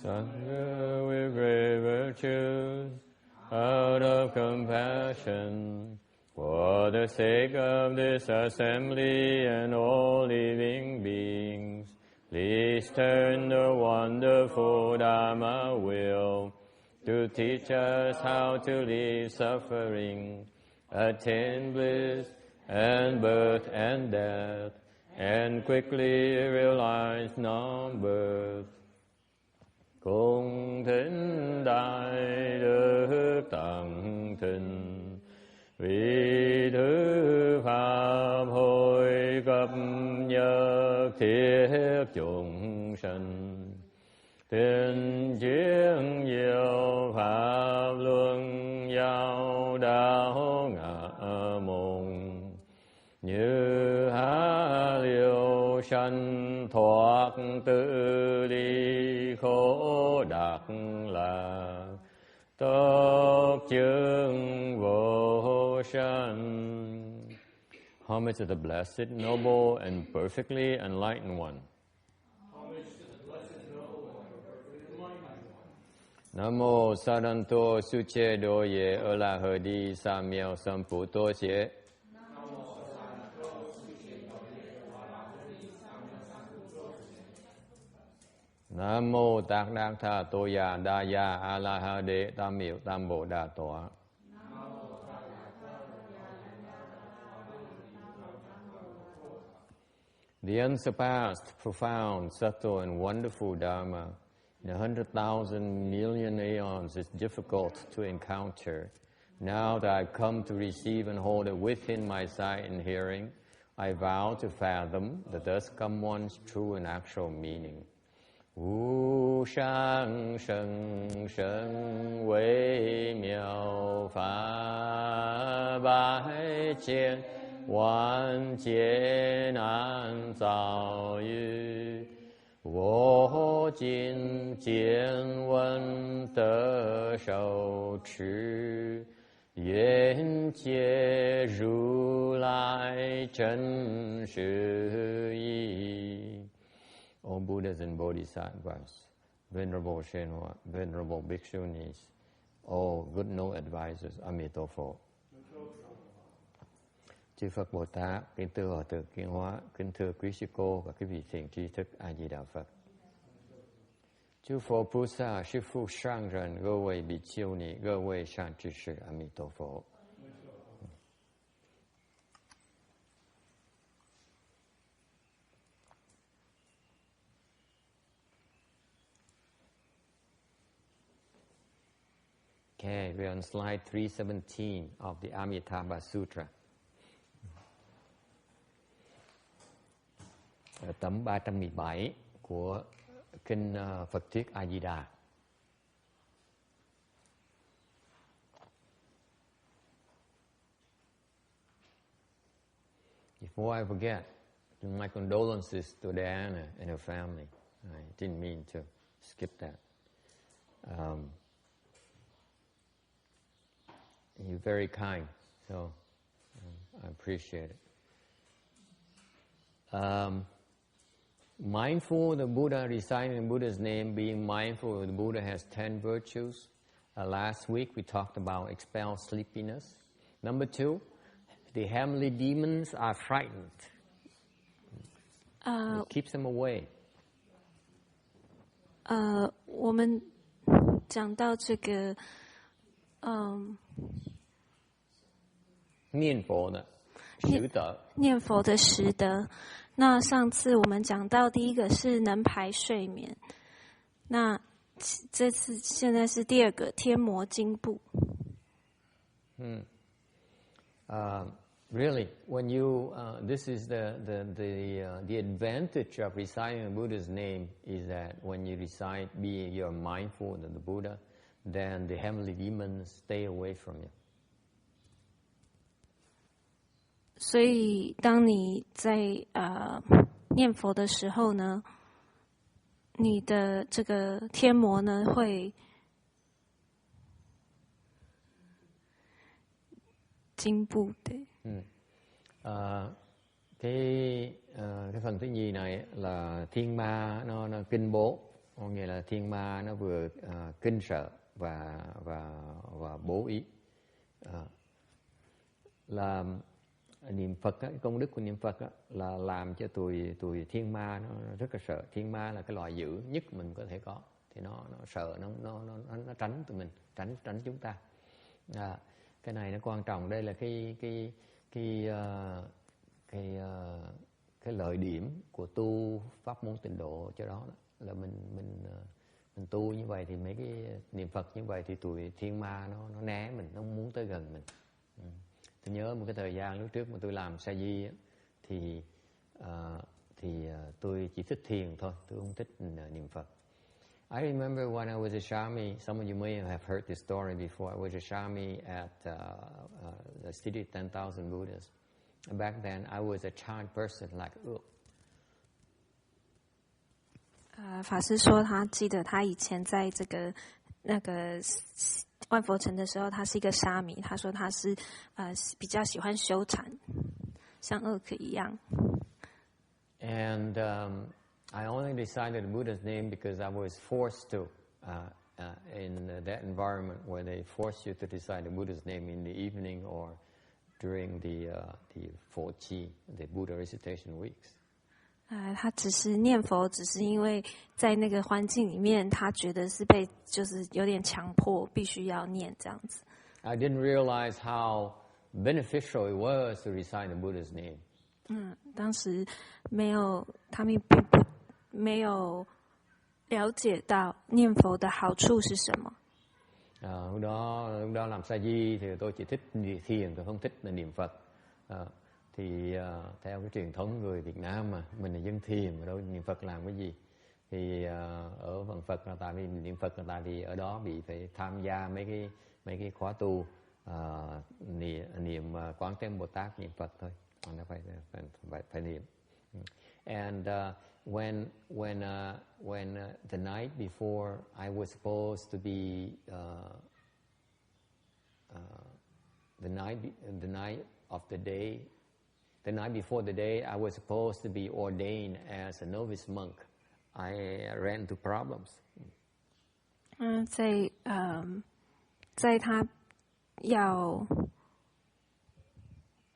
Sangha with great virtues, out of compassion, for the sake of this assembly and all living beings, please turn the wonderful Dharma wheel to teach us how to leave suffering, attain bliss and birth and death, and quickly realize non-birth. Cung thính đại đức tận thịnh, vì thứ pháp hội cập nhật thiết chúng sanh, tuyên chiến diệu pháp luân giao đạo ngã môn, như há liêu sanh thoát tự ly khổ đạt lạc, tốc chứng vô sanh. Homage to the blessed, noble, and perfectly enlightened one. Nam mô Saranto Suche Doye Olahadi Samyao Samputo Che. Nam mô Tát Đắc Tha Toya Daya Alahade Tam Miệu Tam Bồ Đà Tọa. The unsurpassed, profound, subtle, and wonderful Dharma in 100,000 million aeons is difficult to encounter. Now that I've come to receive and hold it within my sight and hearing, I vow to fathom the thus come one's true and actual meaning. Wu shang sheng sheng wei miao fa bai jian wan jie nan zao yu wo jin jian wen de shou chi yan jie ru lai zhen shi yi. O Buddhas and Bodhisattvas, Venerable Shenhua, Venerable Bhikshunis, all good no advisors, Amitabha. Chư Phật Bồ Tát, kính thưa Hòa Thượng Kiên Hóa, kính thưa quý sư cô và quý vị thiện tri thức A Di Đà Phật. Chư Phật Bồ Tát, sư phụ sang人,各位比丘尼，各位善知识，阿弥陀佛。Okay, we're on slide 317 of the Amitabha Sutra. Tấm 317 của Kinh Phật thuyết A Di Đà. Before I forget, my condolences to Diana and her family. I didn't mean to skip that. You're very kind, so I appreciate it. Mindful of the Buddha, reciting the Buddha's name, being mindful of the Buddha has 10 virtues. Last week we talked about expel sleepiness. Number 2, the heavenly demons are frightened. It keeps them away. 我们讲到这个，念佛的十德。念佛的十德。那上次我们讲到第一个是能排睡眠，那现在是第二个天魔惊怖。Really, when you this is the advantage of reciting the Buddha's name is that when you recite, you're mindful of the Buddha, then the heavenly demons stay away from you. 所以当你在念佛的时候呢，你的这个天魔呢会惊怖的。Cái phần thứ nhì này là thiên ma nó kinh bố có nghĩa là thiên ma nó vừa kinh sợ và bố ý. Là niệm Phật á, công đức của niệm Phật á, là làm cho tụi thiên ma nó rất là sợ. Thiên ma là cái loài dữ nhất mình có thể có, thì nó sợ, nó tránh tụi mình, tránh chúng ta. Cái này nó quan trọng. Đây là cái lợi điểm của tu pháp môn tịnh độ cho đó là mình tu như vậy thì mấy cái niệm Phật như vậy thì tụi thiên ma nó né mình, nó muốn tới gần mình. Tôi nhớ một cái thời gian lúc trước mà tôi làm sa di thì tôi chỉ thích thiền thôi, tôi không thích niệm Phật. I remember when I was a Shami, some of you may have heard this story before. I was a Shami at the city of 10,000 Buddhas. Back then, I was a child person like Ước. 法师说，他记得他以前在那个万佛城的时候，他是一个沙弥。他说他是比较喜欢修禅，像恶可一样。And I only decided the Buddha's name because I was forced to in that environment where they force you to decide the Buddha's name in the evening or during the 佛七, the Buddha recitation weeks. 他只是念佛，只是因为在那个环境里面，他觉得是就是有点强迫，必须要念这样子。I didn't realize how beneficial it was to recite the Buddha's name. 当时他们并不没有了解到念佛的好处是什么。Lúc đó làm sa di thì tôi chỉ thích thiền, tôi không thích là niệm Phật. Thì theo cái truyền thống người Việt Nam mà mình là dân thiền mà đâu niệm Phật làm cái gì. Thì ở phần Phật là tại vì niệm Phật là tại vì ở đó phải tham gia mấy cái khóa tu niệm Quán Thế Bồ Tát, niệm Phật thôi. Nó phải niệm. And when the night before I was supposed to be the night of the day. The night before the day I was supposed to be ordained as a novice monk, I ran into problems. 在他要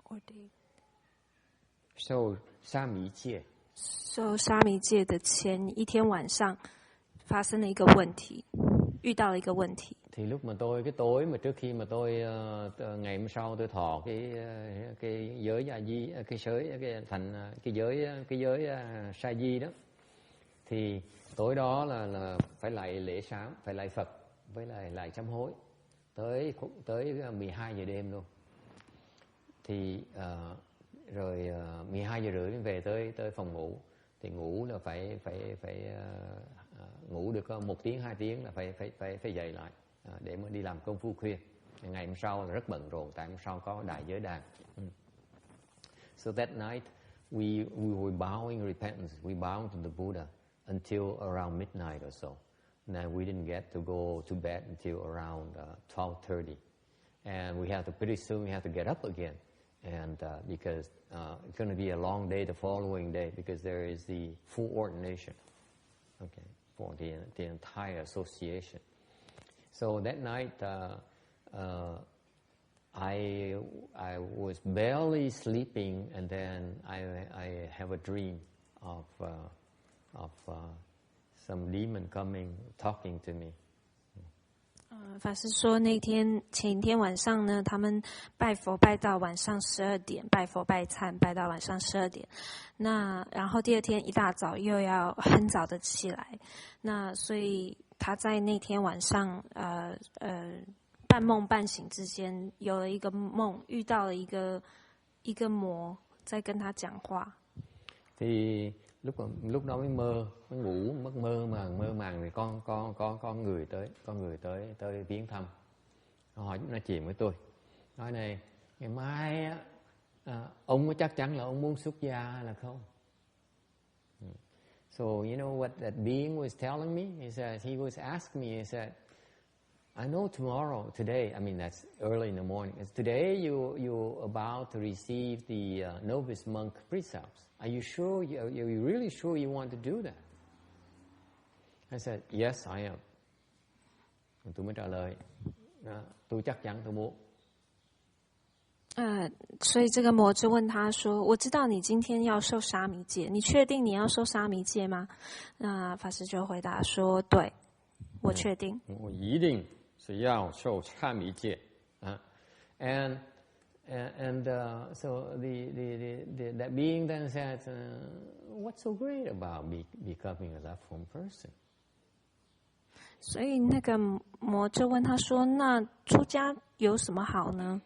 ordain 受沙弥戒的前一天晚上，发生了一个问题，遇到了一个问题。Thì lúc mà cái tối mà trước khi mà tôi ngày hôm sau tôi thọ cái giới A Di, cái giới Sa Di đó, thì tối đó là phải lạy lễ sám, phải lạy Phật với lại sám hối tới 12 giờ đêm luôn. Thì rồi 12 giờ rưỡi về tới phòng ngủ, thì ngủ là phải ngủ được 1 tiếng 2 tiếng là phải dậy lại để mà đi làm công phu khuya. Ngày hôm sau là rất bận rộn, tại hôm sau có đại giới đàn. So that night we were bowing repentance. We bowed to the Buddha until around midnight or so. Now we didn't get to go to bed until around 12:30, and pretty soon we have to get up again, and because it's going to be a long day the following day because there is the full ordination, okay, for the entire association. So that night I was barely sleeping, and then I have a dream of some demon coming talking to me. 法师说，前一天晚上呢，他们拜佛拜到晚上12点，拜佛拜忏拜到晚上12点。那然后第二天一大早又要很早的起来，那所以他在那天晚上半梦半醒之间有了一个梦，遇到了一个魔在跟他讲话。Thì lúc đó mới ngủ mất mơ màng thì có người tới viếng thăm, nói chuyện với tôi, nói này ngày mai ông có chắc chắn là ông muốn xuất gia hay là không? So you know what that being was telling me? He said, he was asking me, he said, I know today, I mean that's early in the morning. Today you're about to receive the novice monk precepts. Are you sure? Are you really sure you want to do that? I said, yes, I am. Tôi mới trả lời, tôi chắc chắn tôi muốn.所以这个魔就问他说：“我知道你今天要受沙弥戒，你确定你要受沙弥戒吗？”那法师就回答说：“对，我确定。”我一定是要受沙弥戒啊。And so that being then said, "What's so great about becoming a left form person?" 所以那个魔就问他说：“那出家有什么好呢？”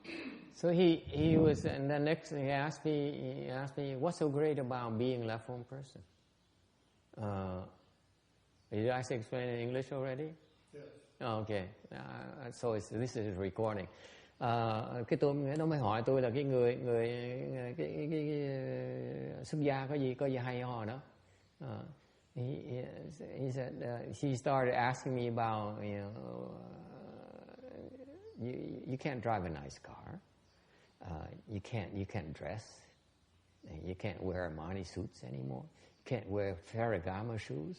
So he was, and then next he asked me, "What's so great about being a left form person?" Did I explain in English already? Yes. Okay. So this is recording. Cái tôi nó mới hỏi tôi là cái người xuất gia có gì hay ho đó. He said he started asking me about, you can't drive a nice car. You can't dress. You can't wear Armani suits anymore. You can't wear Ferragamo shoes.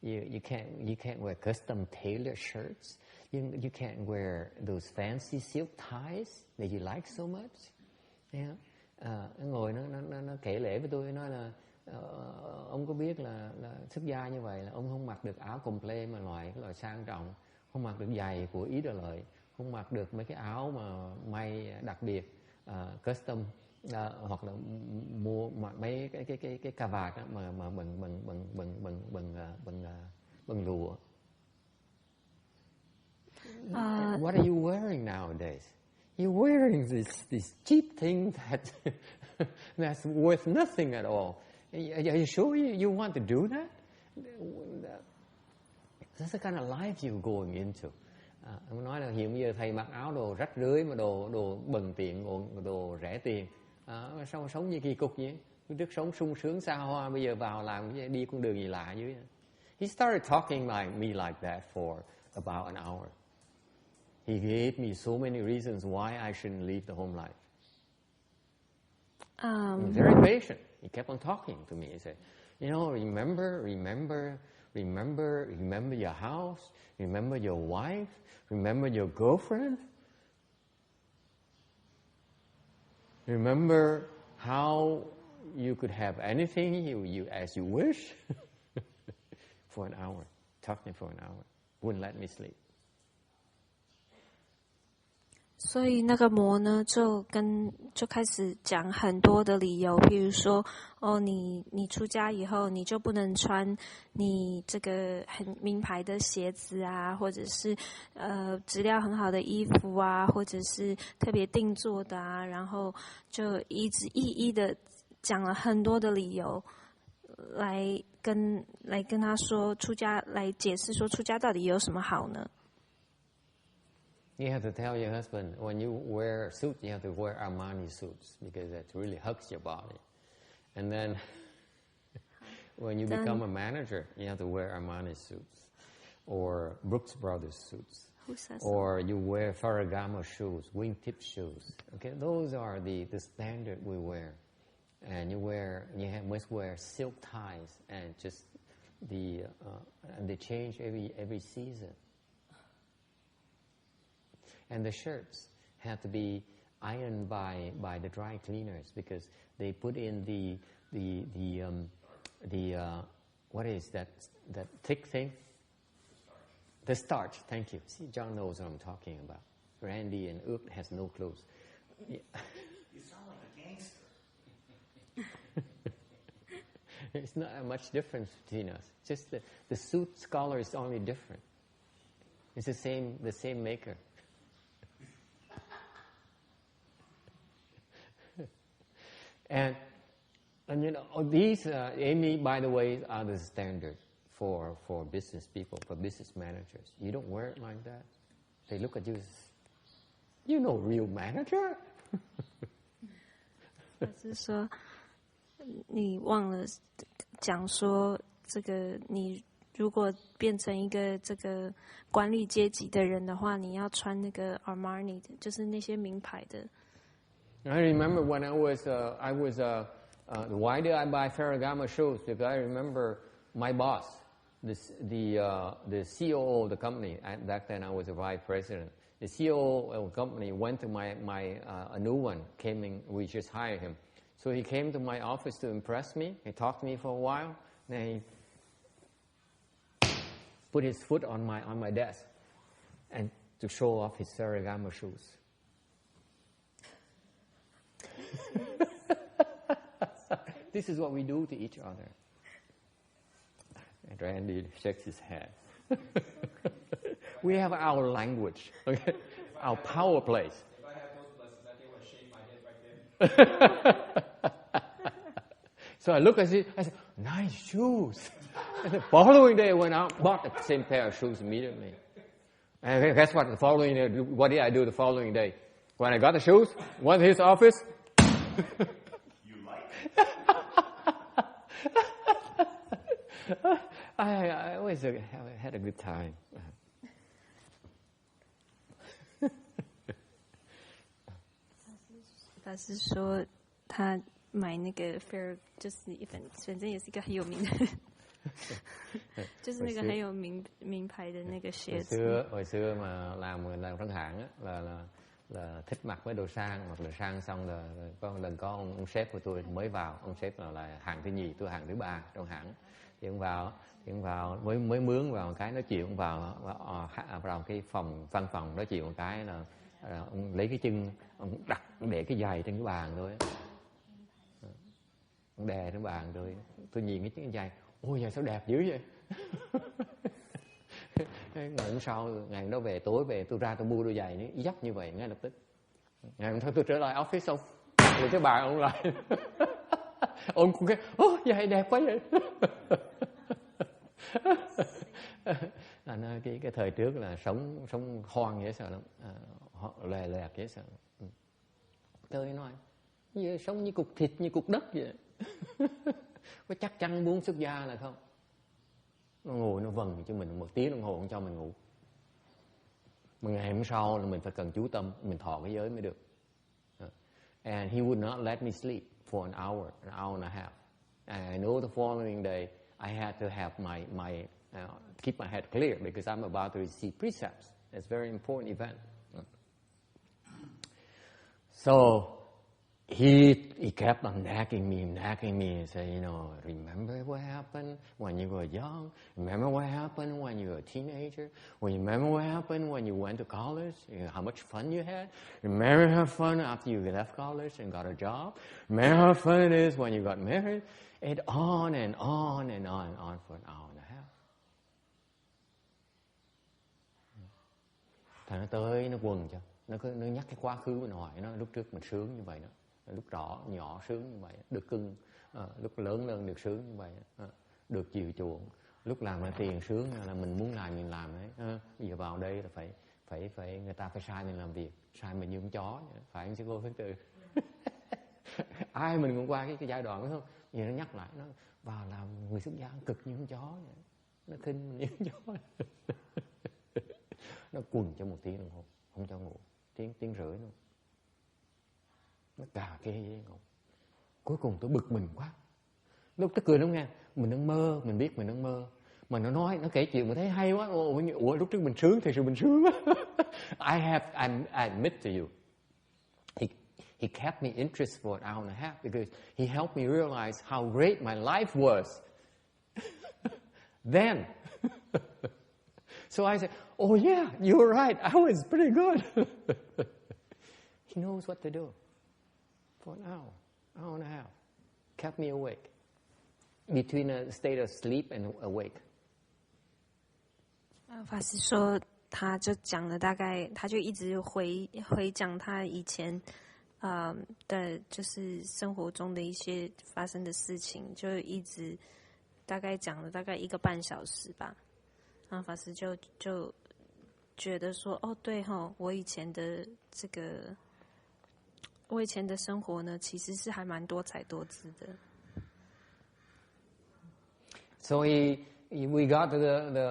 You can't wear custom tailored shirts. You can't wear those fancy silk ties that you like so much. Yeah. Ngồi nó kể lể với tôi, nói là ông có biết là xuất gia như vậy là ông không mặc được áo complete mà loại sang trọng, không mặc được giày của Ý Đà Lợi, không mặc được mấy cái áo mà may đặc biệt, custom, hoặc là mua mấy cái cà vạt mà bằng lụa. What are you wearing nowadays? You're wearing this cheap thing that's worth nothing at all. Are you sure you want to do that? That's the kind of life you're going into. Ông nói là hiện giờ thầy mặc áo đồ rách rưới mà đồ bần tiện, đồ rẻ tiền. Sao sống như kỳ cục vậy? Trước sống sung sướng xa hoa, bây giờ vào làm đi con đường gì lạ dưới. He started talking like me like that for about an hour. He gave me so many reasons why I shouldn't leave the home life. He was very patient. He kept on talking to me. He said, remember your house, remember your wife, remember your girlfriend. Remember how you could have anything you as you wish. For an hour, talking for an hour, wouldn't let me sleep. 所以那个魔呢，就开始讲很多的理由，譬如说，你出家以后，你就不能穿你这个很名牌的鞋子啊，或者是质量很好的衣服啊，或者是特别定做的啊，然后就一一的讲了很多的理由，来跟他说出家，来解释说出家到底有什么好呢？ You have to tell your husband when you wear a suit, you have to wear Armani suits because that really hugs your body. And then when you become a manager, you have to wear Armani suits or Brooks Brothers suits. Who says or you wear Ferragamo shoes, wingtip shoes. Okay, those are the standard we wear. And must wear silk ties and just and they change every season. And the shirts have to be ironed by the dry cleaners because they put in the what is that thick thing? The starch. Thank you. See, John knows what I'm talking about. Randy and Oop has no clues. Yeah. You sound like a gangster. It's not much difference between us. Just the suit's color is only different. It's the same maker. And these Amy, by the way, are the standard for business people, for business managers. You don't wear it like that. They look at you as, you know, real manager. 是说，你忘了讲说，这个你如果变成一个这个管理阶级的人的话，你要穿那个 Armani 的，就是那些名牌的。I remember when I was why did I buy Ferragamo shoes? Because I remember my boss the CEO of the company, back then I was a vice president, the CEO of the company went to a new one, came in, we just hired him. So he came to my office to impress me. He talked to me for a while. Then he put his foot on my desk and to show off his Sarigama shoes. This is what we do to each other. And Randy shakes his head. We have our language, okay? Our power plays. If I had those blessings, I think I would shave my head right then. So I look at it, I said, nice shoes. And the following day I went out, bought the same pair of shoes immediately. And guess what? What did I do the following day? When I got the shoes, went to his office. You like it? I always had a good time.法师说他买那个 Fair 就是反正也是一个很有名的，就是那个很有名牌的那个鞋子。hồi xưa mà làm trong hãng á, là thích mặc mấy đồ sang, mặc đồ sang xong là có một lần có ông sếp của tôi mới vào, ông sếp là hàng thứ nhì, tôi hàng thứ ba trong hãng. Thì ông vào mới mướn vào một cái nói chuyện, ông vào cái văn phòng nói chuyện một cái là ông lấy cái chân ông đặt để cái giày trên cái bàn thôi, ông đè trên bàn rồi tôi nhìn cái giày, ôi giày sao đẹp dữ vậy. Ngày hôm sau, ngày hôm đó về tối về tôi ra tôi mua đôi giày nó dấp như vậy ngay lập tức. Ngày hôm sau tôi trở lại office xong rồi cái bàn ông lại ông cũng cái giày đẹp quá vậy. Cái thời trước là sống hoang dễ sợ lắm, lòe loẹt dễ sợ. Tôi nói sống như cục thịt, như cục đất vậy. Có chắc chắn muốn xuất gia là không? Nó ngồi nó vần cho mình 1 tiếng đồng hồ không cho mình ngủ. Mà ngày hôm sau là mình phải cần chú tâm, mình thọ cái giới mới được. And he would not let me sleep for an hour and a half. And I know the following day I had to have my keep my head clear because I'm about to receive precepts. It's a very important event. So he kept on nagging me and said, remember what happened when you were young? Remember what happened when you were a teenager? Remember what happened when you went to college? How much fun you had? Remember how fun after you left college and got a job? Remember how fun it is when you got married? And on and on and on and on for an hour and a half. Thằng nó tới nó quần cho, nó nhắc cái quá khứ mình hỏi nó lúc trước mình sướng như vậy đó. Lúc nhỏ sướng như vậy, được cưng, lúc lớn lên được sướng như vậy, được chiều chuộng, lúc làm ra tiền sướng là mình muốn làm mình làm đấy. Bây giờ vào đây là phải người ta phải sai mình làm việc, sai mình như con chó, phải không chứ cô Phước Từ? Ai mình cũng qua cái giai đoạn đó không? Giờ nó nhắc lại, nó vào làm người xuất gia cực như con chó vậy. Nó khinh mình như con chó. Nó quần cho 1 tiếng đồng hồ, không cho ngủ, tiếng rưỡi luôn. Nó cà kê ngủ. Cuối cùng tôi bực mình quá. Lúc tôi cười lắm nghe, mình đang mơ, mình biết mình đang mơ. Mà nó nói, nó kể chuyện mà thấy hay quá. Ủa lúc trước mình sướng, thật sự mình sướng. I admit to you. He kept me interested for an hour and a half because he helped me realize how great my life was. Then. So I said, oh yeah, you're right. I was pretty good. He knows what to do. For an hour and a half, kept me awake between a state of sleep and awake. 法师说，他就讲了大概，他就一直回讲他以前的，就是生活中的一些发生的事情，就一直大概讲了大概1个半小时吧。然后法师就觉得说，哦对吼，我以前的生活呢，其实是还蛮多彩多姿的。So we got to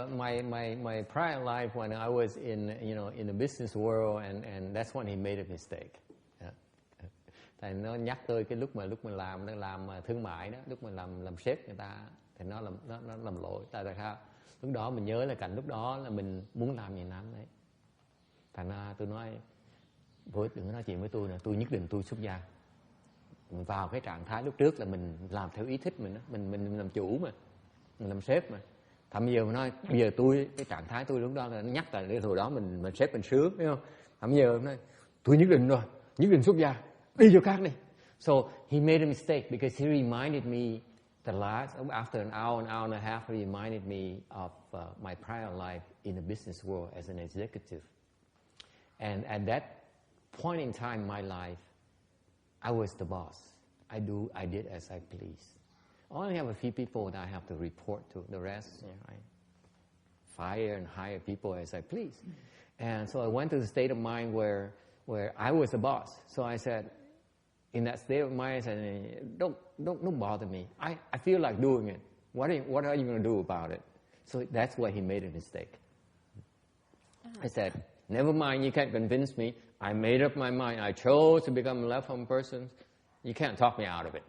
my prior life when I was in the business world and that's when he made a mistake. Tại nó nhắc tôi cái lúc mình làm thương mại đó, lúc mình làm sếp người ta thì nó làm lỗi. Tại sao? Lúc đó mình nhớ là cảnh lúc đó là mình muốn làm gì lắm đấy. Thành ra tôi nói với đừng có nói chuyện với tôi nữa, tôi nhất định tôi xuất gia. Mình vào cái trạng thái lúc trước là mình làm theo ý thích mình đó. Mình làm chủ mà, mình làm sếp mà. Thậm giờ mình nói bây giờ tôi cái trạng thái tôi lúc đó là nó nhắc là cái hồi đó mình sếp mình sướng, thấy không? Thậm giờ mình nói tôi nhất định rồi, nhất định xuất gia, đi chỗ khác đi. So he made a mistake because he reminded me the last after an hour and a half, he reminded me of my prior life in the business world as an executive. And at that point in time in my life, I was the boss. I did as I please. I only have a few people that I have to report to. The rest, I fire and hire people as I please. And so I went to the state of mind where I was the boss. So I said, in that state of mind, I said, don't bother me. I feel like doing it. What are you going to do about it? So that's why he made a mistake. I said, never mind, you can't convince me. I made up my mind. I chose to become a left-home person. You can't talk me out of it.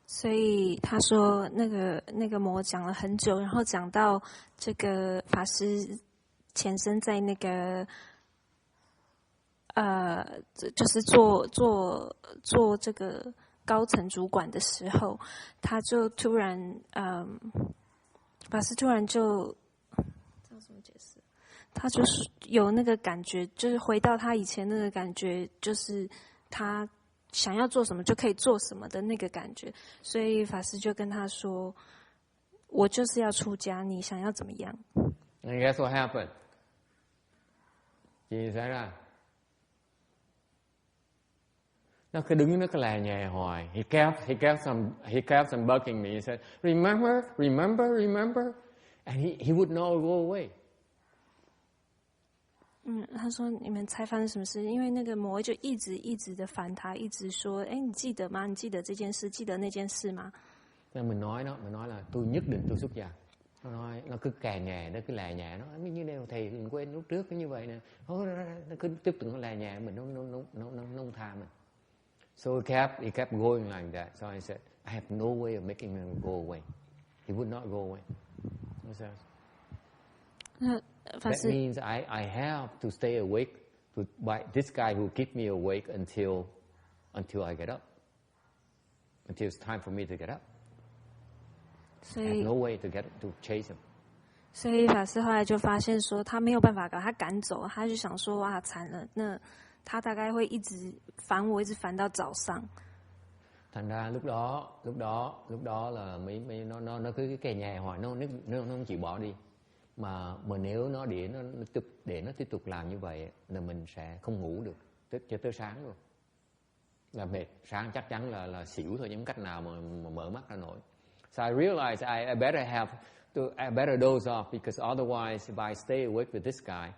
所以他说那个魔讲了很久，然后讲到这个法师前身在那个就是做这个高层主管的时候，他就突然法师突然就这样怎么解释？他就是有那个感觉，就是回到他以前那个感觉，就是他想要做什么就可以做什么的那个感觉，所以法师就跟他说：“我就是要出家，你想要怎么样？” And guess what happened? Gì xảy ra? Nó cứ đứng nó cứ lè nhè hoài. He kept on bugging me. He said, "Remember, remember, remember," and he would not go away. 他说你们猜发生什么事？因为那个魔就一直的烦他，一直说：“你记得吗？你记得这件事，记得那件事吗？” Nên mình nói là tôi nhất định tôi xuất gia. Nó cứ cà nhè, nó cứ lè nhè, nó như này thầy đừng quên lúc trước cái như vậy nè. Nó cứ tiếp tục nó lè nhè mình, nó không tha mình. So he kept going like that. So I said, I have no way of making him go away. He would not go away. That means I have to stay awake by this guy who keep me awake until I get up. Until it's time for me to get up. I have no way to chase him. 所以法师后来就发现说，他没有办法把他赶走，他就想说：“哇，惨了，那他大概会一直烦我，一直烦到早上。” Thành ra lúc đó là mấy nó cứ kè nhè hoài, nó không chịu bỏ đi. Mà nếu nó để nó tiếp tục làm như vậy là mình sẽ không ngủ được cho tới sáng luôn. Là mệt, sáng chắc chắn là xỉu thôi, những cách nào mà mở mắt ra nổi. So I realized I better doze off because otherwise if I stay awake with this guy,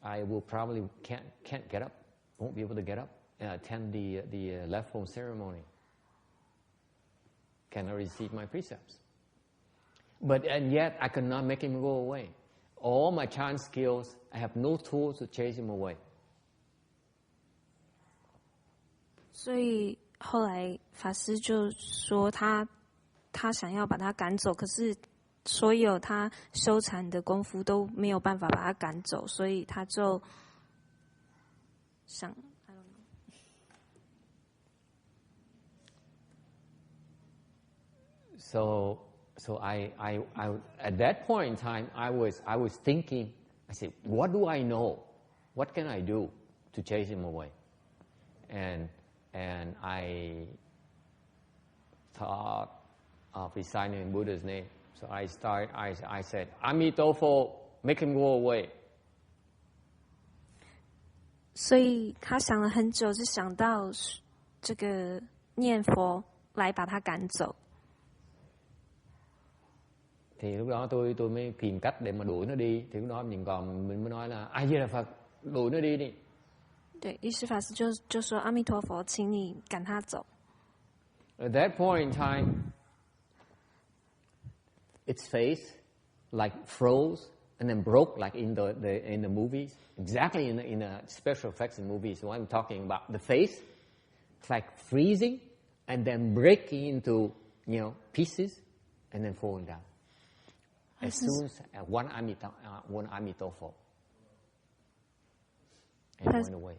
I will probably can't get up, won't be able to get up and attend the left home ceremony. Cannot receive my precepts. And yet I could not make him go away. All my chant skills, I have no tools to chase him away. 所以后来法师就说他想要把他赶走，可是所有他修禅的功夫都没有办法把他赶走，所以他就想 I don't know. So I at that point in time I was thinking, I said, what do I know? What can I do to chase him away? And I thought of reciting Buddha's name. So I said, Amitabha, make him go away. 所以他想了很久，就想到这个念佛来把他赶走。Thì lúc đó tôi mới tìm cách để mà đuổi nó đi. Thì lúc đó mình mới nói là A Di Đà Phật, đuổi nó đi đi. 对，于是法师就说阿弥陀佛，请你赶他走。At that point in time, its face like froze and then broke like in the movies. Exactly in the special effects in movies. So I'm talking about the face, it's like freezing and then breaking into pieces. and then falling down. As soon as one Amitabha and went away.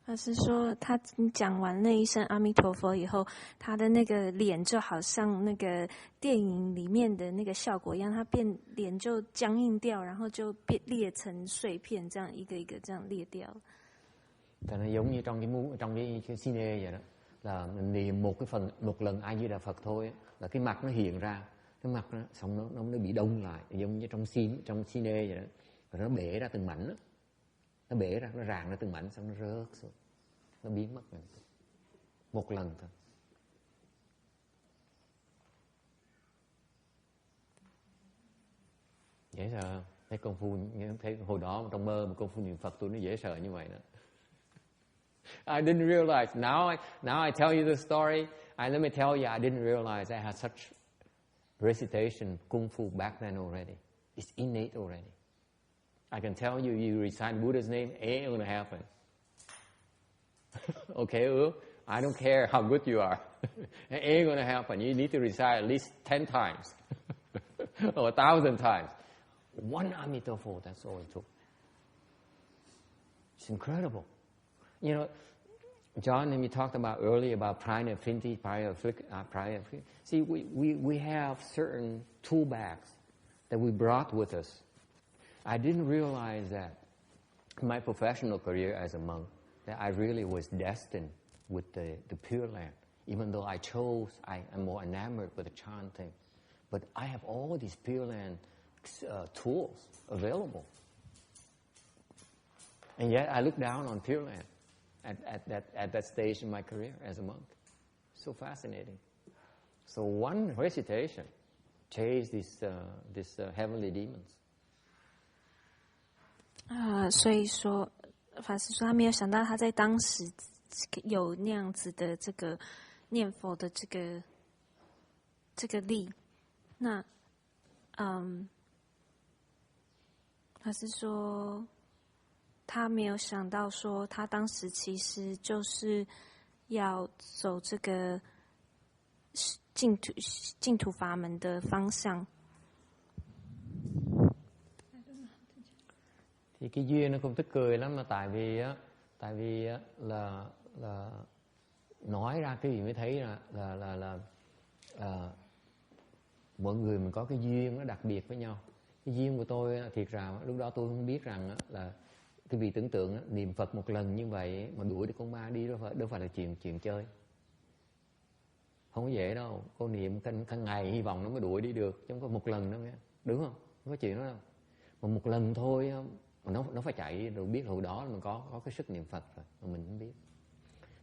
他是说，他讲完那一声阿弥陀佛以后，他的那个脸就好像那个电影里面的那个效果一样，他脸就僵硬掉，然后就裂成碎片，这样一个一个这样裂掉。Thì nó giống như trong cái cine vậy đó, là mình niệm một lần A Di Đà Phật thôi, là cái mặt nó hiện ra, cái mặt nó xong nó bị đông lại, giống như trong cine vậy đó, rồi nó bể ra từng mảnh đó. Nó bể ra, nó rạn ra từng mảnh, xong nó rớt xuống, nó biến mất rồi. Một lần thôi. Dễ sợ. Thấy công phu, thấy hồi đó trong mơ mà công phu niệm Phật tôi nó dễ sợ như vậy đó. I didn't realize. Now I tell you the story. Let me tell you, I didn't realize I had such recitation kung fu back then already. It's innate already. I can tell you, you recite Buddha's name, ain't gonna happen. Okay, I don't care how good you are. It ain't gonna happen. You need to recite at least 10 times or 1,000 times. One Amitabha, that's all it took. It's incredible. You know, John and we talked about earlier about prior affinity, prior affinity. See, we have certain tool bags that we brought with us. I didn't realize that in my professional career as a monk, that I really was destined with the Pureland. Even though I am more enamored with the chanting. But I have all these Pureland tools available. And yet I look down on Pureland at that stage in my career as a monk. So fascinating. So one recitation chased these heavenly demons. 所以说，法师说他没有想到他在当时有那样子的这个念佛的这个力。那，法师说他没有想到说他当时其实就是要走这个净土法门的方向。Thì cái duyên nó cũng tức cười lắm, mà tại vì là nói ra cái gì mới thấy là mọi người mình có cái duyên nó đặc biệt với nhau. Cái duyên của tôi thiệt ra lúc đó tôi không biết rằng là cái vị tưởng tượng niệm Phật một lần như vậy mà đuổi được con ma đi đâu phải là chuyện chơi. Không có dễ đâu. Cô niệm canh ngày hy vọng nó mới đuổi đi được, chứ không có một lần đâu nghe. Đúng không? Không có chuyện đó đâu. Mà một lần thôi mà nó phải chạy rồi. Biết hồi đó mình có cái sức niệm Phật rồi mà mình không biết.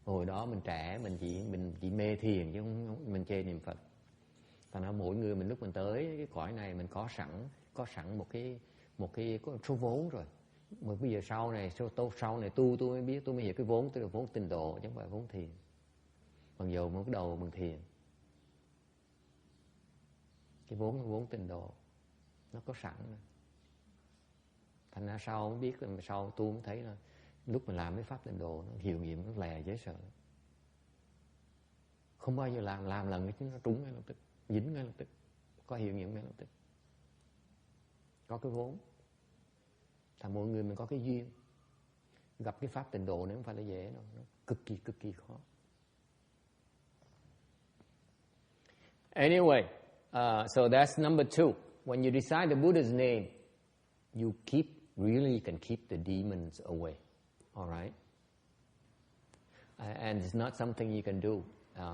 Hồi đó mình trẻ, mình chỉ mê thiền chứ không mình chê niệm Phật. Thành ra mỗi người mình lúc mình tới cái cõi này mình có sẵn một cái có số vốn rồi. Mà bây giờ sau này tôi mới biết, tôi mới hiểu cái vốn, tôi là vốn tịnh độ chứ không phải vốn thiền. Bằng dầu mới đầu bằng thiền. Cái vốn tịnh độ nó có sẵn rồi. Thành ra sau mới biết, sau tôi mới thấy là lúc mình làm cái pháp tịnh độ nó hiệu nghiệm, nó lè dễ sợ. Không bao giờ làm lần cái nó trúng ngay lập tức, dính ngay lập tức, có hiệu nghiệm ngay lập tức. Có cái vốn. Thành mọi người mình có cái duyên. Gặp cái pháp tịnh độ này không phải là dễ đâu, nó cực kỳ khó. Anyway, so that's number 2. When you recite the Buddha's name, you really can keep the demons away. All right? And it's not something you can do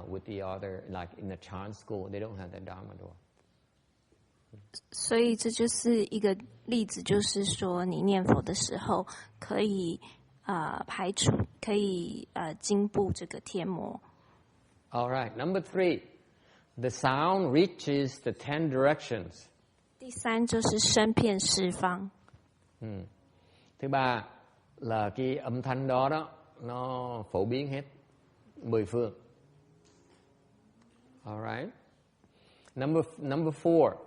with the other, like in the chant school, they don't have that Dharma door. 所以这就是一个例子，就是说你念佛的时候可以排除，可以经布这个天魔。All right, number 3, the sound reaches the 10 directions. 第3就是声遍四方。Thứ 3 là cái âm thanh đó nó phổ biến hết 10 phương. All right. Number 4,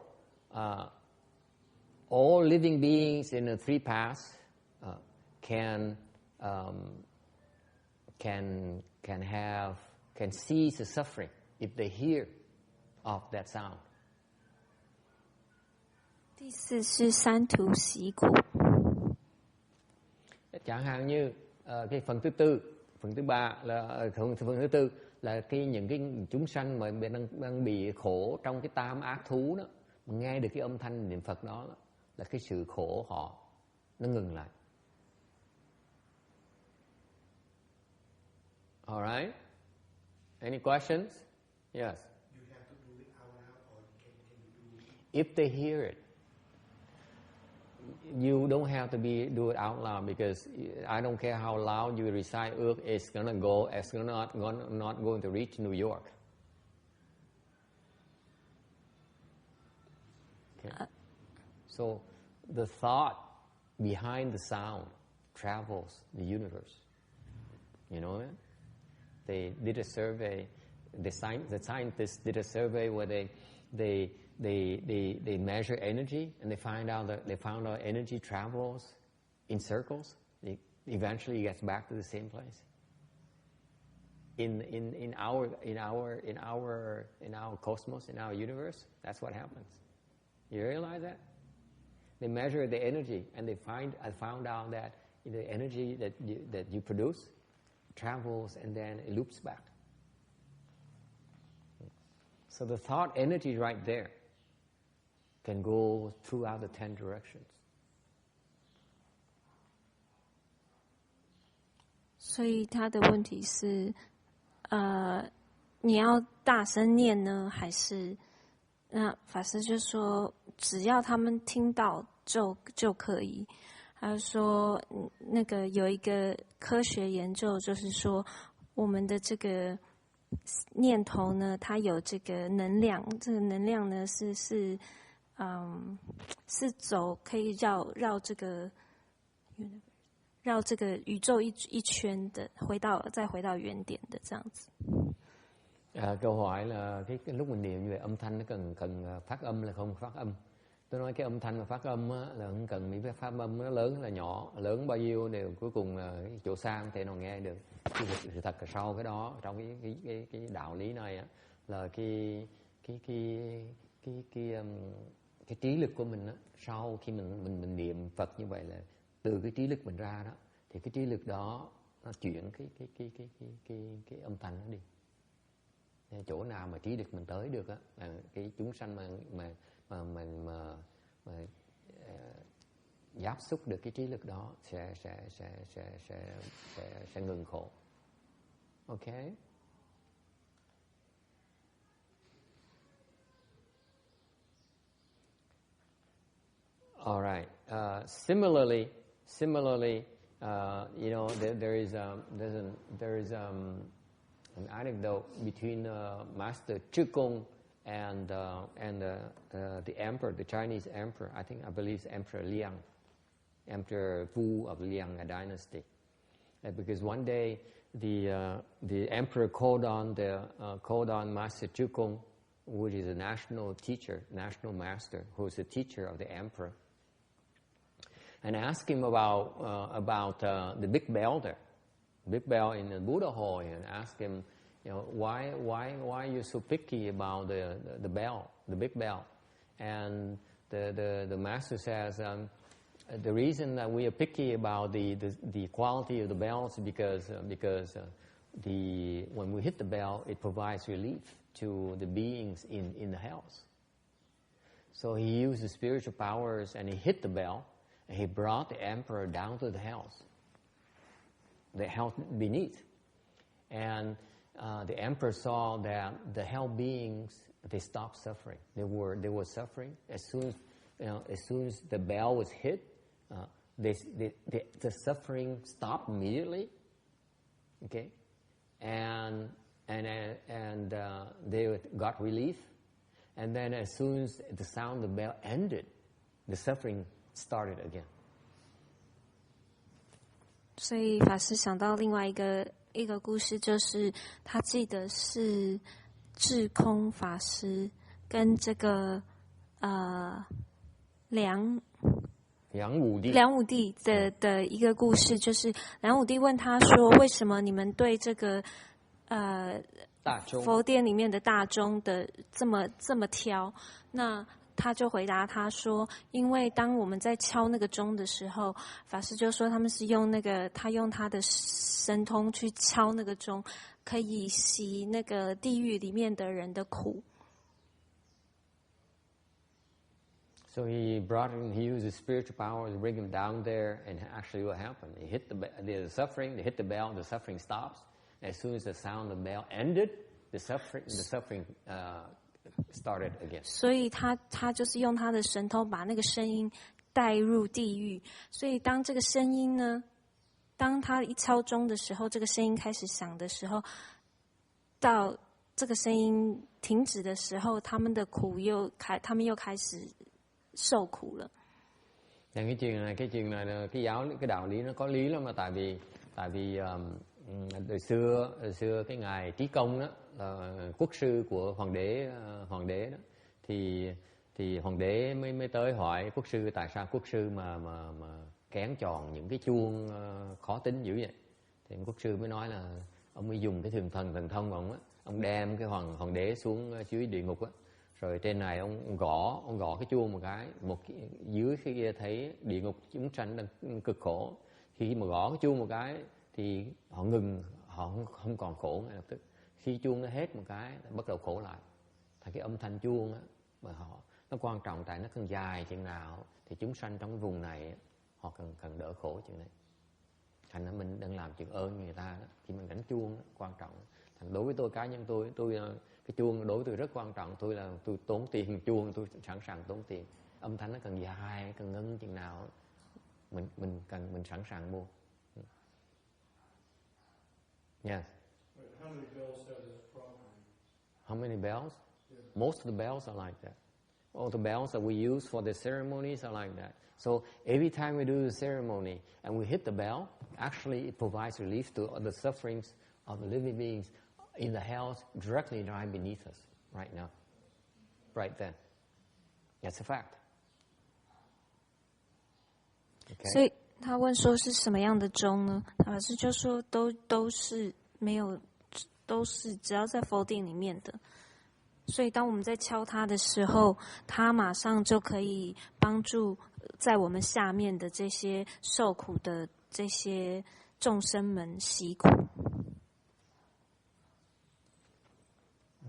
all living beings in the 3 paths can see the suffering if they hear of that sound. 第四是三途习苦。 Chẳng hạn như cái phần thứ tư, phần thứ ba là phần thứ tư là những cái chúng sanh mà đang bị khổ trong cái tam ác thú đó, nghe được cái âm thanh niệm Phật đó là cái sự khổ họ nó ngừng lại. All right? Any questions? Yes. You have to do it out loud, or can you do it? If they hear it, you don't have to do it out loud, because I don't care how loud you recite ước, it's gonna go, it's not going to reach New York. Okay. So the thought behind the sound travels the universe. You know that? They did a survey. The scientists did a survey where they measure energy, and they found out energy travels in circles. It eventually gets back to the same place. In our cosmos, in our universe, that's what happens. You realize that? They measure the energy, and I found out that the energy that you produce travels and then it loops back. So the thought energy right there can go throughout the 10 directions. 所以他的问题是，你要大声念呢，还是那法师就说，只要他们听到就可以。他说，那个有一个科学研究，就是说我们的这个念头呢，它有这个能量，这个能量呢是走可以绕这个宇宙一圈的，再回到原点的这样子。Câu hỏi là cái lúc mình niệm như vậy, âm thanh nó cần phát âm là không phát âm. Tôi nói cái âm thanh mà phát âm á, là không cần những cái phát âm nó lớn hay là nhỏ, lớn bao nhiêu đều cuối cùng là cái chỗ xa không thể nào nghe được. Sự thật là sau cái đó, trong cái đạo lý này á, là cái trí lực của mình á, sau khi mình niệm Phật như vậy là từ cái trí lực mình ra đó, thì cái trí lực đó nó chuyển cái âm thanh nó đi. Chỗ nào mà trí lực mình tới được á, là cái chúng sanh mà giáp xúc được cái trí lực đó sẽ ngừng khổ. Okay? All right. Similarly, you know, there is an anecdote between Master Zhikung and the emperor, the Chinese emperor. I believe it's Emperor Liang, Emperor Wu of Liang dynasty. Because one day the emperor called on Master Zhikung, which is a national teacher, national master, who is the teacher of the emperor, and asked him about the big bell there. Big bell in the Buddha hall, and asked him, you know, why are you so picky about the bell, the big bell? And the master says, the reason that we are picky about the quality of the bells is because when we hit the bell, it provides relief to the beings in the hells. So he used the spiritual powers and he hit the bell, and he brought the emperor down to the hells, the hell beneath. And the emperor saw that the hell beings, they stopped suffering. They were suffering as soon as the bell was hit. The suffering stopped immediately. Okay, and they got relief. And then as soon as the sound of the bell ended, the suffering started again. 所以法师想到另外一个故事，就是他记得是智空法师跟这个梁武帝的一个故事，就是梁武帝问他说，为什么你们对这个佛殿里面的大钟的这么挑？那他就回答他说，因为当我们在敲那个钟的时候，法师就说他们是用他用他的神通去敲那个钟，可以洗那个地狱里面的人的苦。So he used his spiritual power to bring him down there, and actually what happened? He hit the suffering. They hit the bell. The suffering stops. As soon as the sound of the bell ended, the suffering started again. 所以他就是用他的神通把那个声音带入地狱。所以当这个声音呢，当他一敲钟的时候，这个声音开始响的时候，到这个声音停止的时候，他们又开始受苦了。Cái chuyện này là cái đạo lý nó có lý lắm, mà tại vì đời xưa cái ngài Trí Công đó, quốc sư của hoàng đế đó, thì hoàng đế mới tới hỏi quốc sư tại sao quốc sư mà kén chọn những cái chuông khó tính dữ vậy. Thì quốc sư mới nói là ông mới dùng cái thần thông của ông á, ông đem cái hoàng đế xuống dưới địa ngục á, rồi trên này ông gõ cái chuông một cái, dưới cái kia thấy địa ngục chúng sanh đang cực khổ. Khi mà gõ cái chuông một cái thì họ ngừng, họ không còn khổ ngay lập tức. Khi chuông nó hết một cái bắt đầu khổ lại. Thì cái âm thanh chuông á mà nó quan trọng, tại nó cần dài chừng nào thì chúng sanh trong cái vùng này họ cần đỡ khổ chừng này. Thành ra mình đang làm chuyện ơn người ta đó. Khi mình đánh chuông đó, quan trọng. Thành đối với tôi, cá nhân tôi cái chuông đối với tôi rất quan trọng. Tôi tốn tiền chuông, tôi sẵn sàng tốn tiền. Âm thanh nó cần dài, cần ngân chừng nào mình sẵn sàng mua. Yes. How many bells have this problem? How many bells? Yeah. Most of the bells are like that. All the bells that we use for the ceremonies are like that. So every time we do the ceremony and we hit the bell, actually it provides relief to the sufferings of the living beings in the hells directly right beneath us right now, right then. That's a fact. Okay. 所以他问说是什么样的钟呢？法师就说都是没有，都是只要在佛定里面的。所以当我们在敲它的时候，它马上就可以帮助在我们下面的这些受苦的这些众生们洗苦。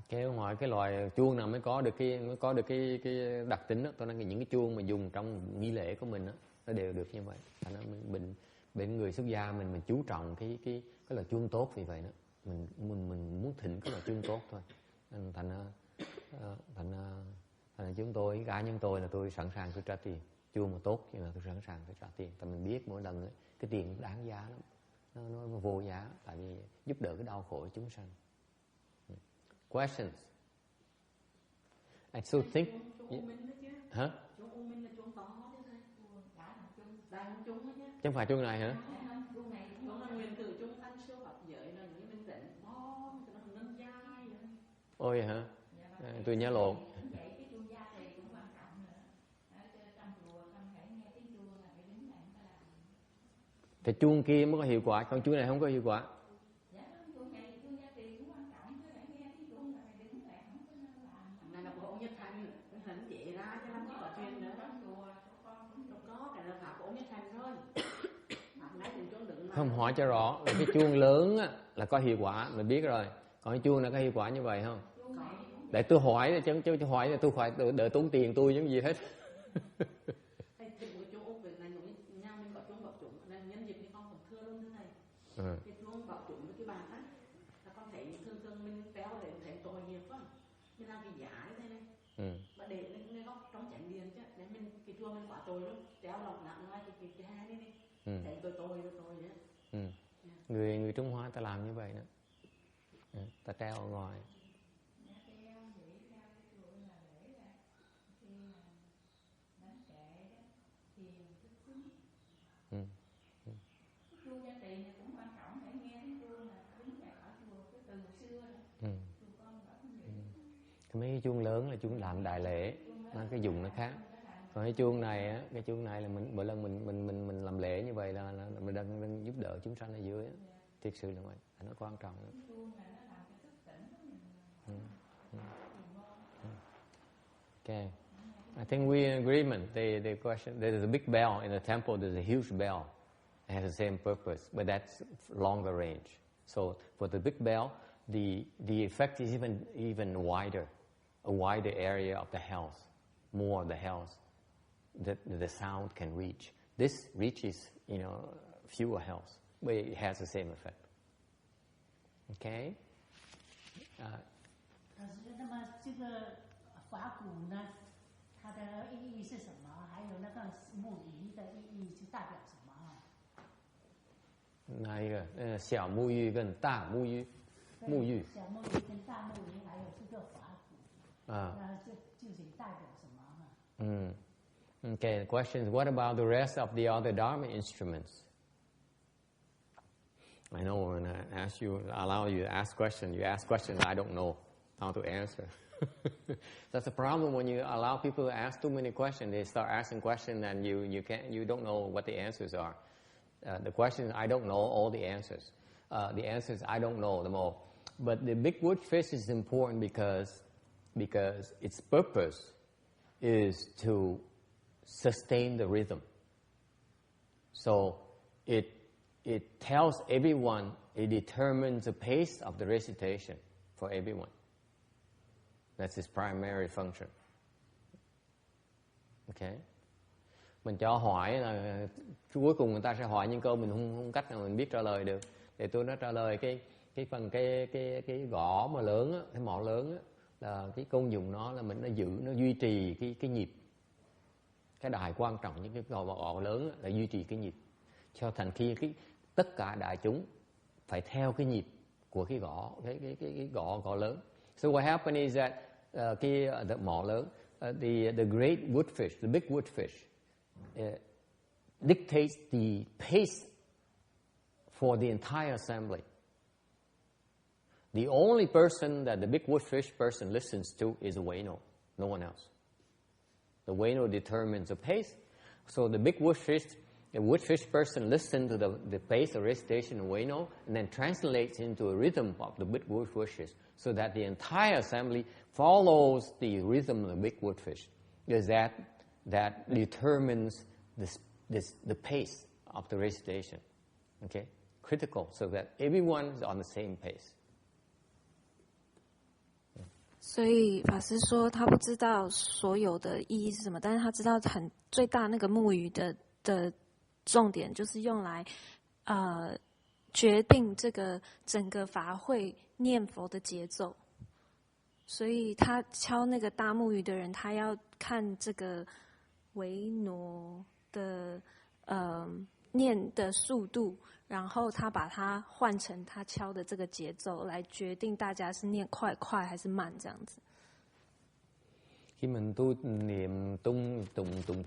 Cái ngoài cái loại chuông nào mới có được cái đặc tính đó, tôi nói những cái chuông mà dùng trong nghi lễ của mình đó, nó đều được như vậy. Thành ra bên người xuất gia mình chú trọng cái là chuông tốt, vì vậy đó mình muốn thỉnh cái là chuông tốt thôi. Nên thành ra chúng tôi, cá nhân tôi là tôi sẵn sàng tôi trả tiền. Chuông mà tốt nhưng mà tôi sẵn sàng tôi trả tiền. Tại mình biết mỗi lần ấy, cái tiền đáng giá lắm, nó vô giá, tại vì giúp đỡ cái đau khổ của chúng sanh. Questions? I still think. Hả? Chứ không phải chuông này hả? Ôi hả? Tôi nhớ lộn. Thì chuông kia mới có hiệu quả, còn chuông này không có hiệu quả. Không, hỏi cho rõ, cái chuông lớn á, là có hiệu quả, mình biết rồi. Còn cái chuông này có hiệu quả như vậy không? Để tôi hỏi, chứ hỏi là tôi phải đợi tốn tiền tôi giống gì hết. Người Trung Hoa ta làm như vậy đó, ta treo ở ngoài. Mấy cái chuông lớn là chuông làm đại lễ, nó cái dùng nó khác. Còn cái chuông này á, cái chuông này là mỗi lần mình làm lễ như vậy là mình đang giúp đỡ chúng sanh ở dưới á. Thiệt sự là vậy, nó quan trọng lắm. Ok. I think we're in agreement. The question, there's a big bell in the temple, there's a huge bell. It has the same purpose, but that's longer range. So for the big bell, the effect is even wider, a wider area of the house, more of the house that the sound can reach. This reaches, fewer house, but it has the same effect. Okay? 可是，那么这个法鼓呢，它的意义是什么？还有那个木鱼的意义是代表什么啊？哪一个？小木鱼跟大木鱼，木鱼。小木鱼跟大木鱼，还有这个法鼓。这究竟代表什么呢？Okay. The question is, what about the rest of the other Dharma instruments? I know when I allow you to ask questions, you ask questions I don't know how to answer. That's a problem when you allow people to ask too many questions. They start asking questions and you don't know what the answers are. The question is, I don't know all the answers. The answers I don't know them all. But the big wood fish is important because its purpose is to sustain the rhythm. So it tells everyone, it determines the pace of the recitation for everyone. That's its primary function. Okay? Mình cho hỏi là cuối cùng người ta sẽ hỏi những câu mình không cách nào mình biết trả lời được. Thì tôi đã trả lời cái phần cái gõ mà lớn á, cái mõ lớn á, là cái công dụng nó là mình nó duy trì cái nhịp. Cái đài quan trọng những cái gõ lớn á, là duy trì cái nhịp. Cho thành khi tất cả đại chúng phải theo cái nhịp của cái gõ cái gõ lớn. So what happened is that the mỏ lớn, the great woodfish, the big woodfish, dictates the pace for the entire assembly. The only person that the big woodfish person listens to is the Weno, no one else. The Weno determines the pace. So the big woodfish person listens to the pace of recitation of Weno and then translates into a rhythm of the big woodfishes so that the entire assembly follows the rhythm of the big woodfish. Because that determines the pace of the recitation. Okay? Critical, so that everyone is on the same pace. 所以法师说他不知道所有的意义是什么，但是他知道最大那个木鱼的重点就是用来决定这个整个法会念佛的节奏。所以他敲那个大木鱼的人，他要看这个维诺的念的速度，然后他把它换成他敲的这个节奏，来决定大家是念快还是慢这样子。Khi mình niệm tụng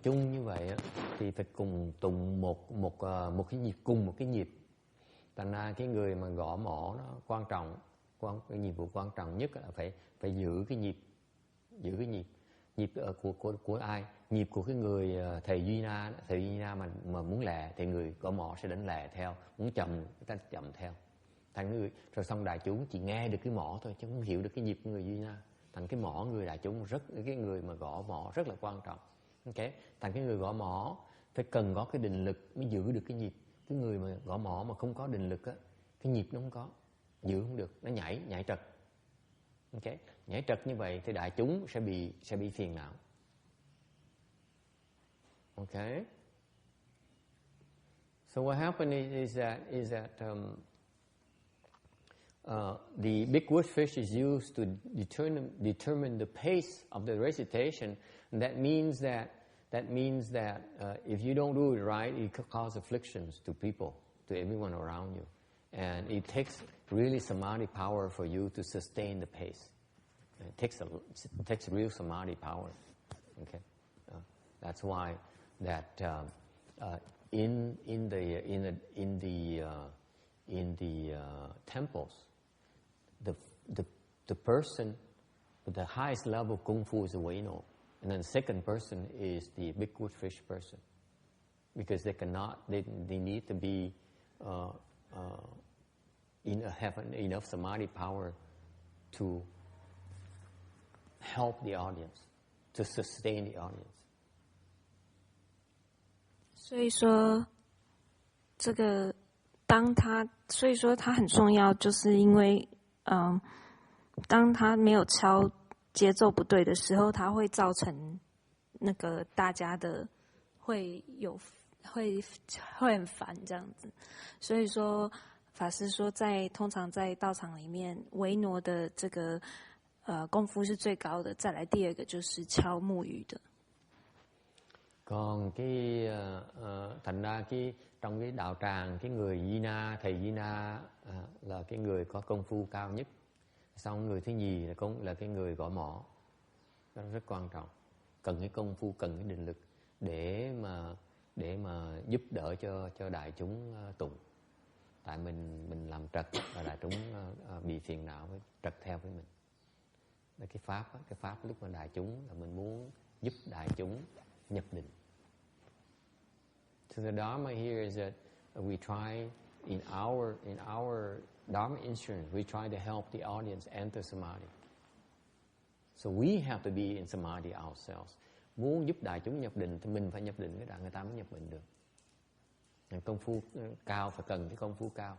chung như vậy á, thì phải cùng tụng một cái nhịp, cùng một cái nhịp. Thành ra cái người mà gõ mõ nó quan trọng, cái nhiệm vụ quan trọng nhất là phải giữ cái nhịp, nhịp của ai? Nhịp của cái người thầy Duy Na mà muốn lẹ thì người gõ mõ sẽ đánh lẹ theo, muốn chậm người ta chậm theo. Thành người rồi xong đại chúng chỉ nghe được cái mõ thôi chứ không hiểu được cái nhịp của người Duy Na. Thành cái mõ người đại chúng cái người mà gõ mõ rất là quan trọng. Okay? Thành cái người gõ mõ phải cần có cái định lực mới giữ được cái nhịp. Cái người mà gõ mõ mà không có định lực á, cái nhịp nó không có, giữ không được, nó nhảy trật. Okay? Nhảy trật như vậy thì đại chúng sẽ bị phiền não. Okay? So what happened is that the big woodfish is used to determine the pace of the recitation. And that means that if you don't do it right, it could cause afflictions to people, to everyone around you. And it takes really samadhi power for you to sustain the pace. It takes real samadhi power. Okay, that's why that in the temples, the person with the highest level of kung fu is the Weno, and then the second person is the big woodfish person, because they need to be have enough samadhi power to help the audience. to sustain the audience. 所以说，这个所以说它很重要，就是因为，当他没有敲节奏不对的时候，它会造成那个大家的会很烦这样子。所以说，法师说通常在道场里面，维挪的这个功夫是最高的，再来第二个就是敲木鱼的。Còn thành ra trong cái đạo tràng, cái người Vina, thầy Vina là cái người có công phu cao nhất. Xong người thứ nhì là cái người gõ mõ. Đó rất quan trọng. Cần cái công phu, cần cái định lực để mà giúp đỡ cho đại chúng tụng. Tại mình làm trật và đại chúng bị phiền não với trật theo với mình. Cái pháp lúc mà đại chúng là mình muốn giúp đại chúng nhập định. So the Dharma here is that we try in our Dharma instrument, we try to help the audience enter samadhi. So we have to be in samadhi ourselves. Muốn giúp đại chúng nhập định thì mình phải nhập định cái đã người ta mới nhập định được. Công phu cao phải cần cái công phu cao.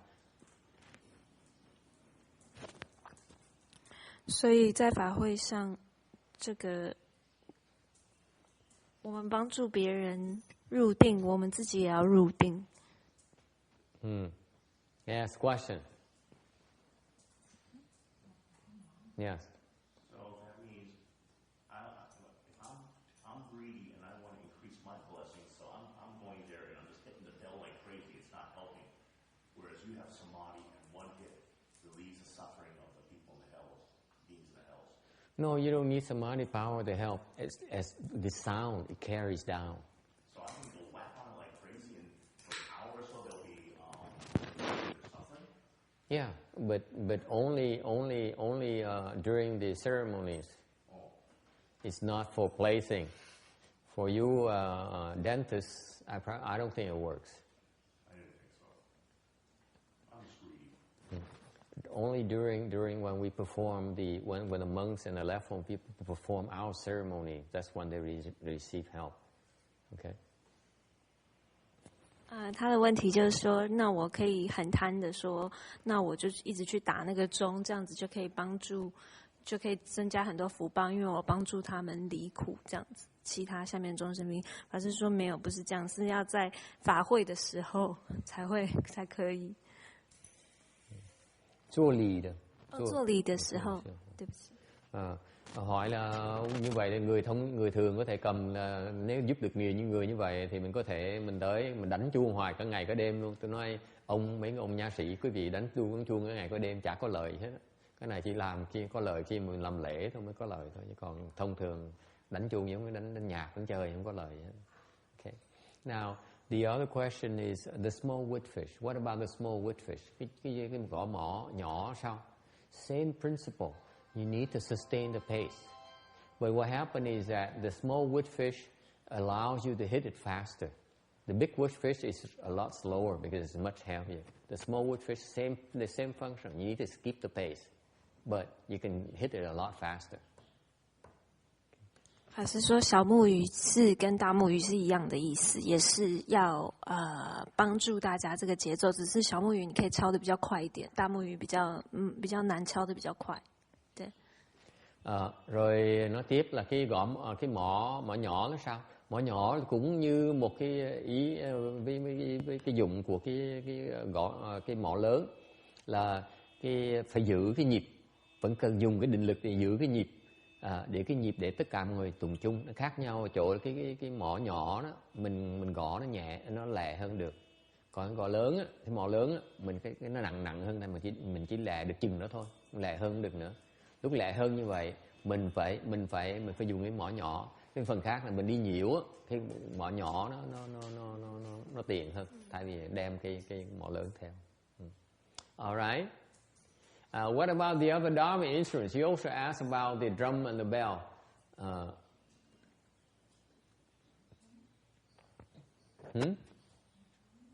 所以在法会上，这个我们帮助别人入定，我们自己也要入定。Yes, question. Yes. So that means if I'm greedy and I want to increase my blessings, so I'm going there and I'm just hitting the bell like crazy. It's not helping. Whereas you have samadhi and one hit relieves the suffering of the people in the hells, beings in the hells. No, you don't need samadhi power to help. As the sound, it carries down. So I can go whack on it like crazy, and for an hour or so they'll be suffering. Yeah, but only during the ceremonies. It's not for placing. For you, dentists, I don't think it works. I didn't think so. I'm just greedy. Only during when we perform when the monks and the left form people perform our ceremony, that's when they receive help. Okay. 他的问题就是说，那我可以很贪的说，那我就一直去打那个钟，这样子就可以就可以增加很多福报，因为我帮助他们离苦这样子。其他下面众生兵，法师说没有，不是这样，是要在法会的时候才可以。做礼的。做礼的时候，对不起。Hỏi là như vậy là người thường có thể cầm là nếu giúp được nhiều những người như vậy thì mình có thể mình đánh chuông hoài cả ngày cả đêm luôn. Tôi nói mấy ông nha sĩ quý vị đánh chuông cả ngày cả đêm chả có lợi hết. Cái này chỉ làm khi có lợi khi mình làm lễ thôi mới có lợi thôi, chứ còn thông thường đánh chuông giống như đánh nhạc đánh chơi không có lợi hết. Okay. Now the other question is the small wood fish. What about the small wood fish? Cái gõ mỏ nhỏ sao? Same principle. You need to sustain the pace. But what happens is that the small wood fish allows you to hit it faster. The big wood fish is a lot slower because it's much heavier. The small wood fish, the same function. You need to keep the pace, but you can hit it a lot faster. 法师说，小木鱼是跟大木鱼是一样的意思，也是要帮助大家这个节奏。只是小木鱼你可以敲的比较快一点，大木鱼比较难敲的比较快。对。Rồi nói tiếp là cái mỏ nhỏ nó sao? Mỏ nhỏ cũng như một cái với cái dụng của cái mỏ lớn là phải giữ cái nhịp, vẫn cần dùng cái định lực để giữ cái nhịp. Để cái nhịp để tất cả mọi người tụng chung nó khác nhau ở chỗ cái mỏ nhỏ đó mình gõ nó nhẹ nó lẹ hơn được, còn cái gõ lớn á, cái mỏ lớn á, mình cái nó nặng hơn này mình chỉ lẹ được chừng đó thôi, lẹ hơn không được nữa. Lúc lẹ hơn như vậy mình phải dùng cái mỏ nhỏ, cái phần khác là mình đi nhiễu á, cái mỏ nhỏ nó tiện hơn thay vì đem cái mỏ lớn theo. Alright. What about the other Dharma instruments? You also asked about the drum and the bell.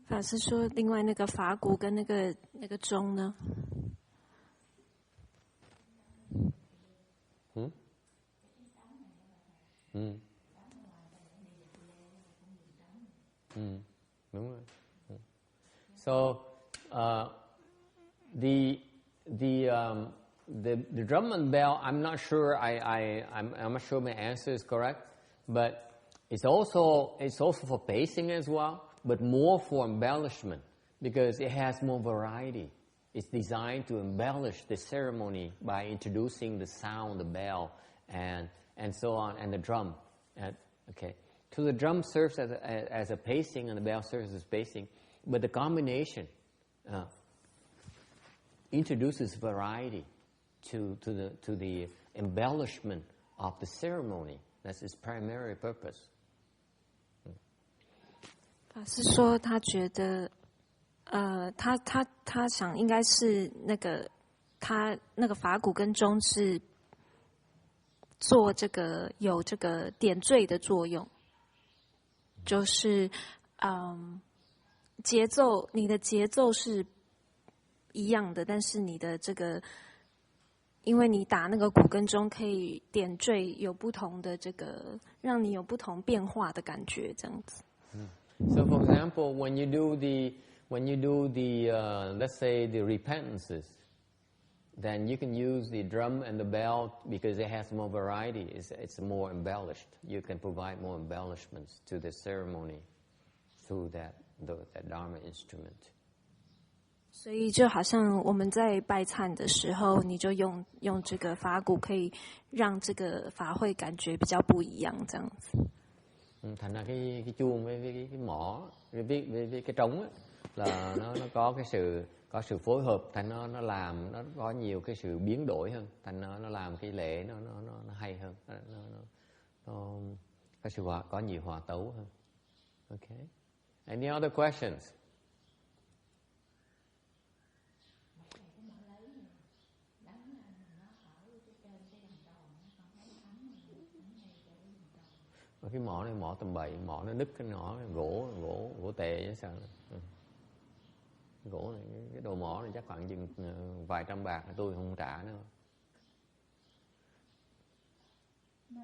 Pháp sư说，另外那个法鼓跟那个钟呢？ Đúng rồi. So the drum and bell, I'm not sure I'm not sure my answer is correct, but it's also for pacing as well, but more for embellishment because it has more variety. It's designed to embellish the ceremony by introducing the sound, the bell, and so on, and the drum. Okay, so the drum serves as a pacing, and the bell serves as pacing, but the combination introduces variety to the embellishment of the ceremony. That's its primary purpose. 法师说，他觉得，他想应该是他那个法鼓跟钟是做有这个点缀的作用，就是节奏，你的节奏是一样的，但是你的这个，因为你打那个鼓跟钟可以点缀有不同的这个，让你有不同变化的感觉，这样子。So, for example, when you do the let's say the repentances, then you can use the drum and the bell because it has more variety. It's more embellished. You can provide more embellishments to the ceremony through that Dharma instrument. 所以就好像我们在拜忏的时候，你就用这个法鼓，可以让这个法会感觉比较不一样，这样子。Thành ra cái chuông với cái mõ với cái trống á, là nó có có sự phối hợp, thành nó làm nó có nhiều cái sự biến đổi hơn, thành nó làm cái lễ nó hay hơn, nó có sự có nhiều hòa tấu hơn. Okay. Any other questions? Cái mỏ này mỏ tầm bậy, mỏ nó đứt cái nỏ gỗ tệ chứ sao. Gỗ này, cái đồ mỏ này chắc khoảng chừng vài trăm bạc tôi không trả nữa. 那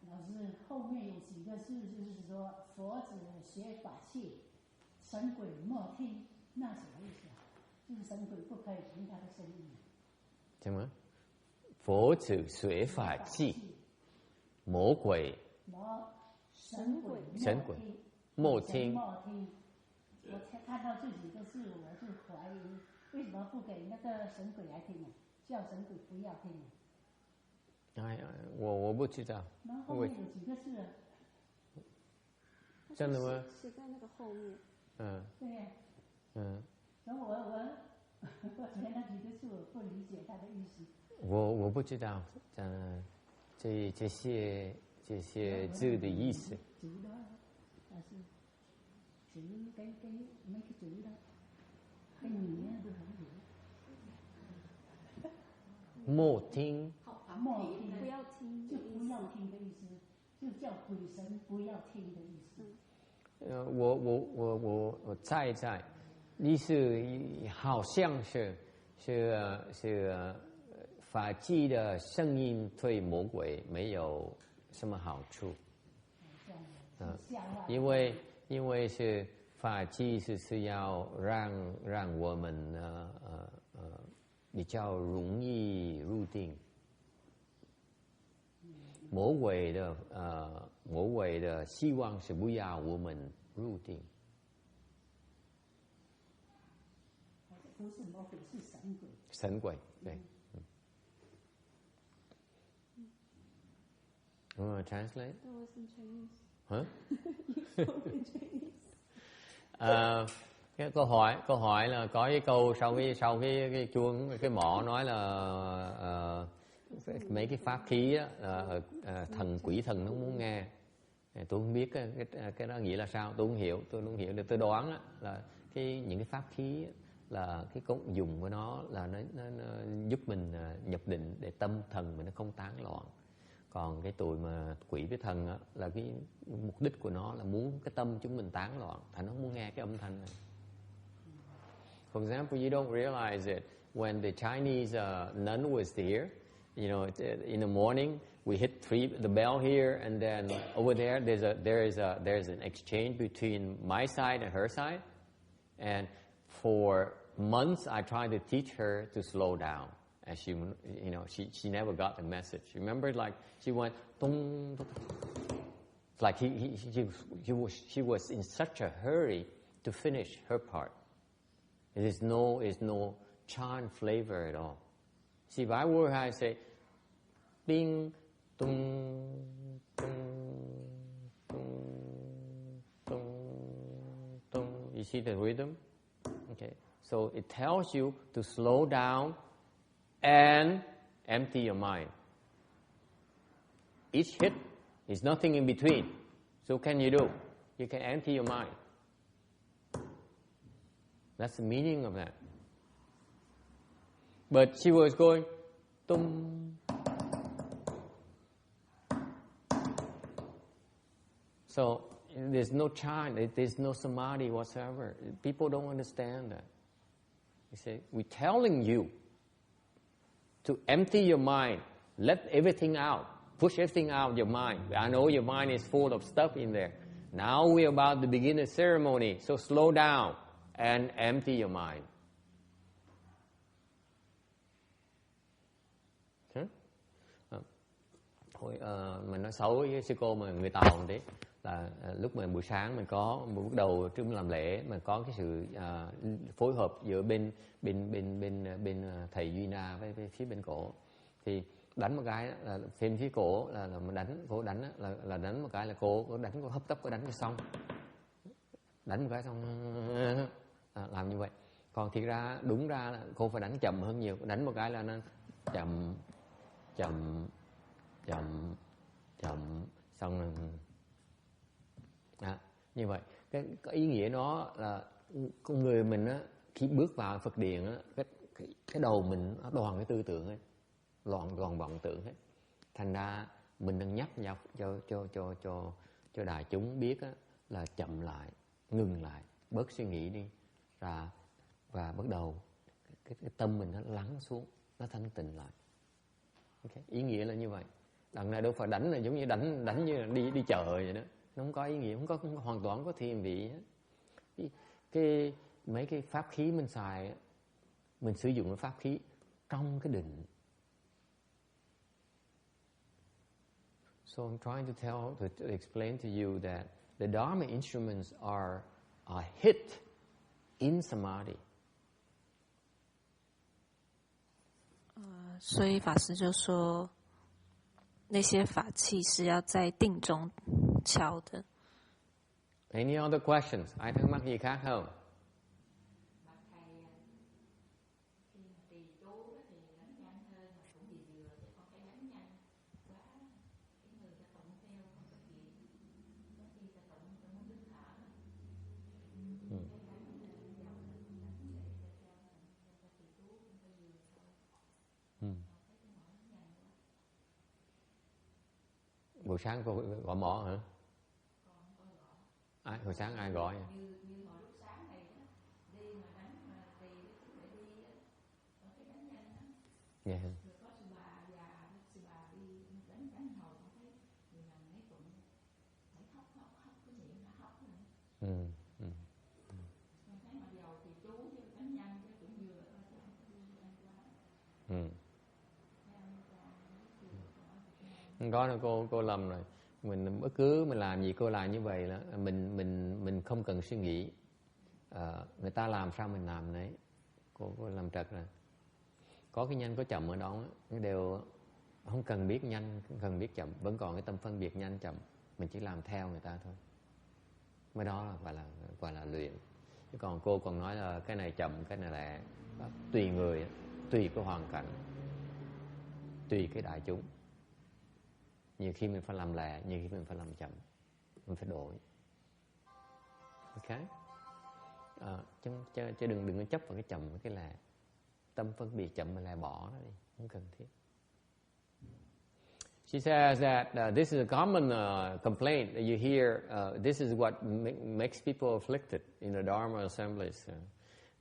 老师后面有几个字，就是说佛子学法器，神鬼莫听，那什么意思啊？就是神鬼不可以听他的声音。什么？佛子学法器，魔鬼。神鬼莫听。我看到这几个字，我就怀疑为什么不给那个神鬼来听呢？叫神鬼不要听呢？我不知道。然后后面有几个字啊？真的吗？写在那个后面。对呀。然后我觉得那几个字我不理解他的意思。我不知道，这些字的意思。字đó là chữ cái mấy cái chữ đó, cái nghĩa tôi không hiểu. 莫听。莫听，不要听，就不要听的意思，就叫鬼神不要听的意思。我猜，意思好像是法器的声音对魔鬼没有什么好处。因为是法器是要让我们比较容易入定。魔鬼的希望是不要我们入定。不是魔鬼，是神鬼。神鬼，对。You want to translate? That was in Chinese. Huh? You spoke in Chinese. Cái câu hỏi là có cái câu sau cái chuông cái mõ nói là mấy cái pháp khí á, thần quỷ thần nó muốn nghe. Tôi không biết cái đó nghĩa là sao, tôi không hiểu được. Tôi đoán á, là những cái pháp khí á, là cái công dụng của nó là nó giúp mình nhập định để tâm thần mình nó không tán loạn. Còn cái tụi mà quỷ với thần á, là cái mục đích của nó là muốn cái tâm chúng mình tán loạn, thành nó không muốn nghe cái âm thanh này. For example, you don't realize it when the Chinese nun was here. in the morning we hit the bell here, and then over there there's an exchange between my side and her side, and for months I tried to teach her to slow down, and she never got the message. Remember, like she went tung, like she was in such a hurry to finish her part. There's no chant flavor at all. See, if I were her, I say bing tung tung tung tung tung. You see the rhythm? Okay. So it tells you to slow down and empty your mind. Each hit is nothing in between. So what can you do? You can empty your mind. That's the meaning of that. But she was going tum. So there's no chant, there's no samadhi whatsoever. People don't understand that. You see, we're telling you to empty your mind, let everything out, push everything out of your mind. I know your mind is full of stuff in there. Now we're about to begin the ceremony, so slow down and empty your mind. Mình nói xấu với sư cô mà người Tàu đấy là lúc mà buổi sáng mình có bắt đầu trước làm lễ mà có cái sự phối hợp giữa bên thầy Duy Na với phía bên cổ, thì đánh một cái là phía cổ là mình đánh, cô đánh là đánh một cái là cô đánh, cô hấp tấp cô đánh cho xong, đánh một cái xong làm như vậy. Còn thiệt ra đúng ra là cô phải đánh chậm hơn nhiều, đánh một cái là nó chậm xong rồi như vậy. Cái ý nghĩa nó là con người mình á, khi bước vào Phật điện á, cái đầu mình nó đoàn cái tư tưởng ấy, đoàn vọng tưởng hết. Thành ra mình đang nhắc nhở cho đại chúng biết á, là chậm lại, ngừng lại, bớt suy nghĩ đi, và bắt đầu cái tâm mình nó lắng xuống, nó thanh tịnh lại. Okay. Ý nghĩa là như vậy. Đằng này đâu phải đánh là giống như đánh như là đi chợ vậy đó. Nó không có ý nghĩa, không hoàn toàn có thiên vị hết. Mấy cái pháp khí mình xài, mình sử dụng cái pháp khí trong cái định. So I'm trying to explain to you that the Dharma instruments are hit in samadhi. 所以法师就说，那些法器是要在定中敲的。Any other questions? Ai thắc mắc gì khác không? Buổi sáng cô gọi mỏ hả? Hồi sáng ai gọi? Yeah. Có đâu cô lầm rồi. Mình bất cứ mình làm gì cô làm như vậy là mình không cần suy nghĩ. Người ta làm sao mình làm đấy. Cô làm trật rồi. Có cái nhanh có chậm ở đó, đều không cần biết nhanh, không cần biết chậm, vẫn còn cái tâm phân biệt nhanh chậm. Mình chỉ làm theo người ta thôi. Mới đó là gọi là luyện. Chứ còn cô còn nói là cái này chậm, cái này lẹ. Tùy người, tùy cái hoàn cảnh, tùy cái đại chúng. Nhiều khi mình phải làm lẹ, nhiều khi mình phải làm chậm, mình phải đổi. Ok? Chứ đừng có chấp vào cái chậm và cái lẹ. Tâm phân biệt chậm và lẹ bỏ nó đi, không cần thiết. She says that this is a common complaint that you hear. This is what makes people afflicted in the Dharma assemblies.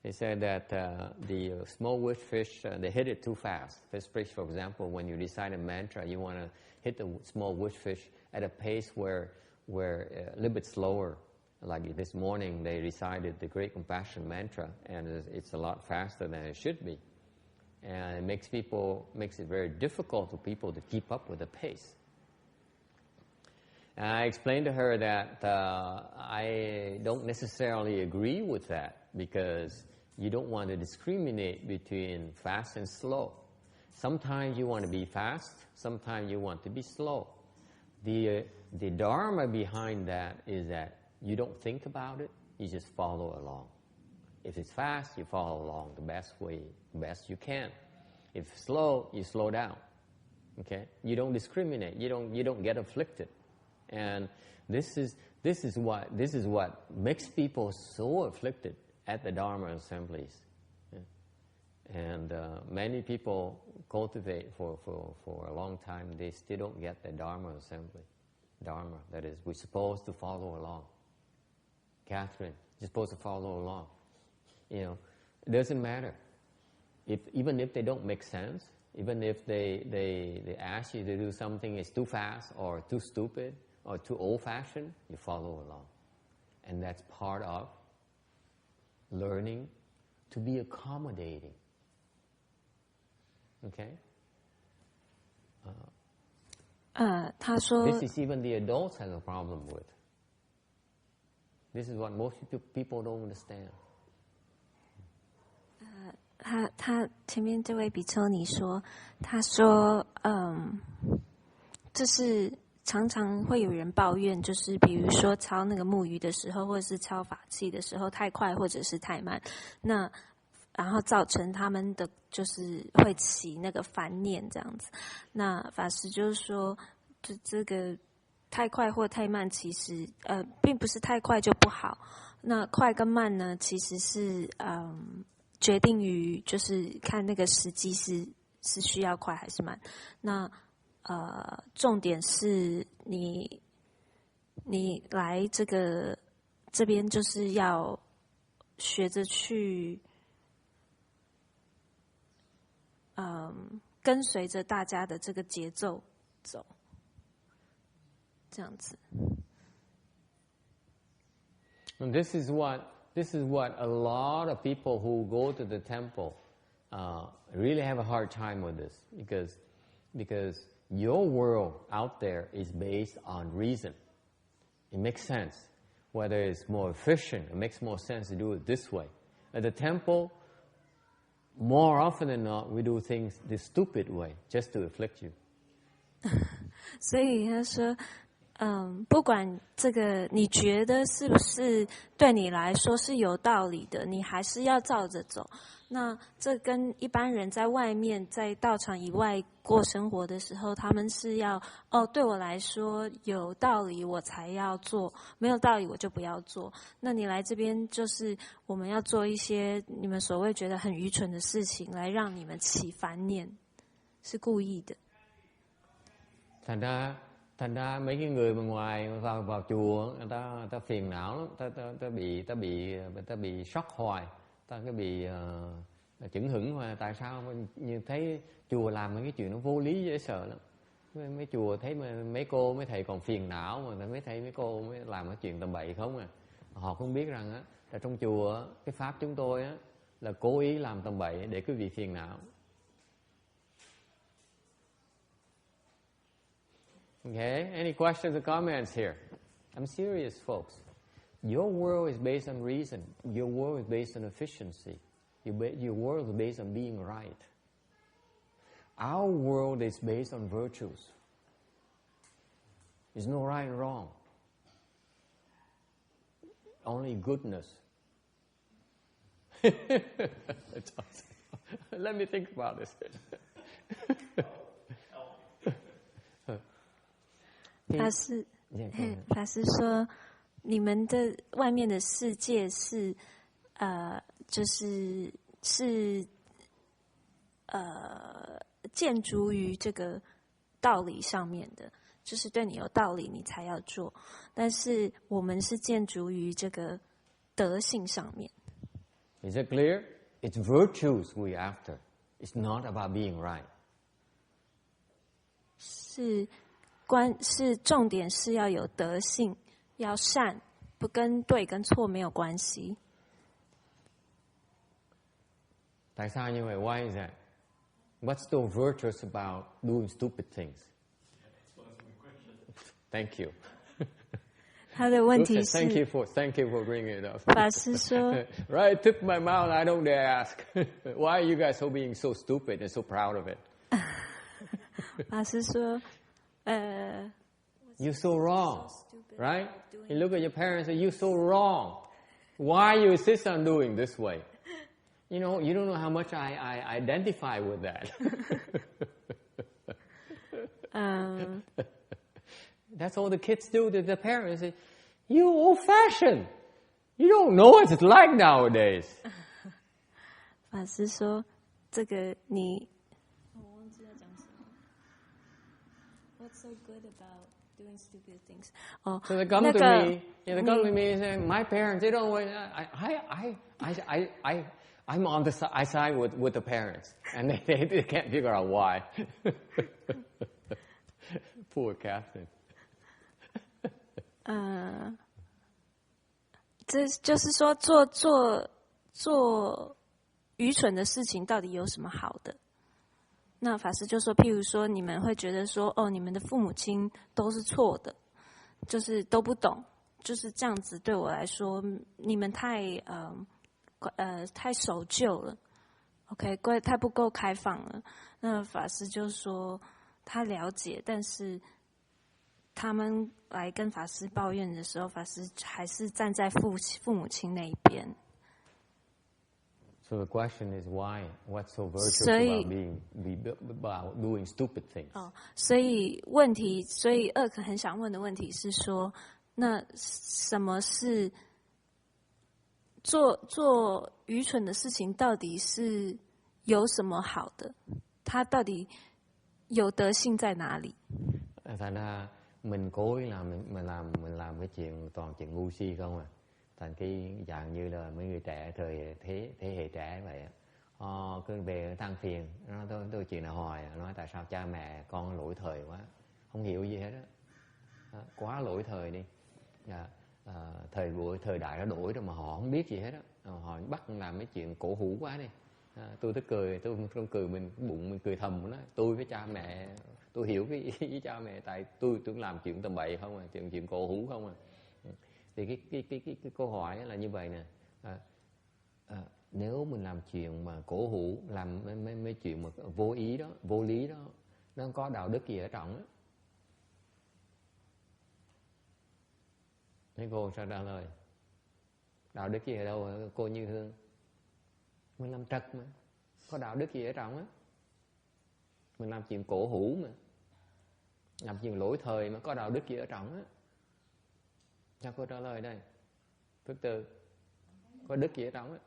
They said that the small wood fish, they hit it too fast. For example, when you recite a mantra, you want to hit the small wood fish at a pace where a little bit slower. Like this morning, they recited the Great Compassion mantra, and it's a lot faster than it should be. And it makes it very difficult for people to keep up with the pace. And I explained to her that I don't necessarily agree with that, because you don't want to discriminate between fast and slow. Sometimes you want to be fast, sometimes you want to be slow. The Dharma behind that is that you don't think about it, you just follow along. If it's fast, you follow along the best you can. If it's slow, you slow down. Okay? You don't discriminate. You don't get afflicted. And this is what makes people so afflicted at the Dharma assemblies. Yeah. And many people cultivate for a long time. They still don't get the Dharma assembly. Dharma, that is, we're supposed to follow along. Catherine, you're supposed to follow along. You know, it doesn't matter. Even if they don't make sense, even if they ask you to do something that's too fast or too stupid or too old-fashioned, you follow along. And that's part of learning to be accommodating. Okay? 他说 This is even the adults have a problem with. This is what most people don't understand. 他前面这位比丘尼说，他说，就是常常会有人抱怨，就是比如说敲那个木鱼的时候，或者是敲法器的时候太快或者是太慢，那然后造成他们的就是会起那个烦念这样子。那法师就是说，这个太快或太慢，其实并不是太快就不好。那快跟慢呢，其实是决定于就是看那个时机是需要快还是慢。那重点是你来这边就是要学着去跟随着大家的这个节奏走，这样子。And this is what a lot of people who go to the temple really have a hard time with this, because your world out there is based on reason. It makes sense. Whether it's more efficient, it makes more sense to do it this way. At the temple, more often than not, we do things the stupid way, just to afflict you. 所以他说，不管这个你觉得是不是对你来说是有道理的，你还是要照着走。那这跟一般人在外面在道场以外过生活的时候，他们是要对我来说有道理我才要做，没有道理我就不要做。那你来这边就是我们要做一些你们所谓觉得很愚蠢的事情，来让你们起烦念，是故意的。Thành ra mấy cái người mà ngoài vào chùa người ta phiền não lắm, ta bị sốc hoài, ta cứ bị chững hững hoài. Tại sao như thấy chùa làm mấy cái chuyện nó vô lý dễ sợ lắm. Mấy chùa thấy mấy cô mấy thầy còn phiền não mà mấy thầy mấy cô mới làm cái chuyện tầm bậy không à. Họ không biết rằng á là trong chùa cái pháp chúng tôi á là cố ý làm tầm bậy để quý vị phiền não. Okay, any questions or comments here? I'm serious, folks. Your world is based on reason. Your world is based on efficiency. Your world is based on being right. Our world is based on virtues. There's no right and wrong. Only goodness. Let me think about this. 法师说，你们的外面的世界是建筑于这个道理上面的，就是对你有道理你才要做，但是我们是建筑于这个德性上面。Is it clear? It's virtues we're after. It's not about being right. 是重点是要有德性，要善，不跟对跟错没有关系。Tại sao như vậy? Why is that? What's so virtuous about doing stupid things? Thank you. 他的问题是 Thank you for bringing it up. 法师说 Right, took my mouth. I don't dare ask. Why are you guys so being so stupid and so proud of it? 法师说 You're so wrong, right? You look at your parents and you're so wrong. Why you insist on doing this way? You know, you don't know how much I identify with that. That's all the kids do to their parents. Say, you old-fashioned. You don't know what it's like nowadays. 法师说这个你我忘记要讲什么。What's so good about doing stupid things? So they come to me. Yeah, they come to me and say, my parents, they don't. I'm on the side with the parents, and they can't figure out why. Poor Catherine. 这就是说做愚蠢的事情到底有什么好的？那法师就说，譬如说你们会觉得说，你们的父母亲都是错的，就是都不懂，就是这样子。对我来说，你们太守旧了 ，OK， 太不够开放了。那法师就说他了解，但是他们来跟法师抱怨的时候，法师还是站在父母亲那一边。So the question is why? What's so virtuous about doing stupid things? 所以二可很想问的问题是说，那什么是做愚蠢的事情？到底是有什么好的？它到底有德性在哪里？ Thành ra mình cố ý mình làm cái chuyện toàn chuyện ngu si không à. Thành cái dạng như là mấy người trẻ thời thế hệ trẻ vậy á, cứ về than phiền, nó tôi chuyện nào hoài, nói tại sao cha mẹ con lỗi thời quá, không hiểu gì hết á, quá lỗi thời đi, thời đại nó đổi rồi mà họ không biết gì hết á, họ bắt làm mấy chuyện cổ hủ quá đi, tôi tức cười, tôi không cười mình bụng mình cười thầm đó, tôi với cha mẹ tôi hiểu cái ý với cha mẹ, tại tôi làm chuyện tầm bậy không à, chuyện cổ hủ không à. Thì cái câu hỏi là như vậy nè, nếu mình làm chuyện mà cổ hủ, làm mấy chuyện mà vô ý đó, vô lý đó, nó không có đạo đức gì ở trong á. Mấy cô sao trả lời? Đạo đức gì ở đâu hả cô Như Hương? Mình làm trật mà, có đạo đức gì ở trong á? Mình làm chuyện cổ hủ mà, làm chuyện lỗi thời mà có đạo đức gì ở trong á? Cho cô trả lời đây. Phước Từ, có đức gì ở trong á?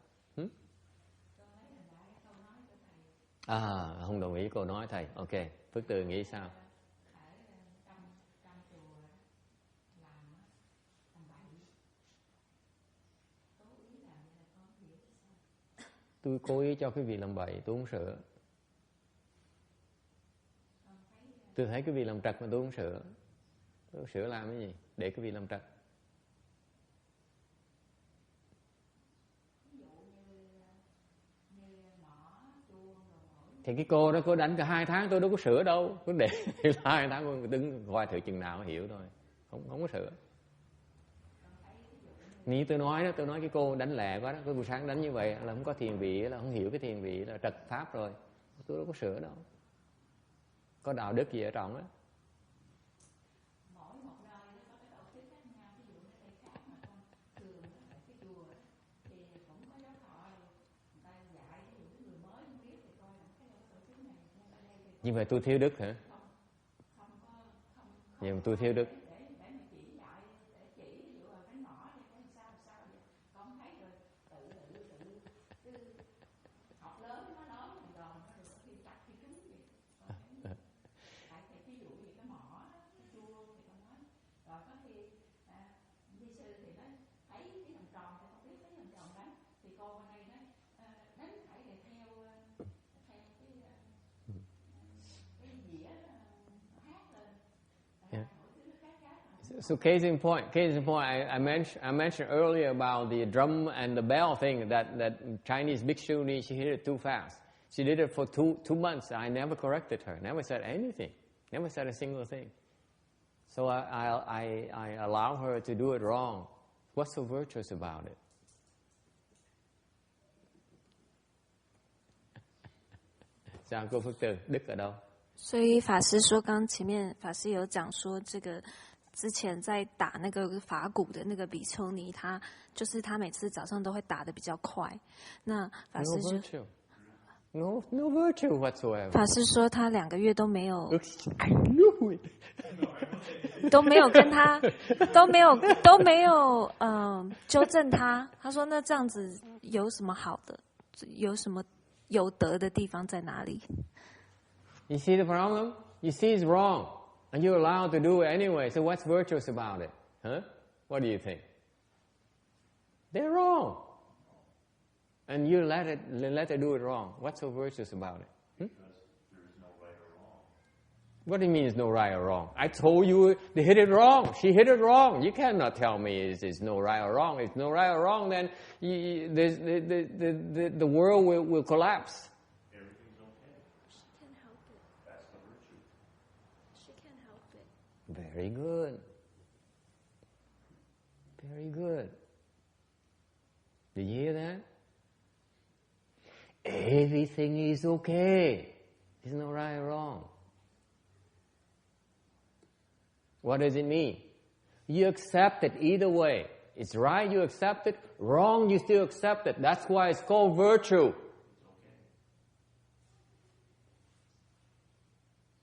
Không đồng ý cô nói thầy. Ok, Phước Từ nghĩ sao? Tôi cố ý cho cái vị làm bậy, tôi không sửa. Tôi thấy cái vị làm trật mà tôi không sửa. Tôi sửa làm cái gì? Để cái vị làm trật. Thì cái cô đó cô đánh cả 2 tháng tôi đâu có sửa đâu, cứ để 2 tháng cô đứng coi thử chừng nào hiểu thôi, không có sửa. Như tôi nói đó, tôi nói cái cô đánh lẹ quá đó, cái buổi sáng đánh như vậy là không có thiền vị, là không hiểu cái thiền vị là trật pháp rồi, tôi đâu có sửa đâu, có đạo đức gì ở trong á. Như vậy tôi thiếu đức hả? Như vậy tôi thiếu đức. So case in point, I mentioned earlier about the drum and the bell thing that Chinese bhikshuni, she hit it too fast. She did it for two months. I never corrected her, never said anything, never said a single thing. So I allow her to do it wrong. What's so virtuous about it? Sao cô Phước Từ, đức ở đâu？所以法师说，刚前面法师有讲说，这个之前在打那个法鼓的那个比丘尼，他每次早上都会打得比较快。那法师就 No virtue whatsoever. 法师说他2个月都没有 I knew it. 都没有跟他都没有纠正他。他说那这样子有什么好的？有什么有德的地方在哪里？ You see the problem? You see it's wrong, and you're allowed to do it anyway. So what's virtuous about it? Huh? What do you think? They're wrong, and you let her do it wrong. What's so virtuous about it? Because there is no right or wrong. What do you mean there's no right or wrong? I told you they hit it wrong. She hit it wrong. You cannot tell me there's no right or wrong. If no right or wrong, then the world will collapse. Everything's okay. She can't help it. That's the virtue. She can't help it. Very good. Very good. Did you hear that? Everything is okay. There's no right or wrong. What does it mean? You accept it either way. It's right, you accept it. Wrong, you still accept it. That's why it's called virtue.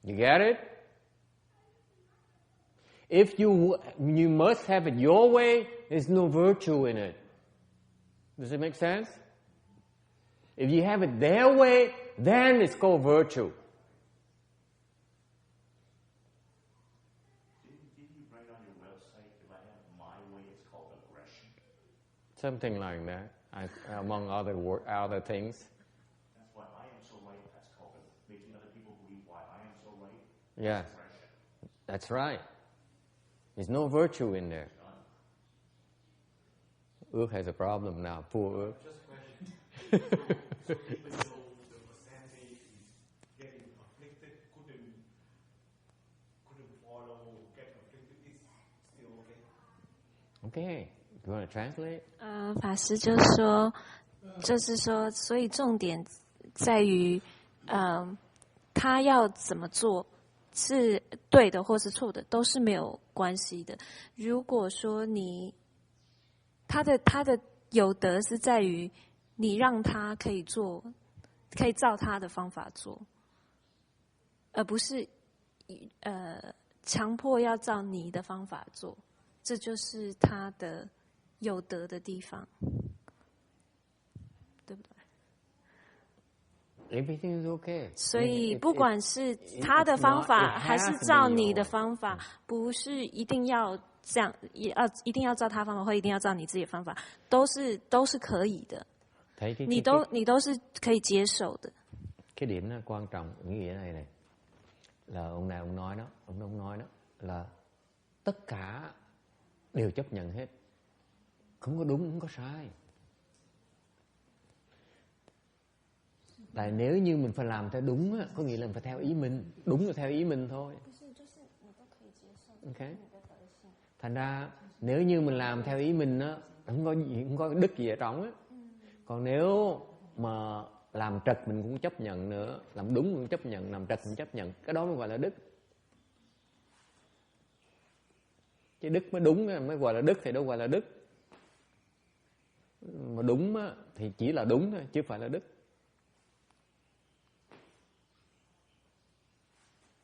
You get it? If you must have it your way, there's no virtue in it. Does it make sense? If you have it their way, then it's called virtue. Didn't you write on your website, if I have my way, it's called aggression? Something like that, among other things. That's why I am so right. That's called making other people believe why I am so right. Yes, Aggression. that's right. There's no virtue in there. Ước has a problem now, poor Ước. Just a question. So even though the percentage is getting afflicted, couldn't follow, get afflicted, it's still okay. Okay, you want to translate? 法师就说，就是说，所以重点在于，他要怎么做是对的或是错的，都是没有关系的。如果说他的有德是在于你让他可以做，可以照他的方法做，而不是强迫要照你的方法做，这就是他的有德的地方，对不对？ Everything is okay. 所以不管是他的方法还是照你的方法，不是一定要这样，一定要照他方法，或一定要照你自己的方法，都是可以的。你都是可以接受的。 Cái điểm nó quan trọng nghĩa này là ông nào ông nói đó là tất cả đều chấp nhận hết, không có đúng không có sai. Tại nếu như mình phải làm theo đúng á, có nghĩa là mình phải theo ý mình, đúng là theo ý mình thôi. Okay. Thành ra nếu như mình làm theo ý mình á, không có đức gì ở trong á. Còn nếu mà làm trật mình cũng chấp nhận nữa, làm đúng cũng chấp nhận, làm trật cũng chấp nhận, cái đó mới gọi là đức. Chứ đức mới đúng mới gọi là đức thì đâu gọi là đức. Mà đúng á, thì chỉ là đúng thôi chứ phải là đức.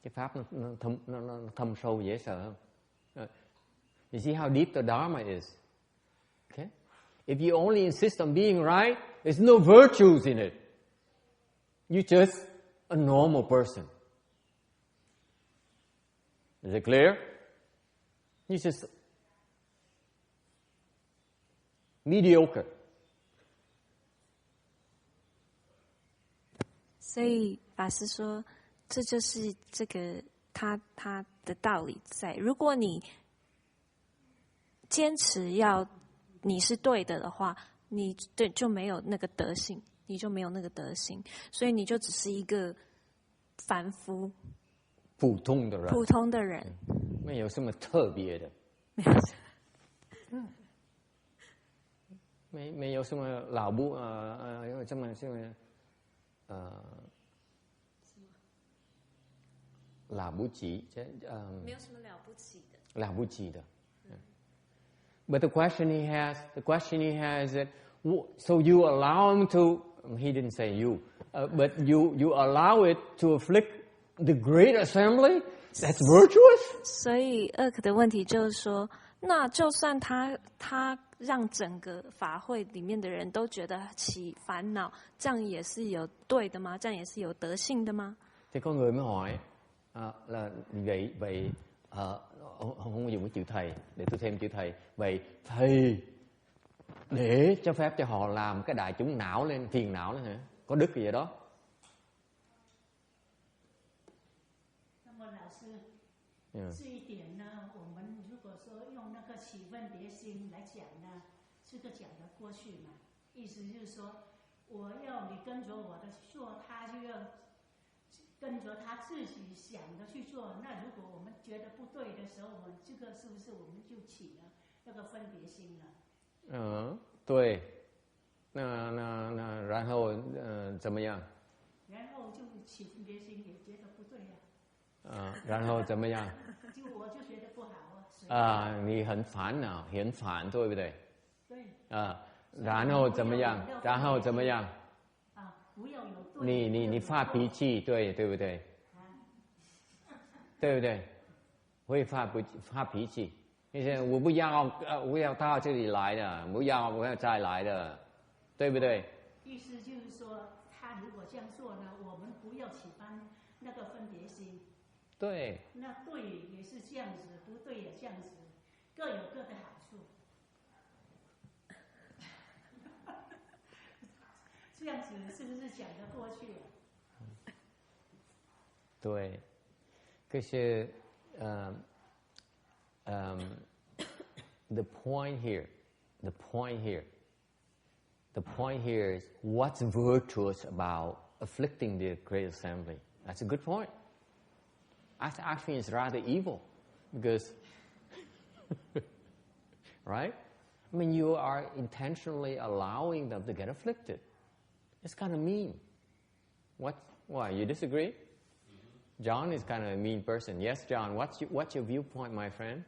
Cái pháp nó thâm sâu dễ sợ không? You see how deep the Dharma is. Okay? If you only insist on being right, there's no virtues in it. You're just a normal person. Is it clear? You're just mediocre. 所以法师说，这就是这个他的道理在。如果你坚持要你是对的话，你对就没有那个德性，你就没有那个德性，所以你就只是一个凡夫、普通的人，没有什么特别的，没有什么了不这么了不起，没有什么了不起的。了不起的。But the question he has is that, so you allow him to, he didn't say you, but you allow it to afflict the great assembly? That's virtuous? 所以Erk的问题就是说，那就算他让整个法会里面的人都覺得起煩惱，這樣也是有對的嗎？這樣也是有德性的嗎？ Thì có người mới hỏi là vậy không dùng cái chữ thầy để tôi thêm chữ thầy. Vậy thầy để cho phép cho họ làm cái đại chúng não lên, phiền não lên hả? Có đức gì vậy đó? 那么老师，这一点呢，我们如果说用那个起分别心来讲呢，这个讲得过去嘛？意思就是说，我要你跟着我的做，他就要跟着他自己想的去做。那如果我们觉得不对的时候，我们这个是不是我们就起了那个分别心了？对。那然后怎么样？然后就起分别心也觉得不对呀。然后怎么样？我就觉得不好啊。你很烦恼，很烦，对不对？对。然后怎么样？然后怎么样？不要有对。你发脾气，对不对？对不对？会发脾气。你说我不要到这里来的，不要再来的，对不对？意思就是说，他如果这样做呢，我们不要起那个分别心。对。那对也是这样子，不对也这样子，各有各的好处。这样子是不是讲得过去啊？对，可是the point here is what's virtuous about afflicting the great assembly? That's a good point. Actually, it's rather evil because, right? I mean, you are intentionally allowing them to get afflicted. It's kind of mean. Why? You disagree? Mm-hmm. John is kind of a mean person. Yes, John. What's your viewpoint, my friend?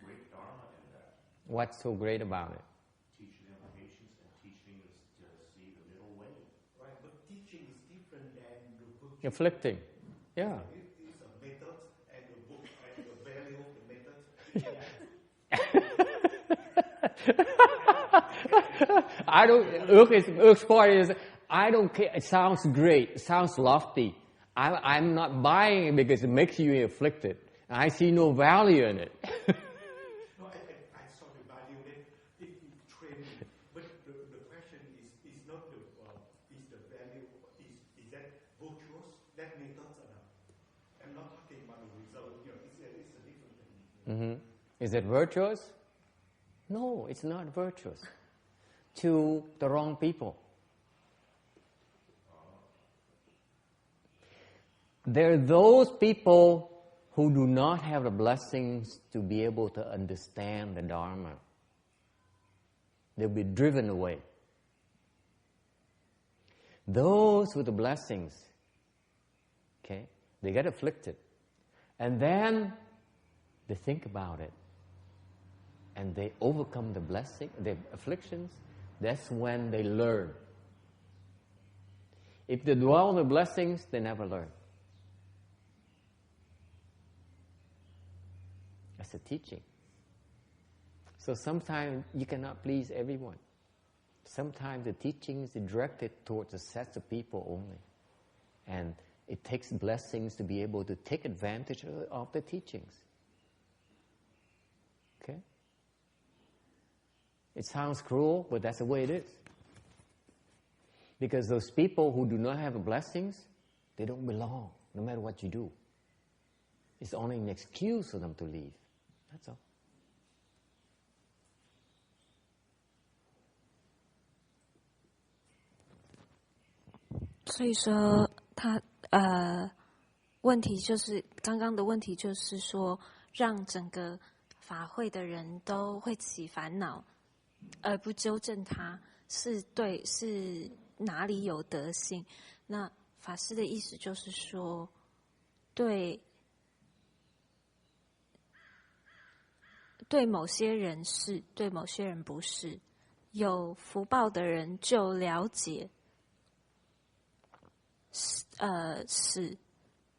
Great Dharma in that. What's so great about it? Teaching them patience and teaching us to see the middle way. Right, but teaching is different than the book. Afflicting. Yeah. It's a method and the book and the value of the method. I don't. Erk's point is, I don't care. It sounds great. It sounds lofty. I'm not buying it because it makes you afflicted. I see no value in it. No, I saw the value in training. But the question is not is the value, is that virtuous? That method or not? I'm not talking about the result. It's a different thing. Mm-hmm. Is it virtuous? No, it's not virtuous. To the wrong people. There are those people who do not have the blessings to be able to understand the Dharma. They'll be driven away. Those with the blessings, okay, they get afflicted. And then they think about it. And they overcome the afflictions. That's when they learn. If they dwell on the blessings, they never learn. That's the teaching. So sometimes you cannot please everyone. Sometimes the teaching is directed towards a set of people only. And it takes blessings to be able to take advantage of the teachings. Okay? It sounds cruel, but that's the way it is. Because those people who do not have the blessings, they don't belong, no matter what you do. It's only an excuse for them to leave. That's all. 所以说他问题就是刚刚的问题就是说，让整个法会的人都会起烦恼，而不纠正他是对是哪里有德性。那法师的意思就是说，对某些人是，对某些人不是。有福报的人就了解，是。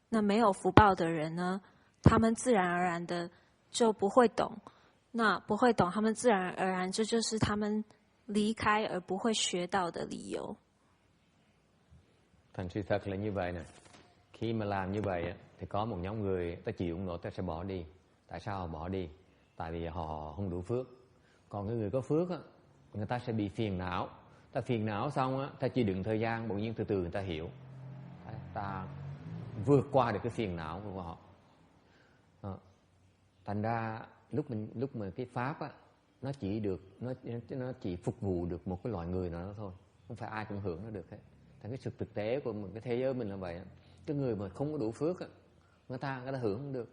那没有福报的人呢，他们自然而然的就不会懂。那不会懂，他们自然而然这就是他们离开而不会学到的理由。Thành sự thật là như vậy nè. Khi mà làm như vậy thì có một nhóm người ta chịu không nổi, ta sẽ bỏ đi. Tại sao họ bỏ đi? Tại vì họ không đủ phước. Còn cái người có phước á, người ta sẽ bị phiền não. Ta phiền não xong á, ta chịu đựng thời gian, bỗng nhiên từ từ người ta hiểu. Ta vượt qua được cái phiền não của họ. Thành ra lúc mà cái pháp á, nó chỉ phục vụ được một cái loại người nào đó thôi, không phải ai cũng hưởng nó được hết. Thành cái sự thực tế của cái thế giới mình là vậy. Cái người mà không có đủ phước á, người ta hưởng không được.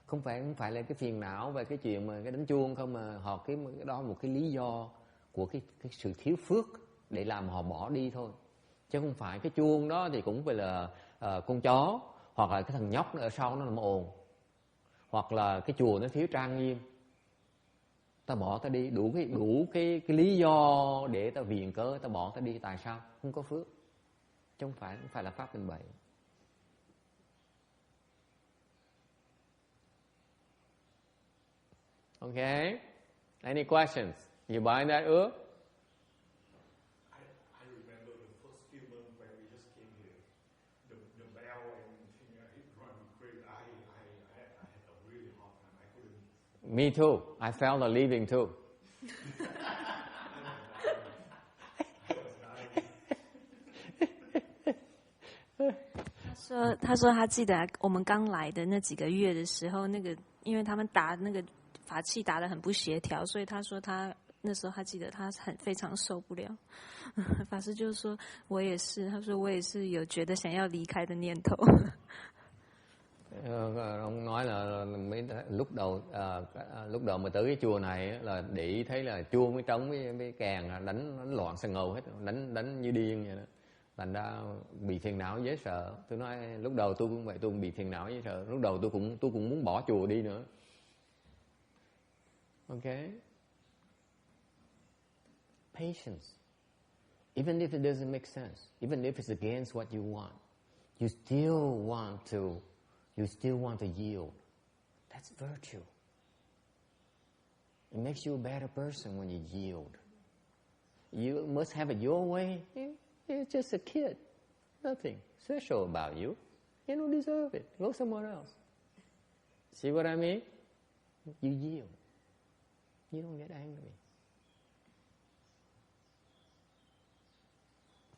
Không phải là cái phiền não về cái chuyện mà cái đánh chuông không, mà họ cái đó một cái lý do của cái sự thiếu phước để làm họ bỏ đi thôi. Chứ không phải cái chuông đó thì cũng phải là con chó, hoặc là cái thằng nhóc nó ở sau nó làm ồn, hoặc là cái chùa nó thiếu trang nghiêm, ta bỏ ta đi, đủ cái lý do để ta viện cớ ta bỏ ta đi. Tại sao? Không có phước, chứ không phải là pháp mình bậy. Okay, any questions? You buy that ước? I remember the first few months when we just came here, the bell and it run crazy. I had a really hard time. I couldn't. Me too. I felt like leaving too. 他说他记得我们刚来的那几个月的时候，因为他们打那个法器打得很不协调，所以他说他那时候他记得他非常受不了。法师就说我也是，他说我也是有觉得想要离开的念头。Ông nói là lúc đầu mà tới cái chùa này là để ý thấy là chuông với trống với kèn đánh loạn sân ngầu hết, đánh như điên vậy đó. Thành ra bị phiền não dễ sợ. Tôi nói lúc đầu tôi cũng vậy, tôi cũng bị phiền não dễ sợ. Lúc đầu tôi cũng muốn bỏ chùa đi nữa. Okay? Patience. Even if it doesn't make sense, even if it's against what you want, you still want to yield. That's virtue. It makes you a better person when you yield. You must have it your way. You're just a kid. Nothing special about you. You don't deserve it. Go somewhere else. See what I mean? You yield. You don't get angry.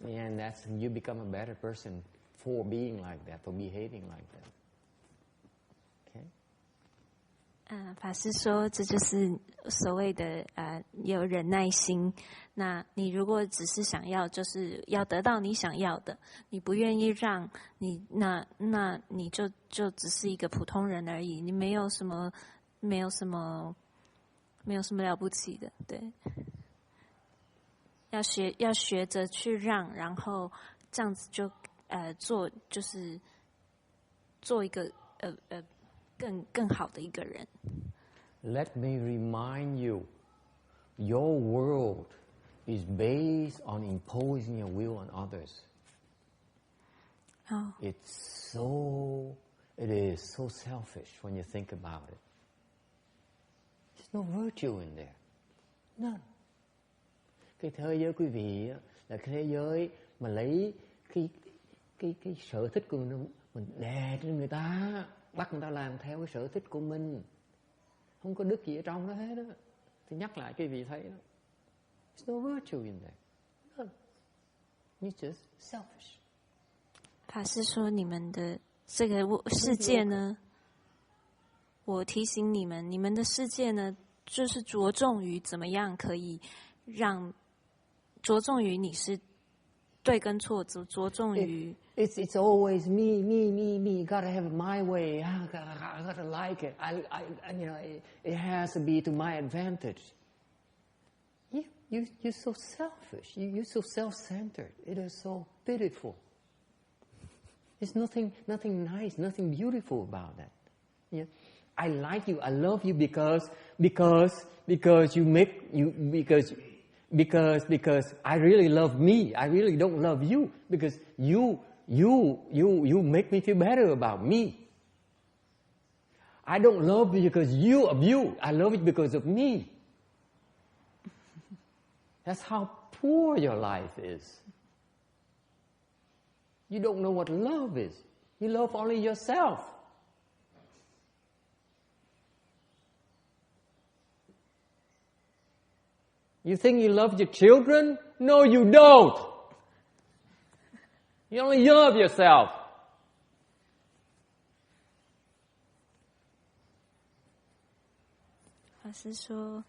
And you become a better person for being like that, for behaving like that. Okay? 法师说这就是所谓的有忍耐心。那你如果只是想要就是要得到你想要的，你不愿意让你那你就只是一个普通人而已，你没有什么了不起的。对，要学着去让，然后这样子就就是做一个更好的一个人。Let me remind you, your world is based on imposing your will on others. Oh. It is so selfish when you think about it. There's no virtue in there. None. Cái thế giới quý vị là cái thế giới mà lấy cái sở thích của mình đè trên người ta, bắt người ta làm theo cái sở thích của mình. Không có đức gì ở trong đó hết đó. Thì nhắc lại quý vị thấy đó. There's no virtue in there. None. It's just selfish. 法师说你们的这个世界呢，我提醒你们，你们的世界呢，就是着重于怎么样可以着重于你是对跟错只着重于 It's always me. Gotta have it my way. I gotta like it. It has to be to my advantage. You're so selfish. You're so self-centered. It is so pitiful. There's nothing nice, nothing beautiful about that. Yeah. I like you. I love you because you make you because I really love me. I really don't love you because you make me feel better about me. I don't love you because of you. I love you because of me. That's how poor your life is. You don't know what love is. You love only yourself. You think you love your children? No, you don't. You only love yourself. Pháp Sư说，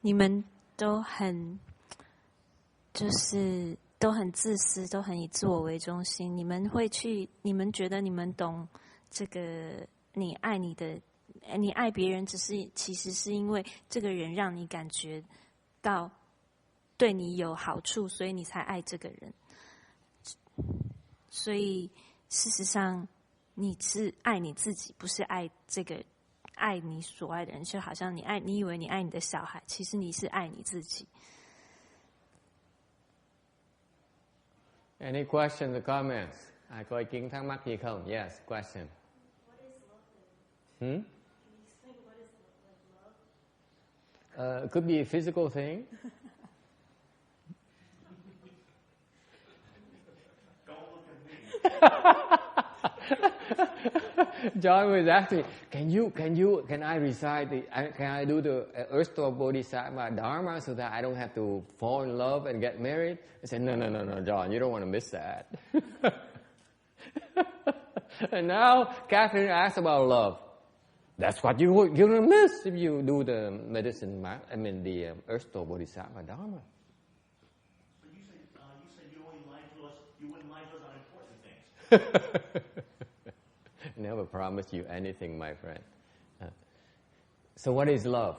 你们都很自私，都很以自我为中心。你们觉得你们懂这个？你爱别人，其实是因为这个人让你感觉到对你有好处，所以你才爱这个人。所以事实上，你是爱你自己，不是爱你所爱的人。就好像你以为你爱你的小孩，其实你是爱你自己。Any questions or comments? Ai có ý kiến thắc mắc gì không? Yes, question. What is love? Can you explain what is love? It could be a physical thing. Don't look at me. John was asking, can I recite can I do the Amitabha Bodhisattva Dharma so that I don't have to fall in love and get married? I said, no, John, you don't want to miss that. And now Catherine asks about love. That's what you're going to miss if you do the medicine, the Amitabha Bodhisattva Dharma. But you said you only lie to us. You wouldn't lie to us on important things. Never promise you anything, my friend. So what is love?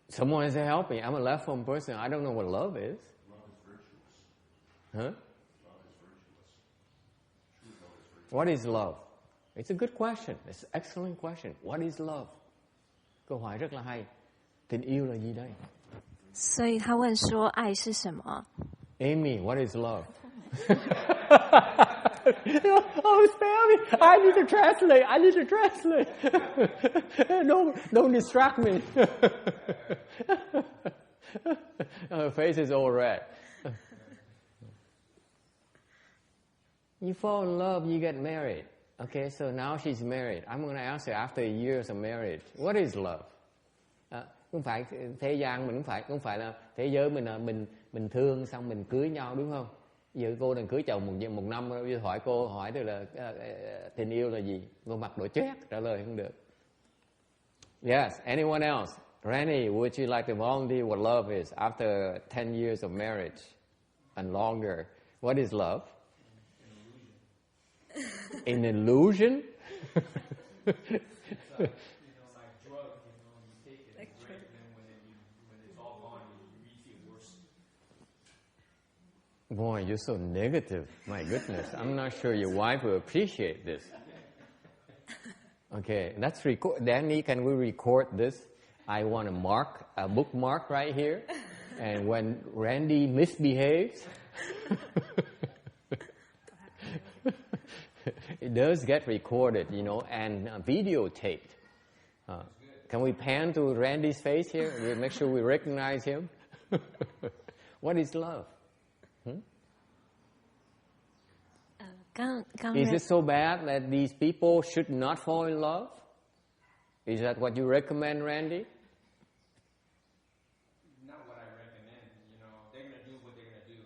Someone has to help me. I'm a left-home person. I don't know what love is. Love is virtuous. Huh? Love is virtuous. True love is virtuous. What is love? It's a good question. It's an excellent question. What is love? Câu hỏi rất là hay. Tình yêu là gì đây? 所以他问说，爱是什么？ Amy, what is love? Oh, spare me! I need to translate. Don't distract me. Her face is all red. You fall in love, you get married. Okay, so now she's married. I'm going to ask her after years of marriage, what is love? Không phải thế gian mình không phải là thế giới mình thương xong mình cưới nhau, đúng không? Giờ cô đang cưới chồng một năm, hỏi cô hỏi được là tình yêu là gì? Cô mặt đổi chét, trả lời không được. Yes, anyone else? Randy, would you like to volunteer what love is after 10 years of marriage and longer? What is love? An illusion? Like drugs, you take it, it's great, and then when it's all gone, you feel worse. Boy, you're so negative. My goodness, I'm not sure your wife will appreciate this. Okay, let's record. Danny, can we record this? I want a bookmark right here. And when Randy misbehaves, it does get recorded, and videotaped. Can we pan to Randy's face here? We'll make sure we recognize him. What is love? Is it so bad that these people should not fall in love? Is that what you recommend, Randy? Not what I recommend. They're going to do what they're going to do.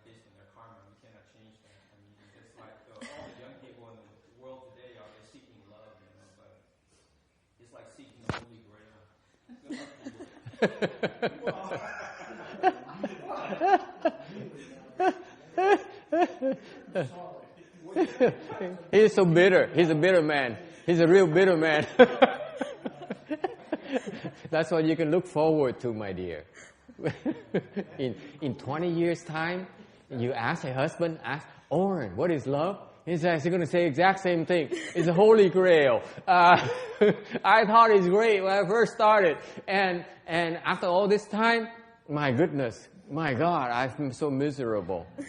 Based on their karma. We cannot change that. I mean, it's like all the young people in the world today are seeking love, but it's like seeking the Holy Grail. Good luck to you. He's so bitter. He's a bitter man. He's a real bitter man. That's what you can look forward to, my dear. In 20 years' time, you ask a husband, ask Oren, what is love? He's going to say exact same thing. It's a holy grail. I thought it's great when I first started. And after all this time, my goodness, my God, I've been so miserable. Yeah,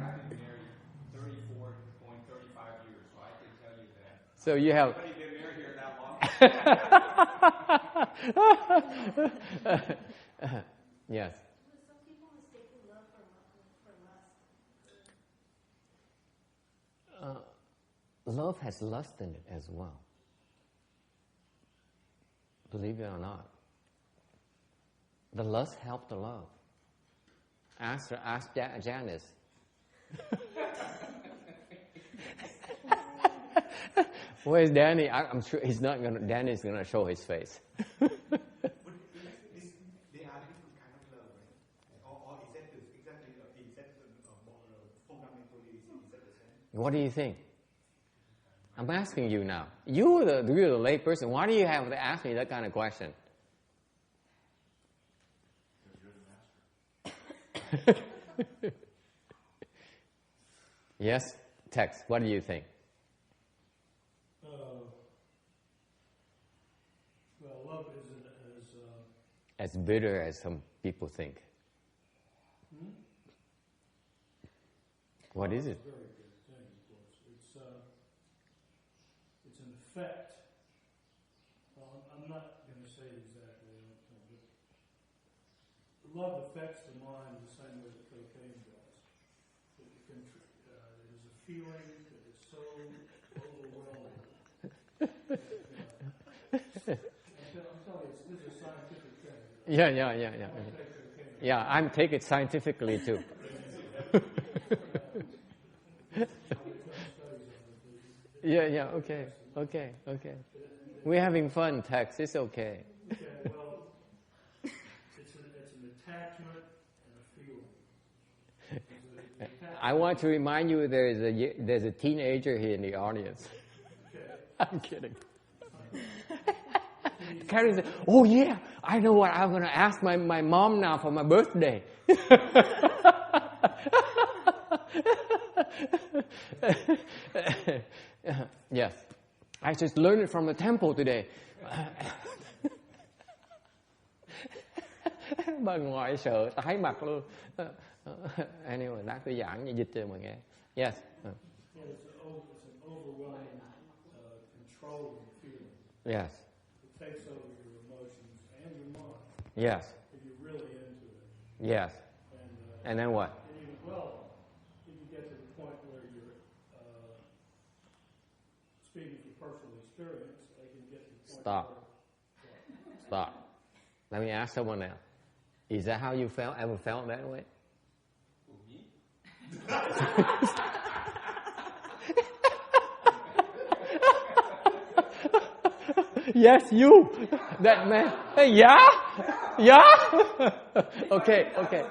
I've been married 34, going 35 years, so I can tell you that. So you have... Nobody been married here that long. Yes. Some people mistake love for lust. Love has lust in it as well. Believe it or not. The lust helped the love. Ask Janice. Where's Danny? I'm sure he's not gonna. Danny's gonna show his face. But they are different kind of love, right? Or is that exactly fundamentally is that the same? What do you think? I'm asking you now. You're the lay person. Why do you have to ask me that kind of question? Yes, Tex. What do you think? Well, love isn't as bitter as some people think. What is it? It's a very good thing, of course. It's an effect. Well, I'm not going to say it exactly, but love affects the mind the same way that cocaine does. It is a feeling that is so overwhelming. I'm telling you, this is a scientific thing. Yeah, I'm taking it scientifically too. Yeah, okay. We're having fun, Tex. It's okay. Okay, well, it's an attachment and a feeling. I want to remind you there's a teenager here in the audience. Okay. I'm kidding. Karen said, "Oh yeah, I know what I'm going to ask my mom now for my birthday." Yes, I just learned it from the temple today. Bà ngoại sợ tái mặt luôn. Anyway, lát tôi giảng dịch cho mọi nghe. Yes. It's an overwhelming control of the feeling. Yes. It takes over your emotions and your mind. Yes. If you're really into it. Yes. And then what? If you get to the point where you're speaking from personal experience, they can get to the point Stop. Let me ask someone else. Is that how you ever felt that way? Yes, you. That man. Hey, yeah. Okay. Okay.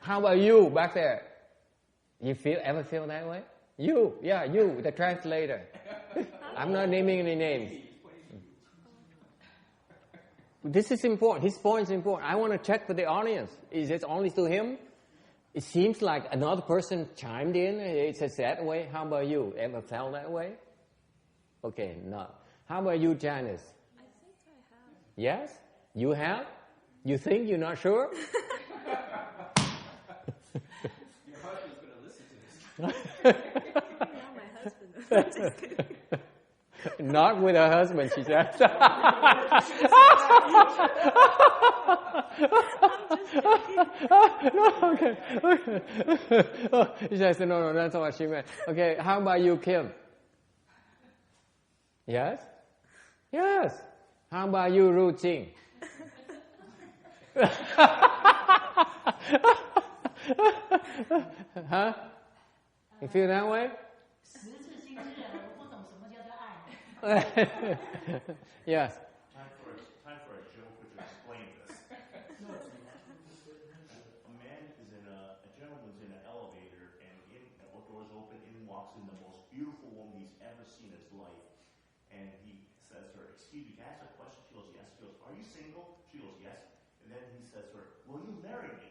How about you back there? You ever feel that way? You, the translator. I'm not naming any names. This is important. His point is important. I want to check with the audience. Is it only to him? It seems like another person chimed in. It says that way. How about you? Ever felt that way? Okay, no. How about you, Janice? I think I have. Yes? You have? You think? You're not sure? Your husband's going to listen to this. Not my husband. Just kidding. Not with her husband, she said. Okay. She says, no, that's not what she meant. Okay, how about you, Kim? Yes? How about you, Ru Jing? Huh? You feel that way? Yes. Time for a joke to explain this. A man is are you single? She goes, yes. And then he says to her, will you marry me?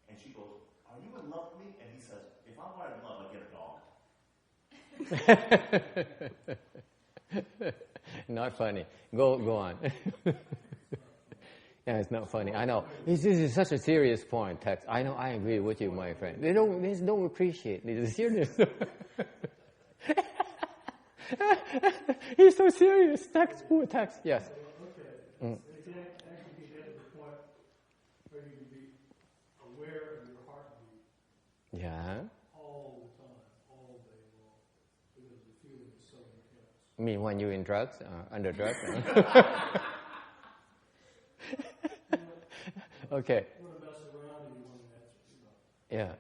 And she goes, are you in love with me? And he says, if I'm not in love, I get a dog. Not funny. Go on. Yeah, it's not funny. I know. This is such a serious point, text. I know. I agree with you, my friend. They don't appreciate the seriousness. He's so serious. Text. Poor text. Yes. Okay. They can't actually get to the point where you can be aware of your heartbeat. Yeah. All the time, all day long, because the feeling is so intense. You mean when you're in drugs, under drugs? Okay. Want to mess around and you want to mess, Yeah.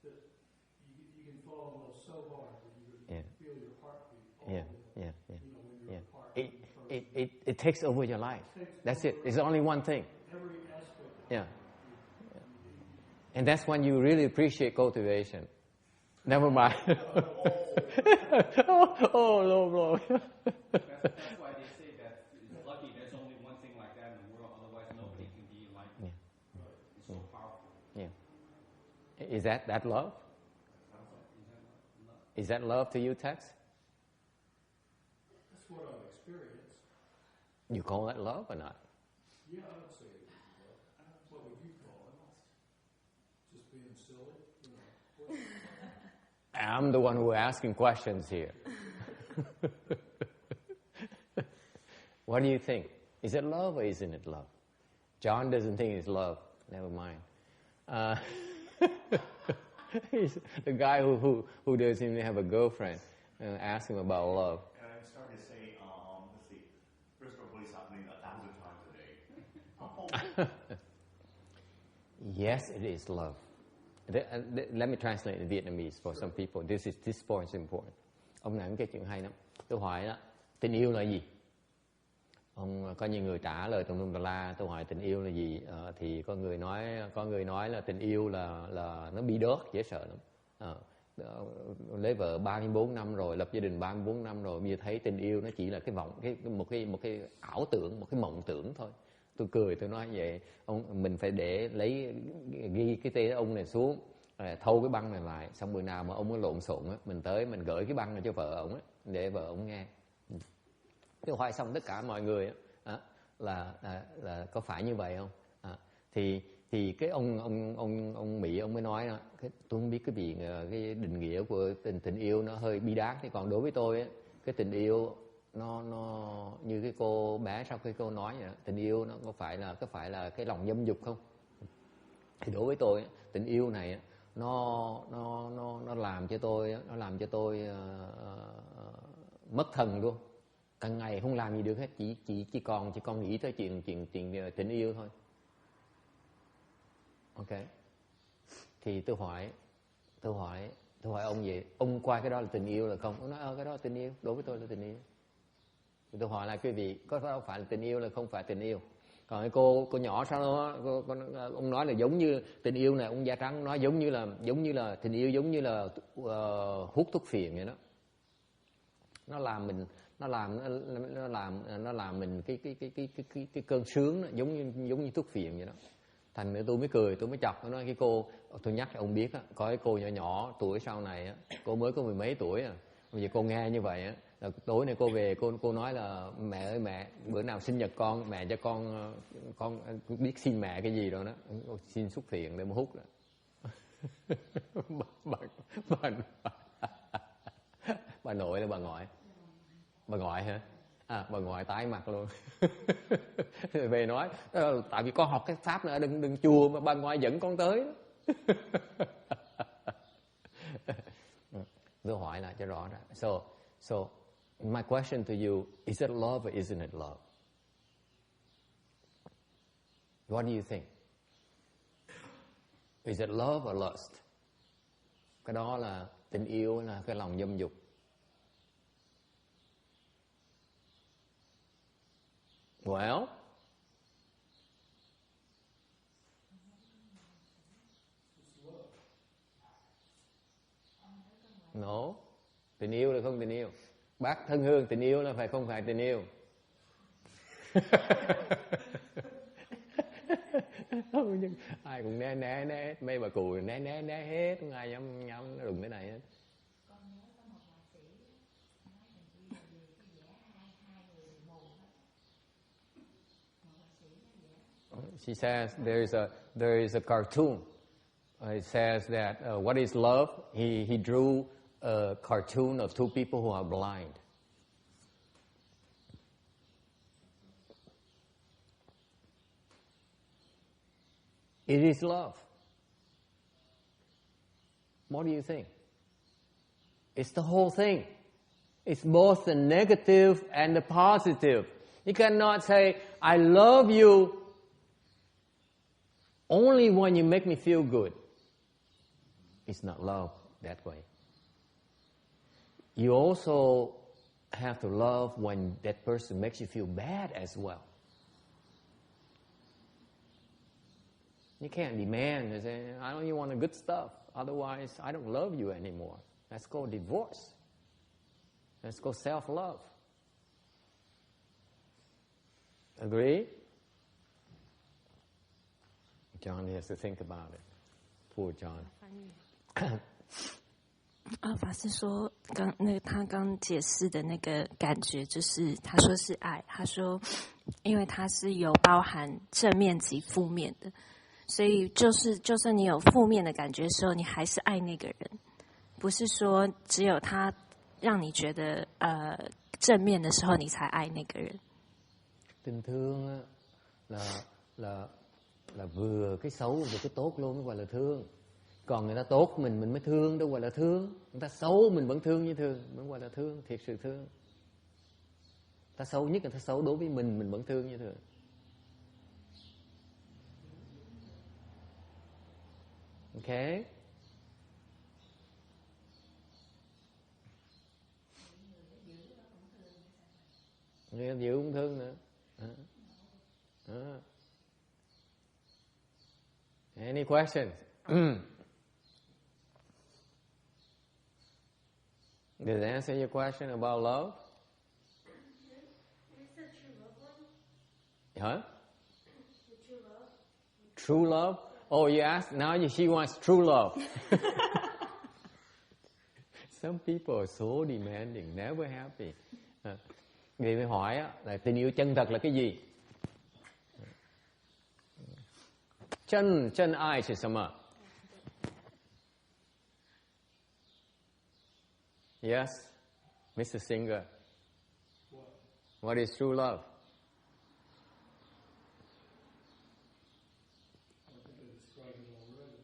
You can fall in love so hard that you Yeah. feel your heartbeat all Yeah. day. Yeah. Yeah. When you're Yeah. apart from the person. It takes over your life. That's it. It's only one thing. Every aspect of Yeah. And that's when you really appreciate cultivation. Never mind. Lord. That's why they say that it's lucky there's only one thing like that in the world, otherwise nobody can be like it. It's so powerful. Yeah. Is that love? Is that love to you, Tex? That's what I've experienced. You call that love or not? Yeah, I would say it is love. What would you call it? Just being silly? I'm the one who asking questions here. What do you think? Is it love or isn't it love? John doesn't think it's love. Never mind. He's the guy who doesn't even have a girlfriend. Ask him about love. And I'm starting to say, let's see, first of all, what is happening 1,000 times a day. Yes, it is love. Let me translate in Vietnamese for some people. This point is important. Ông này cái chuyện hay lắm. Tôi hỏi đó, tình yêu là gì? Ông có nhiều người trả lời tùm lum tà la. Tôi hỏi tình yêu là gì? Thì có người nói là tình yêu là nó bi đớt, dễ sợ lắm. Lấy vợ 34 năm rồi, lập gia đình 34 năm rồi, bây giờ thấy tình yêu nó chỉ là một cái ảo tưởng, một cái mộng tưởng thôi. Tôi cười, tôi nói vậy, mình phải ghi cái tên ông này xuống, thâu cái băng này lại, xong bữa nào mà ông có lộn xộn á, mình tới mình gửi cái băng này cho vợ ông á, để vợ ông nghe. Tôi hỏi xong tất cả mọi người á, là có phải như vậy không? Thì cái ông Mỹ ông mới nói đó, tôi không biết cái định nghĩa của tình yêu nó hơi bi đát, thì còn đối với tôi á, cái tình yêu nó như cái cô bé sau khi cô nói vậy đó, tình yêu nó có phải là cái lòng dâm dục không? Thì đối với tôi tình yêu này nó làm cho tôi mất thần luôn, cả ngày không làm gì được hết, chỉ còn nghĩ tới chuyện tình yêu thôi. Ok, thì tôi hỏi ông vậy, ông coi cái đó là tình yêu là không? Ông nói cái đó là tình yêu, đối với tôi là tình yêu. Thì tôi hỏi lại quý vị, có phải là tình yêu là không phải tình yêu? Còn cái cô nhỏ sau đó, ông nói là giống như tình yêu này, ông da trắng nói giống như là tình yêu giống như là hút thuốc phiện vậy đó. Nó làm mình cái cơn sướng đó, giống như thuốc phiện vậy đó. Thành nữa tôi mới cười, tôi mới chọc, tôi nói cái cô, tôi nhắc cho ông biết á, có cái cô nhỏ tuổi sau này á, cô mới có 10 mấy tuổi à, bây giờ cô nghe như vậy á, là tối nay cô về cô nói là mẹ ơi mẹ, bữa nào sinh nhật con, mẹ cho con biết xin mẹ cái gì rồi đó, xin thuốc phiện để mà hút đó. Bà nội là bà ngoại? Bà ngoại hả? Bà ngoại tái mặt luôn. Về nói tại vì con học cái pháp nữa, đừng chùa mà bà ngoại dẫn con tới. Tôi hỏi lại cho rõ ra. So my question to you, is it love or isn't it love? What do you think? Is it love or lust? Cái đó là tình yêu, là cái lòng dâm dục. Well, no, tình yêu là không tình yêu. Bác Thân Hương, tình yêu là không phải tình yêu. Ai cũng né mấy bà cụ né hết, không ai dám đụng cái này hết. She says there is a cartoon. It says that what is love? He drew a cartoon of two people who are blind. It is love. What do you think? It's the whole thing. It's both the negative and the positive. You cannot say, I love you only when you make me feel good. It's not love that way. You also have to love when that person makes you feel bad as well. You can't demand and say, I only want the good stuff. Otherwise, I don't love you anymore. Let's go divorce. Let's go self-love. Agree? John has to think about it. Poor John. 法师说，他刚解释的那个感觉，就是他说是爱，他说，因为它是有包含正面及负面的，所以就算你有负面的感觉的时候，你还是爱那个人，不是说只有他让你觉得正面的时候，你才爱那个人。Tình thương là vừa cái xấu vừa cái tốt luôn mới gọi là thương. Còn người ta tốt mình mới thương, đâu gọi là thương. Người ta xấu mình vẫn thương như thường, mới gọi là thương, thiệt sự thương. Ta xấu nhất là ta xấu đối với mình vẫn thương như thường. Okay? Người giữ cũng thương nữa. Any questions? Did it answer your question about love? Is the true love one? Huh? The true love? True love? Oh, you asked, now she wants true love. Some people are so demanding, never happy. Người mới hỏi là tình yêu chân thật là cái gì? Chân ai là gì? Yes, Mr. Singer. What is true love? I think I described it already.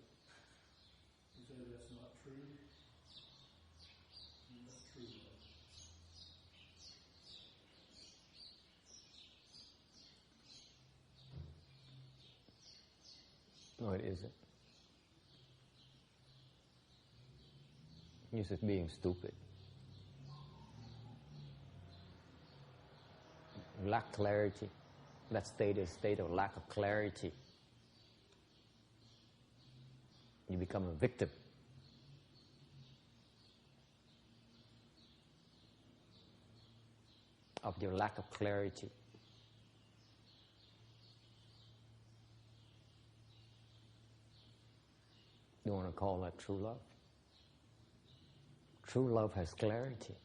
You say that's not true. That's true love. No, it isn't. You're just being stupid. Lack clarity. That state is a state of lack of clarity. You become a victim. Of your lack of clarity. You want to call that true love? True love has clarity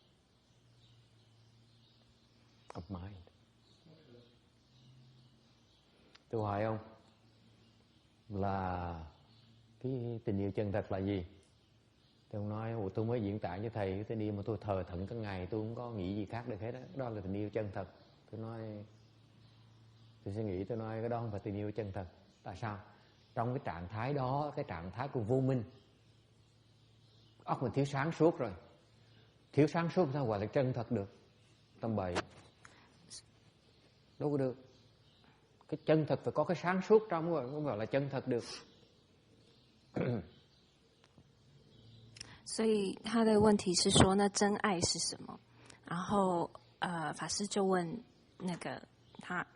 of mind. Tôi hỏi ông là cái tình yêu chân thật là gì? Thì ông nói, tôi mới diễn tả với thầy, tôi đi mà tôi thờ thận cả ngày, tôi không có nghĩ gì khác được hết đó. Đó là tình yêu chân thật. Tôi nói, tôi suy nghĩ, tôi nói cái đó không phải tình yêu chân thật. Tại sao? Trong cái trạng thái đó, cái trạng thái của vô minh, óc mình thiếu sáng suốt rồi. Thiếu sáng suốt sao gọi là chân thật được? Tầm bậy. Đâu có được. Cái chân thật phải có cái sáng suốt trong rồi, không gọi là chân thật được. 所以他的问题是说，那真爱是什么？然后法师就问他，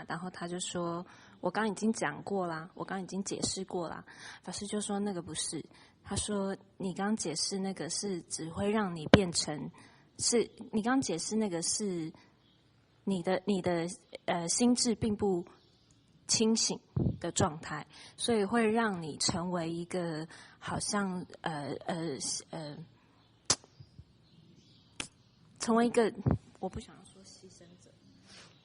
然后他就说，我刚已经讲过啦，我刚已经解释过啦。法师就说那个不是，他说你刚解释那个是只会让你变成，是你刚解释那个是你的心智并不清醒的状态，所以会让你成为一个好像成为一个，我不想说牺牲者，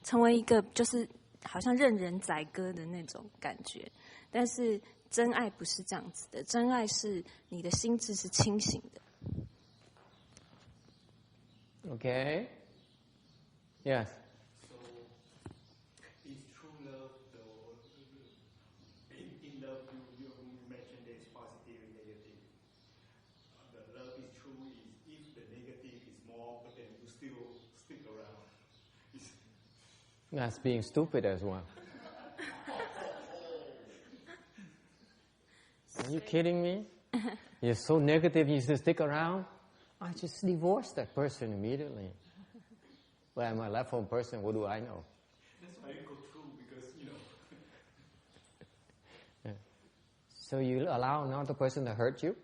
成为一个就是好像任人宰割的那种感觉。但是真爱不是这样子的，真爱是你的心智是清醒的。Okay. Yes. So, is true love, though, in love you mentioned there is positive and negative. The love is true if the negative is more, but then you still stick around. That's being stupid as well. Are you kidding me? You're so negative you still stick around? I just divorced that person immediately. Well, I'm a left-home person, what do I know? That's why you go through, because, Yeah. So you allow another person to hurt you?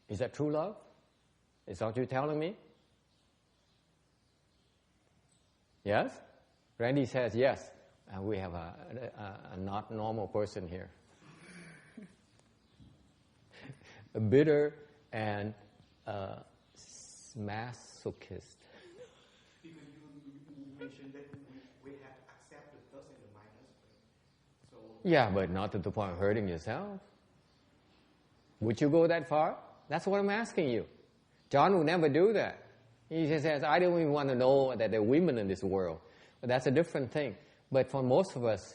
Is that true love? Is that what you're telling me? Yes? Randy says yes. And we have a not normal person here. A bitter and masochist. Because you mentioned that we have to accept the plus and the minus. So Yeah, but not to the point of hurting yourself. Would you go that far? That's what I'm asking you. John would never do that. He just says, I don't even want to know that there are women in this world. But that's a different thing. But for most of us,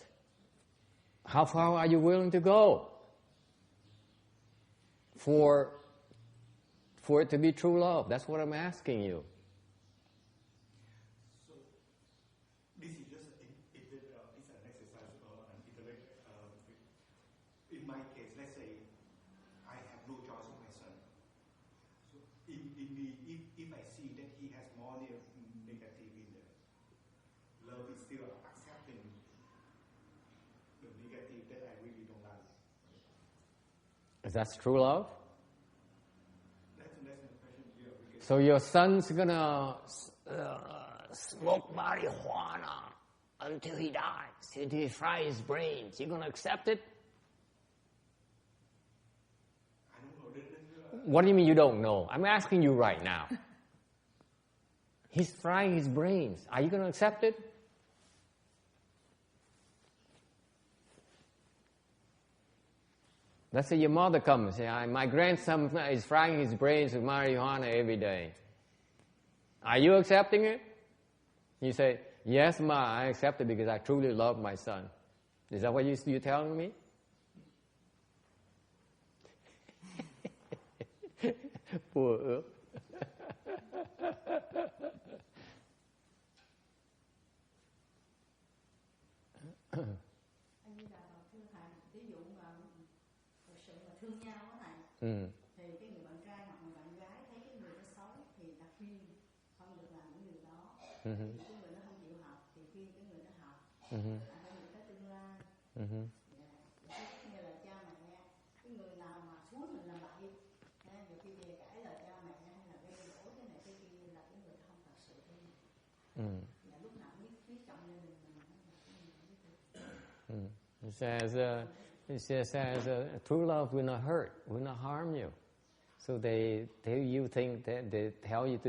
how far are you willing to go? For it to be true love. That's what I'm asking you. So this is just it's an exercise an intellect. In my case, let's say I have no choice of my son. So if I see that he has more negative in there, love is still accepting the negative that I really don't like. Is that true love? That's the question here. Because So your son's gonna smoke marijuana until he dies, until he fries his brains. You're gonna accept it? I don't know. What do you mean you don't know? I'm asking you right now. He's frying his brains. Are you gonna accept it? Let's say your mother comes and says, my grandson is frying his brains with marijuana every day. Are you accepting it? You say, yes, Ma, I accept it because I truly love my son. Is that what you're telling me? Poor ước. Anh như là thưa thầy, ví dụ mà thực sự là thương nhau đó thầy, thì cái người bạn trai hoặc người bạn gái thấy cái người đó xấu thì ta khuyên không được làm những điều đó. Cái người đó không chịu học thì khuyên cái người đó học. Phải nhìn tới tương lai. Như là cha mẹ, cái người nào mà xuống mình làm bậy, nhiều khi về cãi lời cha mẹ hay là gây lỗi cái này cái kia là cái người đó không thật sự thương. Là lúc nào biết trọng gia đình mình. It says true love will not hurt, will not harm you. So they tell you to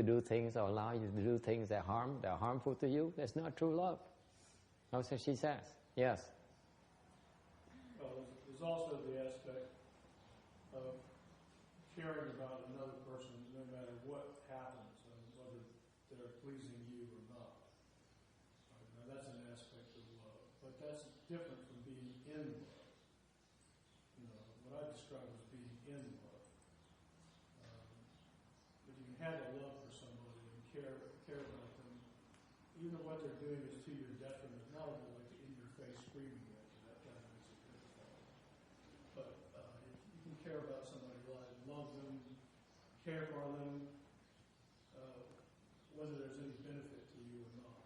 do things or allow you to do things that are harmful to you. That's not true love. That's what she says. Yes. There's also the aspect of caring about another person no matter what happens and whether they're pleasing you or not. Now that's an aspect of love, but that's different from being in love. What I describe as being in love. But you can have a love for somebody and care about them, even what they're doing is to your detriment, not only like in your face screaming at you, that kind of makes it difficult. But if you can care about somebody, love them, care for them, whether there's any benefit to you or not,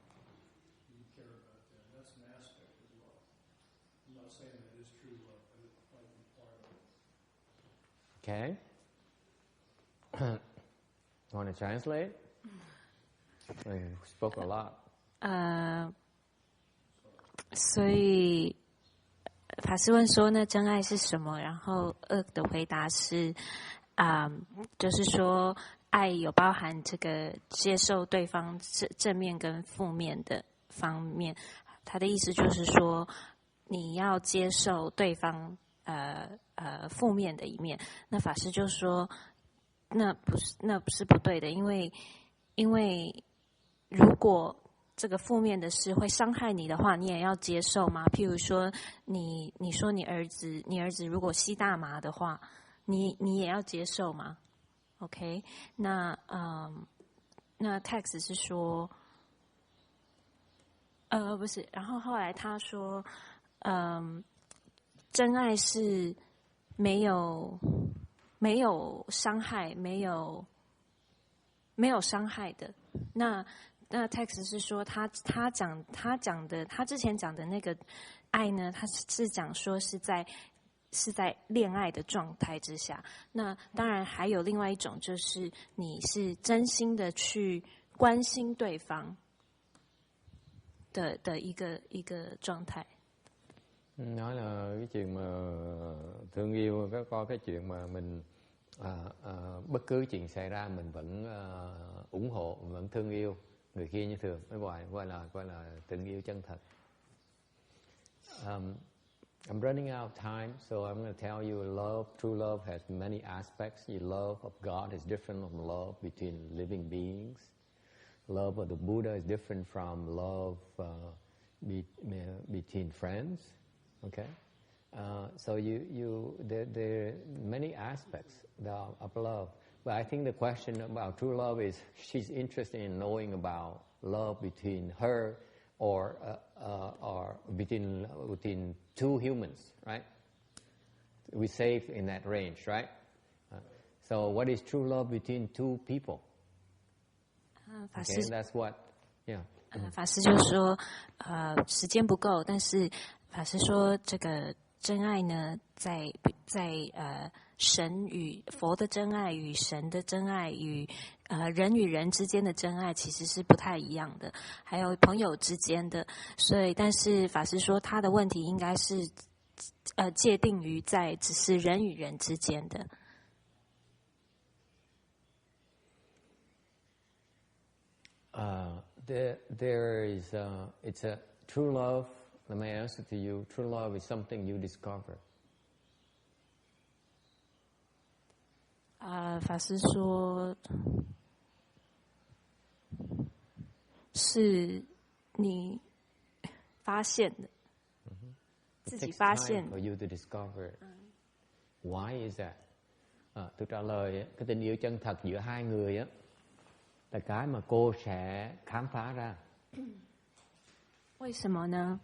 you care about them. That's an aspect of love. I'm not saying that is true love, but it might be part of it. Okay. Want to translate? We spoke a lot. 所以法师问说，那真爱是什么？然后二的回答是，就是说，爱有包含这个接受对方正面跟负面的方面。他的意思就是说，你要接受对方负面的一面。那法师就说，那不是不对的，因为如果这个负面的事会伤害你的话，你也要接受吗？譬如说，你说你儿子如果吸大麻的话，你也要接受吗 ？OK， 那 text 是说，不是，然后后来他说，真爱是没有伤害，没有伤害的。那 text 是说他之前讲的那个爱呢，他是讲说是在恋爱的状态之下。那当然还有另外一种，就是你是真心的去关心对方的一个状态。Nói là cái chuyện mà thương yêu, có cái chuyện mà mình bất cứ chuyện xảy ra mình vẫn ủng hộ, mình vẫn thương yêu người kia như thường, mới gọi là tình yêu chân thật. I'm running out of time, so I'm going to tell you, true love has many aspects. The love of God is different from love between living beings. Love of the Buddha is different from love between friends. Okay, so there are many aspects of love, but I think the question about true love is she's interested in knowing about love between her or between two humans, right? We say in that range, right? So what is true love between two people? Okay, that's what, yeah. 法师就说，时间不够，但是法师说，这个真爱呢，在神与佛的真爱与神的真爱与人与人之间的真爱其实是不太一样的，还有朋友之间的。所以，但是法师说他的问题应该是界定于在只是人与人之间的。There is it's a true love. Let me answer to you. True love is something you discover. 法师说，是你发现的，自己发现。For you to discover. Why is that? Tôi trả lời cái tình yêu chân thật giữa hai người á là cái mà cô sẽ khám phá ra. 为什么呢？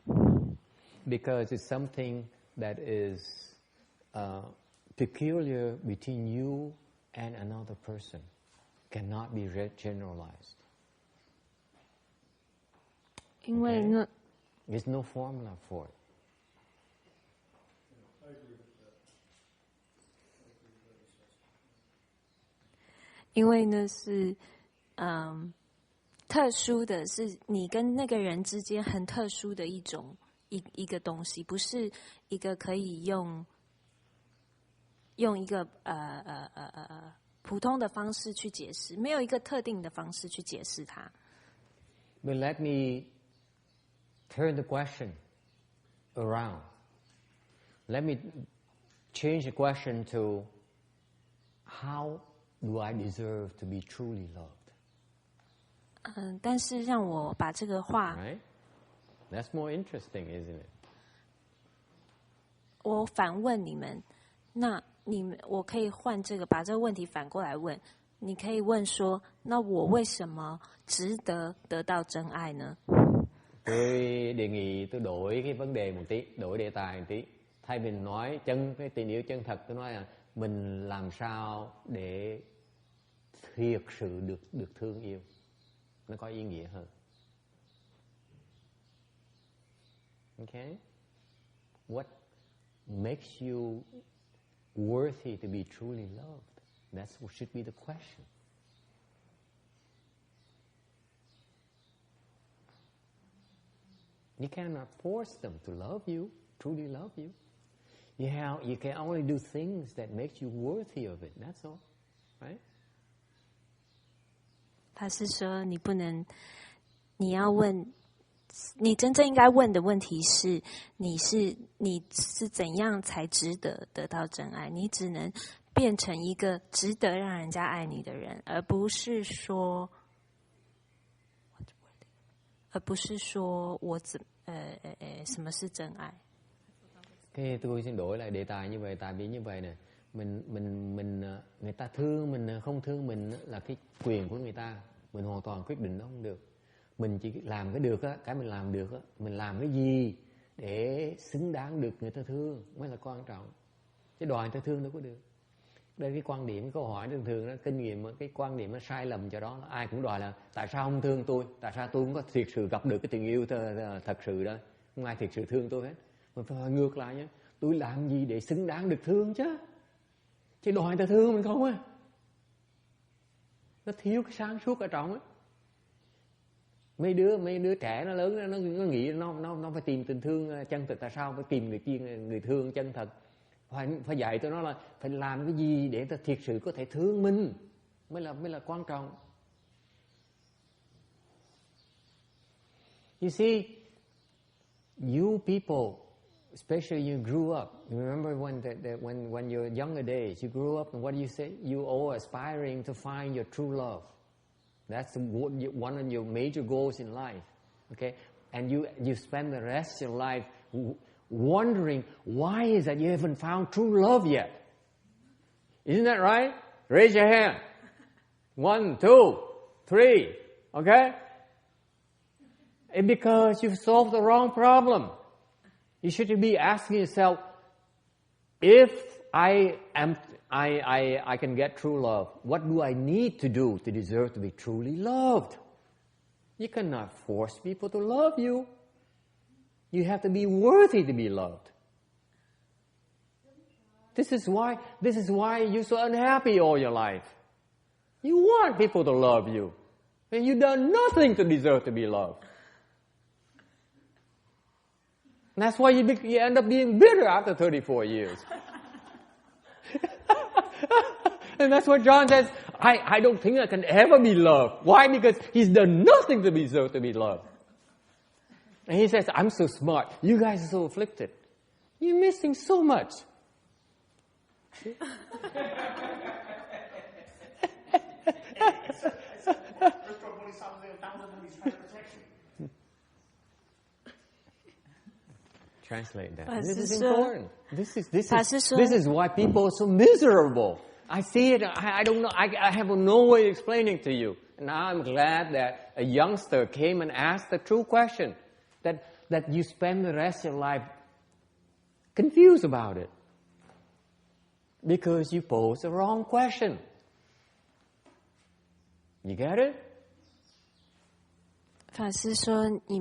Because it's something that is peculiar between you and another person, cannot be generalized. 因为呢， There's no formula for it. 因为呢是，特殊的是你跟那个人之间很特殊的一个东西，不是一个可以用一个普通的方式去解释，没有一个特定的方式去解释它。But let me turn the question around. Let me change the question to how do I deserve to be truly loved? 但是让我把这个话 Right? That's more interesting, isn't it? 我反问你们，那我可以换这个，把这个问题反过来问。你可以问说，那我为什么值得得到真爱呢？ Tôi đề nghị tôi đổi cái vấn đề một tí, đổi đề tài một tí. Thay vì nói cái tình yêu chân thật, tôi nói là mình làm sao để thiệt sự được thương yêu. Nó có ý nghĩa hơn. Okay? What makes you worthy to be truly loved? That should be the question. You cannot force them to love you, truly love you. You can only do things that make you worthy of it. That's all, right? 法师说，你要问，你真正应该问的问题是，你是怎样才值得得到真爱？你只能变成一个值得让人家爱你的人，而不是说我什么是真爱？ Tôi xin đổi lại đề tài như vậy, tại vì như vậy nè, mình người ta thương mình không thương mình là cái quyền của người ta, mình hoàn toàn quyết định nó không được. Mình chỉ làm cái được á, cái mình làm được á, mình làm cái gì để xứng đáng được người ta thương mới là quan trọng. Chứ đòi người ta thương đâu có được. Đây cái quan điểm, câu hỏi thường thường đó, kinh nghiệm cái quan điểm nó sai lầm cho đó, ai cũng đòi là tại sao không thương tôi, tại sao tôi không có thiệt sự gặp được cái tình yêu thật sự đó, không ai thiệt sự thương tôi hết. Mình phải hỏi ngược lại nhé, tôi làm gì để xứng đáng được thương chứ đòi người ta thương mình không á, nó thiếu cái sáng suốt ở trong á. Mấy đứa trẻ nó lớn nó nghĩ nó phải tìm tình thương chân thật. Tại sao phải tìm người thương chân thật? Phải dạy tụi nó là phải làm cái gì để ta thiệt sự có thể thương mình mới là quan trọng. You see, you people, especially you grew up. You remember when you're younger days, you grew up, and what do you say? You all aspiring to find your true love. That's one of your major goals in life. Okay, and you spend the rest of your life wondering why is that you haven't found true love yet? Isn't that right? Raise your hand. 1, 2, 3. Okay? It's because you've solved the wrong problem. You should be asking yourself, if I can get true love, what do I need to do to deserve to be truly loved? You cannot force people to love you. You have to be worthy to be loved. This is why you're so unhappy all your life. You want people to love you, and you've done nothing to deserve to be loved. And that's why you end up being bitter after 34 years. And that's what John says, I don't think I can ever be loved. Why? Because he's done nothing to deserve to be loved. And he says, I'm so smart. You guys are so afflicted. You're missing so much. Translate that. This is important. This is why people are so miserable. I see it. I don't know. I have no way of explaining to you. And now I'm glad that a youngster came and asked the true question. That you spend the rest of your life confused about it. Because you pose the wrong question. You get it? 法师说你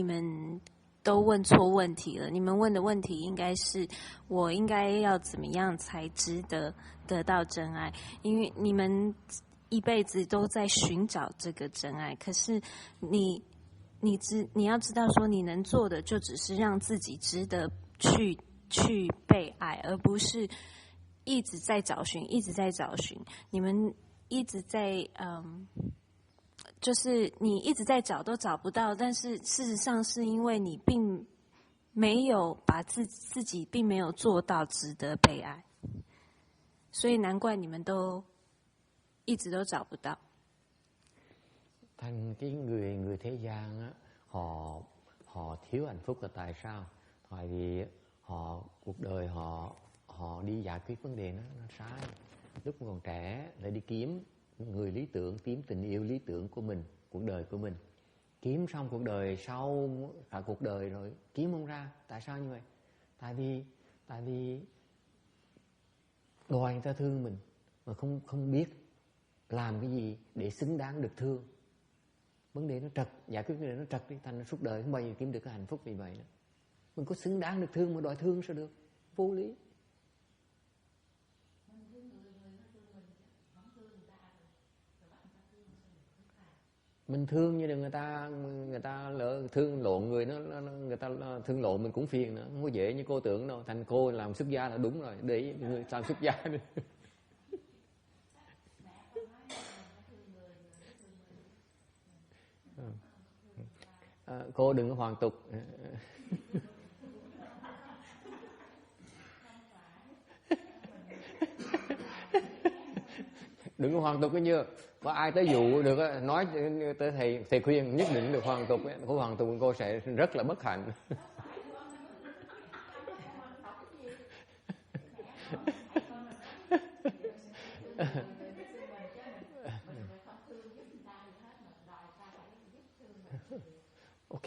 们都问错问题了。你们问的问题应该是我应该要怎么样才值得得到真爱？因为你们一辈子都在寻找这个真爱，可是你要知道说，你能做的就只是让自己值得去被爱，而不是一直在找寻。你们一直在就是你一直在找都找不到，但是事实上是因为你并没有把自己并没有做到值得被爱，所以难怪你们都一直都找不到。Thành cái người thế gian á, họ thiếu hạnh phúc là tại sao? Tại vì cuộc đời họ đi giải quyết vấn đề nó sai. Lúc còn trẻ lại đi kiếm người lý tưởng, kiếm tình yêu lý tưởng của mình, cuộc đời của mình. Kiếm xong cuộc đời sau cả cuộc đời rồi kiếm không ra. Tại sao như vậy? Tại vì đòi người ta thương mình mà không biết làm cái gì để xứng đáng được thương. Vấn đề nó trật, giải quyết vấn đề nó trật đi, thành suốt đời không bao giờ kiếm được cái hạnh phúc vì vậy đó. Mình có xứng đáng được thương mà đòi thương sao được? Vô lý. Mình thương như người ta lỡ thương lộ người người ta thương lộ mình cũng phiền nữa, không có dễ như cô tưởng đâu. Thành cô làm xuất gia là đúng rồi, để người làm xuất gia đi. Cô đừng có hoàn tục. Đừng có hoàn tục cái như có ai tới dụ được nói tới thầy khuyên nhất định được hoàn tục. Cô hoàn tục cô sẽ rất là bất hạnh. Ok,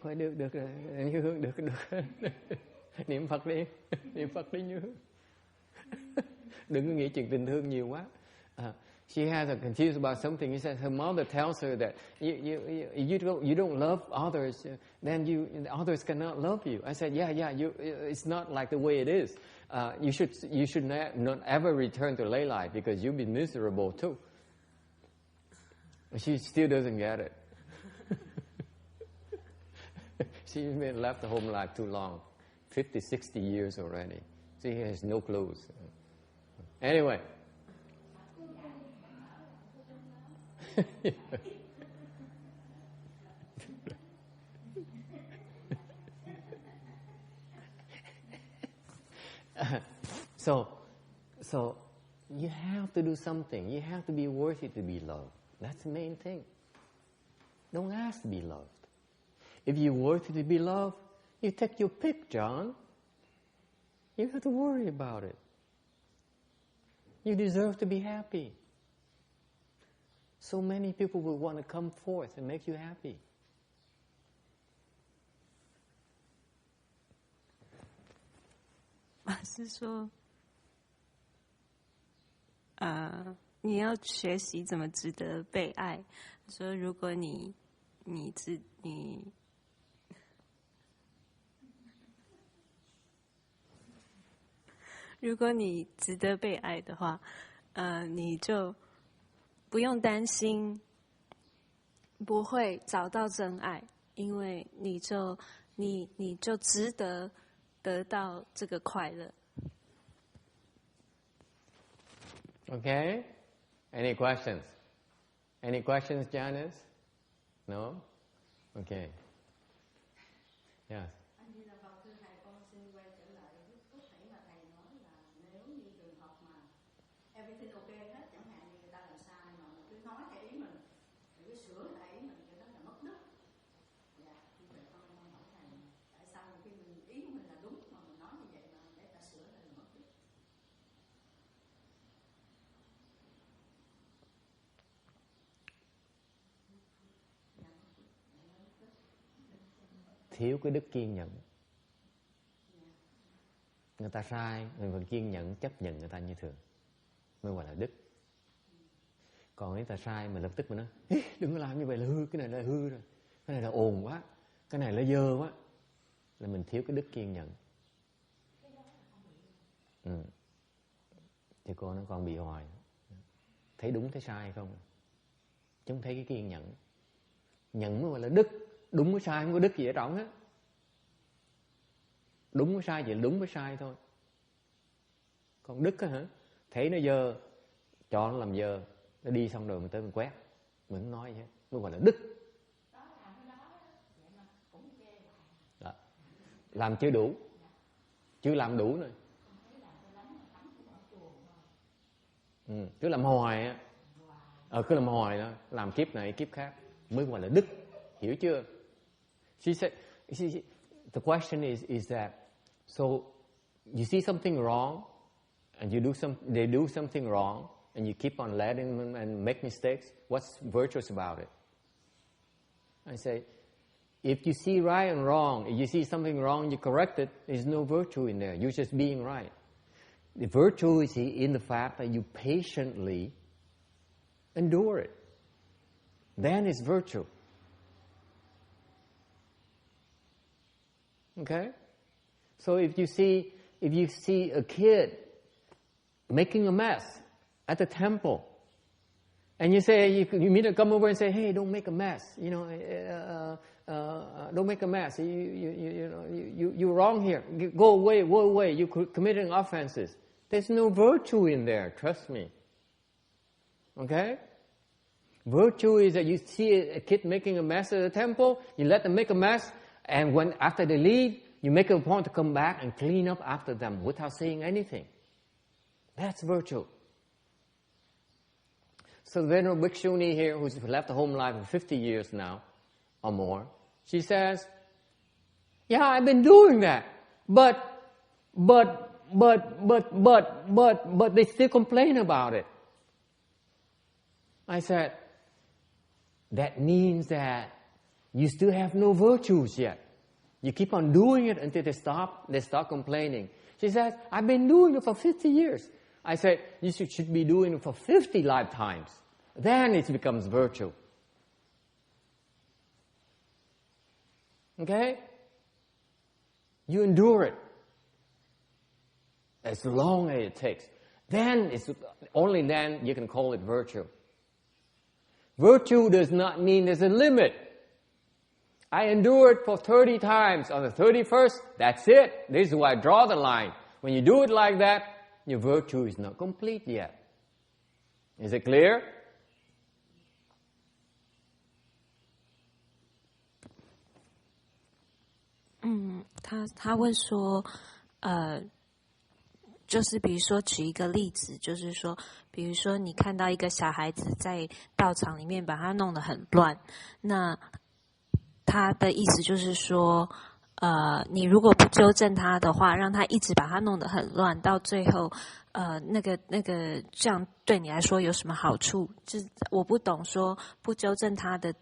coi được Như Hương được. Niệm Phật đi Như Hương. Đừng có nghĩ chuyện tình thương nhiều quá. She has a confused about something. He said her mother tells her that you don't love others, then others cannot love you. I said, yeah. It's not like the way it is. You should not ever return to lay life because you'll be miserable too. She still doesn't get it. She's been left the home life too long, 50, 60 years already. She has no clues. Anyway. So you have to do something. You have to be worthy to be loved. That's the main thing. Don't ask to be loved. If you're worthy to be loved, you take your pick, John. You don't have to worry about it. You deserve to be happy. So many people will want to come forth and make you happy. Bà sư说，你要学习怎么值得被爱。说如果如果你值得被爱的话，你就不用担心不会找到真爱，因为你就值得得到这个快乐。Okay? Any questions? Any questions, Janice? No? Okay. Yes. Anh Di Đà Phật, thưa thầy, con xin quay trở lại lúc có thể là thầy nói là nếu như trường hợp mà everything okay hết, chẳng hạn như người ta làm sai mà mình cứ nói theo ý mình, mình cứ sửa theo ý mình, cái đó là mất đức. Dạ, như vậy con hỏi thầy, tại sao khi mình ý của mình là đúng mà mình nói như vậy mà để ta sửa là mất đức? Thiếu cái đức kiên nhẫn. Người ta sai, mình vẫn kiên nhẫn chấp nhận người ta như thường, mới gọi là đức. Còn nếu ta sai, mình lập tức mình nói đừng có làm như vậy là hư, cái này là hư rồi, cái này là ồn quá, cái này là dơ quá, là mình thiếu cái đức kiên nhẫn. Thì cô nó còn bị hoài, thấy đúng thấy sai không, chứ không thấy cái kiên nhẫn. Nhẫn mới gọi là đức. Đúng với sai không có đức gì ở trọng hết. Đúng với sai chỉ là đúng với sai thôi. Còn đức á hả, thấy nó dơ, cho nó làm dơ, nó đi xong rồi mình tới mình quét, mình không nói gì hết, nó gọi là đức. Đó. Làm chưa đủ, chưa làm đủ nữa. Cứ làm hoài á, cứ làm hoài đó, làm kiếp này kiếp khác mới gọi là đức. Hiểu chưa? She said, the question is that, so you see something wrong, and they do something wrong, and you keep on letting them and make mistakes. What's virtuous about it? I say, if you see right and wrong, if you see something wrong, you correct it. There's no virtue in there. You're just being right. The virtue is in the fact that you patiently endure it. Then it's virtue. Okay? So if you see a kid making a mess at the temple, And you say, you meet to come over and say, hey, don't make a mess. Don't make a mess. You're wrong here. Go away. You're committing offenses. There's no virtue in there. Trust me. Okay? Virtue is that you see a kid making a mess at the temple, you let them make a mess, and after they leave, you make a point to come back and clean up after them without saying anything. That's virtue. So the Venerable Bhikshuni here, who's left the home life for 50 years now, or more, she says, yeah, I've been doing that, but they still complain about it. I said, that means that you still have no virtues yet. You keep on doing it until they stop complaining. She says, I've been doing it for 50 years. I said, you should be doing it for 50 lifetimes. Then it becomes virtue. Okay? You endure it as long as it takes. Only then you can call it virtue. Virtue does not mean there's a limit. I endure it for 30 times. On the 31st, that's it. This is where I draw the line. When you do it like that, your virtue is not complete yet. Is it clear? Mm, 他问说，就是比如说举一个例子，就是说，比如说你看到一个小孩子在道场里面把他弄得很乱，那他的意思就是说，你如果不纠正他的话，让他一直把他弄得很乱，到最后，那个这样对你来说有什么好处？就是我不懂说不纠正他的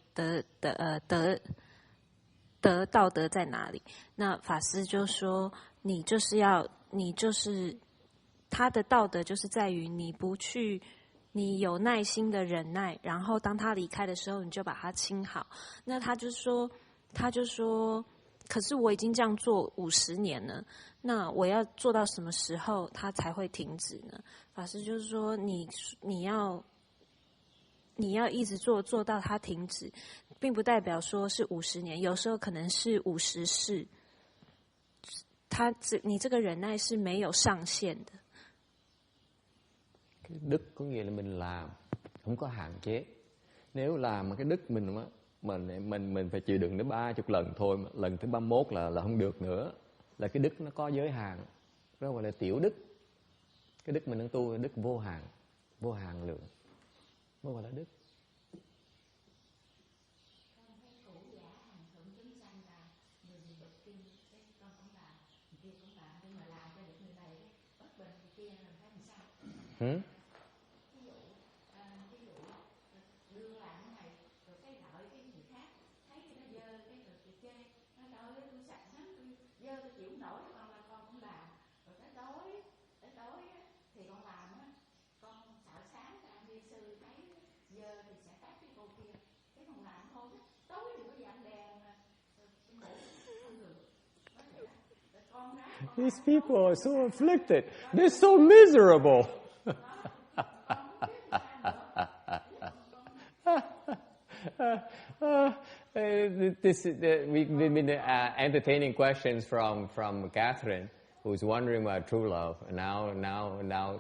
道德在哪里？那法师就说，你就是他的道德就是在于你有耐心的忍耐，然后当他离开的时候，你就把他亲好。那他就说，可是我已经这样做50年了，那我要做到什么时候他才会停止呢？法师就是说，你要一直做到他停止，并不代表说是50年，有时候可能是50世。你这个忍耐是没有上限的。Cái đức có nghĩa là mình làm không có hạn chế. Nếu làm mà cái đức mình phải chịu đựng đến 30 lần thôi, mà lần thứ 31 là không được nữa. Là cái đức nó có giới hạn. Đó gọi là tiểu đức. Cái đức mình đang tu là đức vô hạn lượng. Mới gọi là đức. Hmm? These people are so afflicted. They're so miserable. We've been entertaining questions from Catherine, who's wondering about true love. And now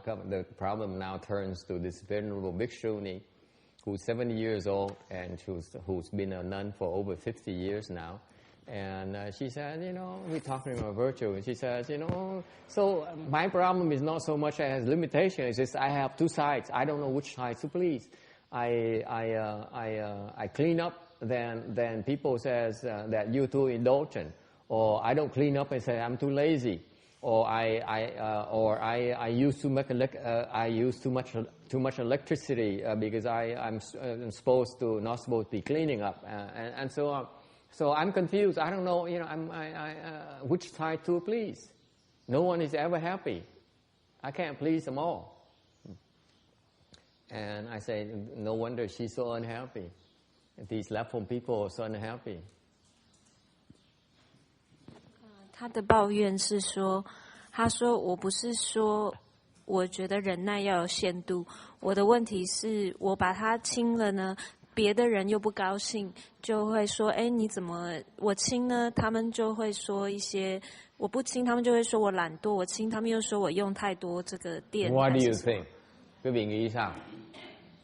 the problem now turns to this venerable bhikshuni, who's 70 years old and who's been a nun for over 50 years now. And she said, we're talking about virtue. And she says, so my problem is not so much as limitation. It's just I have two sides. I don't know which side to please. I clean up, then people says that you're too indulgent, or I don't clean up and say I'm too lazy, or I use too much electricity because I'm not supposed to be cleaning up, and so on. So I'm confused. I don't know, which side to please. No one is ever happy. I can't please them all. And I say, no wonder she's so unhappy. These platform people are so unhappy. 他的抱怨是说，他说我不是说我觉得忍耐要有限度。我的问题是我把它亲了呢，别的人又不高兴，就会说：“哎，你怎么我亲呢？”他们就会说一些，我不亲，他们就会说我懒惰；我亲，他们又说我用太多这个电。What do you think? quý vị nghĩ sao?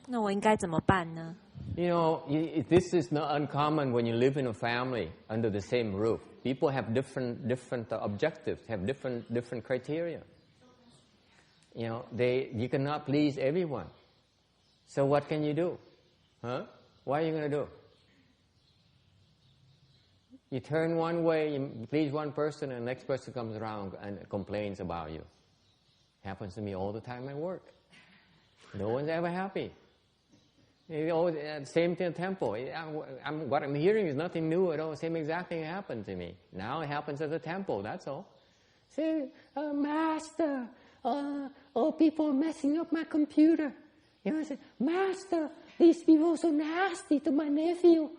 那我应该怎么办呢？ You know, this is not uncommon when you live in a family under the same roof. People have different objectives, have different criteria. You know, you cannot please everyone. So what can you do? Huh? What are you going to do? You turn one way, you please one person, and the next person comes around and complains about you. Happens to me all the time at work. No one's ever happy. Same thing in the temple. What I'm hearing is nothing new at all. Same exact thing happened to me. Now it happens at the temple, that's all. Say, Master, people are messing up my computer. You know, I say, Master, these people are so nasty to my nephew.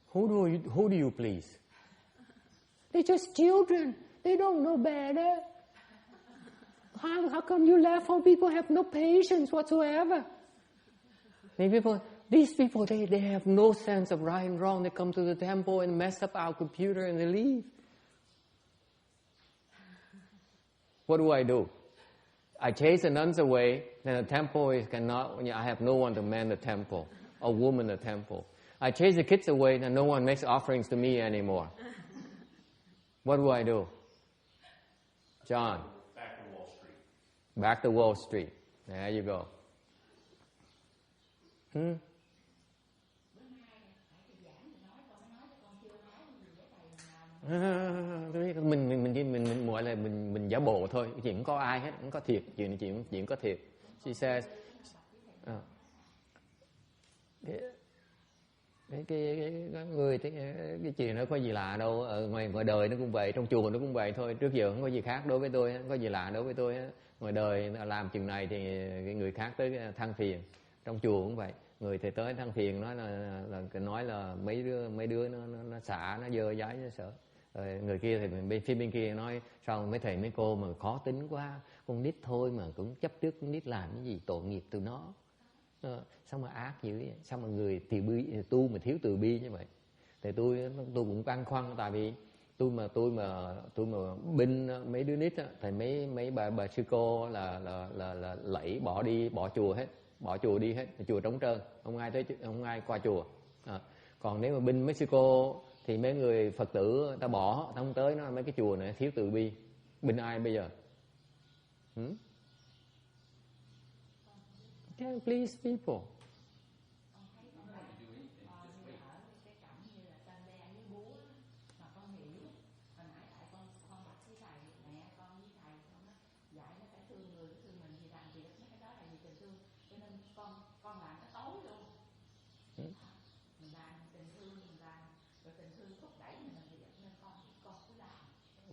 Who do you please? They're just children. They don't know better. How come you laugh? How people have no patience whatsoever? These people, they have no sense of right and wrong. They come to the temple and mess up our computer and they leave. What do? I chase the nuns away, then the temple I have no one to man the temple, or woman the temple. I chase the kids away, and no one makes offerings to me anymore. What do? John? Back to Wall Street. There you go. Mình gọi là mình giả bộ thôi, chuyện không có ai hết, không có thiệt, chuyện có thiệt. She says, cái chuyện đó có gì lạ đâu, ở ngoài đời nó cũng vậy, trong chùa nó cũng vậy thôi. Trước giờ không có gì khác đối với tôi, không có gì lạ đối với tôi. Ngoài đời làm chừng này thì người khác tới than phiền, trong chùa cũng vậy, người thì tới than phiền nói là mấy đứa nó xả, nó dơ dáy, nó sợ. Rồi người kia thì bên kia nói sao mấy thầy mấy cô mà khó tính quá, con nít thôi mà cũng chấp trước con nít làm cái gì, tội nghiệp từ nó. Sao mà ác dữ vậy? Sao mà người thì tu mà thiếu từ bi như vậy? Thì tôi cũng băn khoăn, tại vì tôi mà binh mấy đứa nít á, thì mấy bà sư cô là lẫy bỏ chùa đi hết, chùa trống trơn, không ai qua chùa. Còn nếu mà binh mấy sư cô thì mấy người Phật tử ta bỏ, ta không tới, nó mấy cái chùa này thiếu từ bi. Binh ai bây giờ? Can't please people.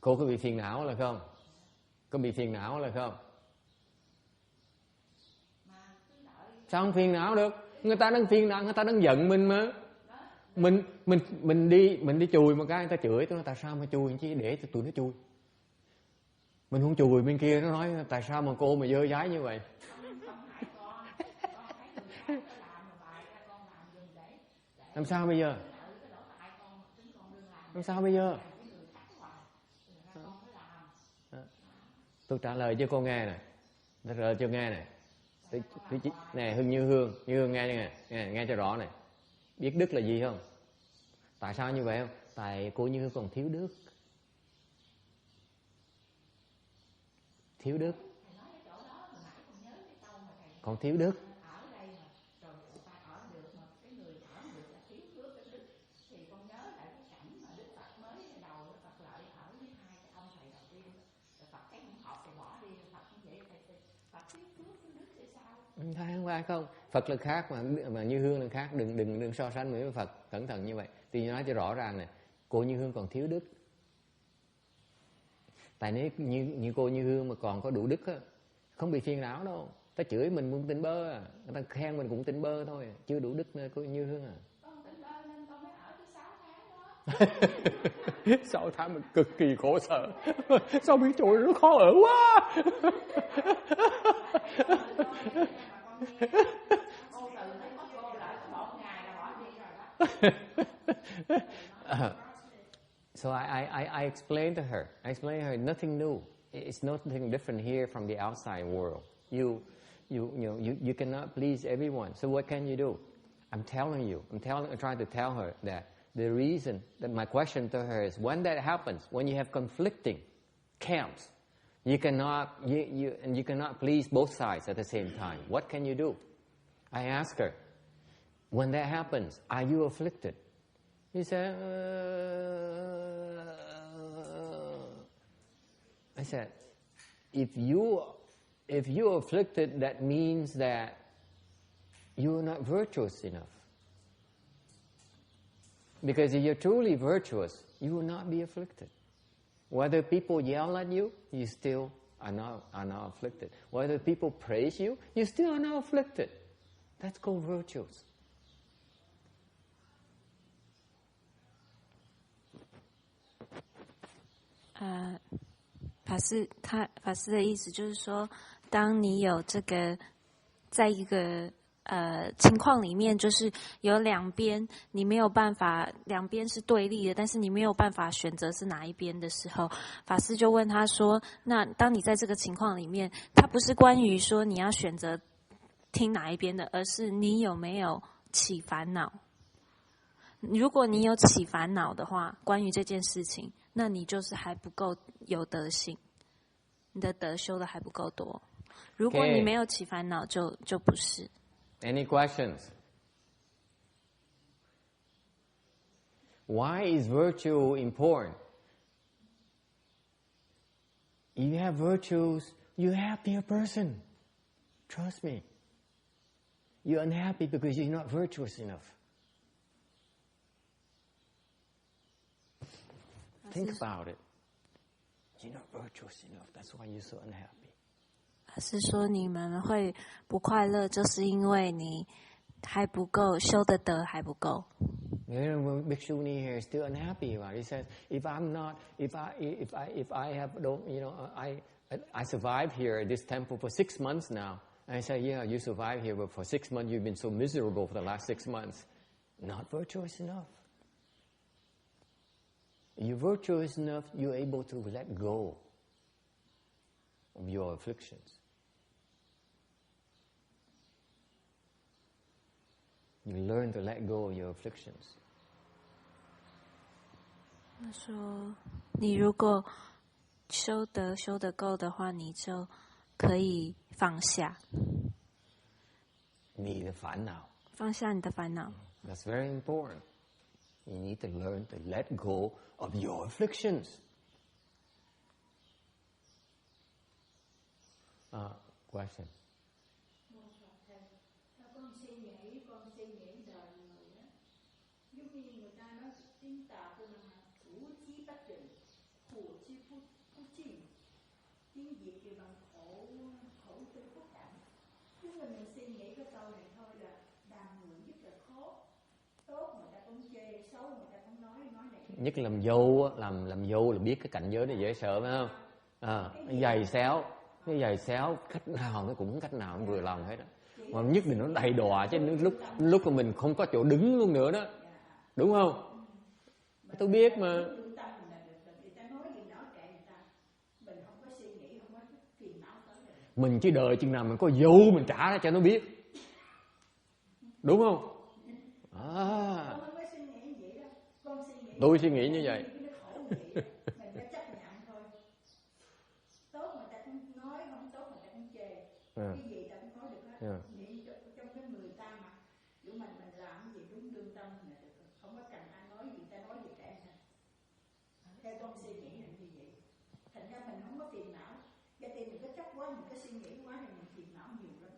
Cô có bị phiền não là không? Có bị phiền não là không? Sao không phiền não được? Người ta đang phiền não, người ta đang giận mình mà. Mình đi chùi một cái người ta chửi tôi, tại sao mà chùi chứ, để cho tụi nó chùi. Mình không chùi, bên kia nó nói tại sao mà cô mà dơ dái như vậy. Làm sao bây giờ? Làm sao bây giờ? Tôi trả lời cho cô nghe nè. Trả lời cho nghe nè. Nè, Như Hương nghe nè, nghe cho rõ nè. Biết đức là gì không? Tại sao như vậy không? Tại cô Như Hương còn thiếu đức. Thiếu đức. Còn thiếu đức. Không phải không? Phật là khác mà Như Hương là khác, đừng so sánh với Phật, cẩn thận như vậy. Thì nói cho rõ ràng này, cô Như Hương còn thiếu đức. Tại nếu như cô Như Hương mà còn có đủ đức á, không bị phiền não đâu. Ta chửi mình cũng tỉnh bơ à, người ta khen mình cũng tỉnh bơ thôi, chưa đủ đức nữa cô Như Hương à. 6 tháng mình cực kỳ khổ sở. Sao biết trời nó khó ở quá. So I explained to her, nothing new. It's nothing different here from the outside world. You cannot please everyone. So what can you do? I'm trying to tell her that the reason that my question to her is when that happens, when you have conflicting camps, you cannot please both sides at the same time. What can you do? I asked her, when that happens, are you afflicted? He said, I said, if you're afflicted, that means that you're not virtuous enough. Because if you're truly virtuous, you will not be afflicted. Whether people yell at you, you still are not afflicted. Whether people praise you, you still are not afflicted. That's called virtuous.法师的意思就是说，当你有这个，在一个情况里面，就是有两边，你没有办法，两边是对立的，但是你没有办法选择是哪一边的时候，法师就问他说：“那当你在这个情况里面，它不是关于说你要选择听哪一边的，而是你有没有起烦恼。如果你有起烦恼的话，关于这件事情。”那你就是还不够有德性，你的德修的还不够多。如果你没有起烦恼，就不是。Any questions? Why is virtue important? If you have virtues, you're a happier person. Trust me. You're unhappy because you're not virtuous enough. Think about it. You're not virtuous enough. That's why you're so unhappy. 是说你们会不快乐，就是因为你还不够修的德还不够。Bhikshuni here is still unhappy about it. He says, if I have don't, I survived here at this temple for 6 months now. And I say, yeah, you survived here, but for 6 months you've been so miserable for the last 6 months. Not virtuous enough. If you're virtuous enough, you're able to let go of your afflictions. You learn to let go of your afflictions. 他说，你如果修得够的话，你就可以放下。你的烦恼。放下你的烦恼。That's very important. You need to learn to let go of your afflictions. Question. Con suy nghĩ đời người á, giống như người ta nói tiếng Tàu của mình là thủ chí bất định, khổ chí phúc chí, tiếng Việt thì bằng khổ tư phúc hạnh. Chúng mình suy nghĩ cái câu này thôi là làm người rất là khó, tốt người ta cũng chê, xấu người ta cũng nói này. Nhất làm dâu là biết cái cảnh giới này dễ sợ phải không? Cái giày xéo cách nào nó cũng vừa lòng hết á. Mà nhất định nó đầy đọa chứ lúc mà mình không có chỗ đứng luôn nữa đó, đúng không? Tôi biết mà. Mình chỉ đợi chừng nào mình có dâu mình trả ra cho nó biết, đúng không? Tôi suy nghĩ như vậy. Cái gì ta cũng nói được hết. Trong cái người ta mà dù mình làm cái gì đúng lương tâm là được, không có cần ai nói gì, ta nói gì cả. Theo con suy nghĩ là như vậy. Thành ra mình không có phiền não. Cái tim mình có chấp quá, mình có suy nghĩ quá thì mình phiền não nhiều lắm.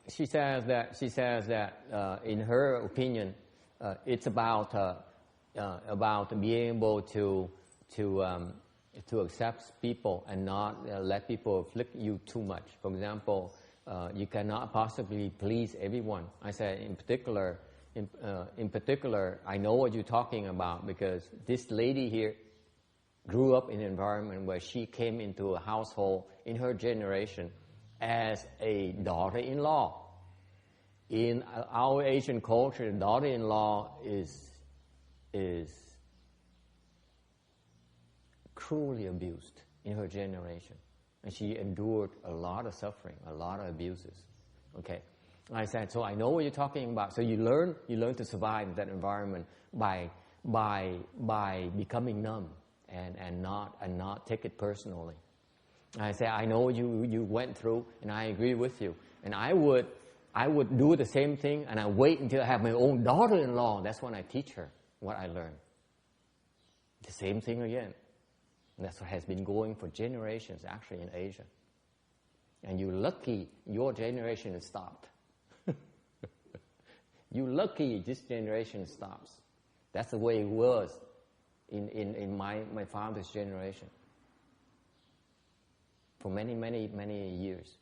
She says that in her opinion, it's about being able to accept people and not let people afflict you too much. For example, you cannot possibly please everyone. I said in particular, in particular, I know what you're talking about because this lady here grew up in an environment where she came into a household in her generation as a daughter-in-law. In our Asian culture, daughter-in-law is cruelly abused in her generation. And she endured a lot of suffering, a lot of abuses. Okay? I said, so I know what you're talking about. So you learn to survive in that environment by becoming numb and not take it personally. I said, I know you went through, and I agree with you. And I would do the same thing, and I wait until I have my own daughter-in-law. That's when I teach her what I learned. The same thing again. And that's what has been going for generations, actually, in Asia. And you're lucky your generation has stopped. You're lucky this generation stops. That's the way it was in my father's generation for many years.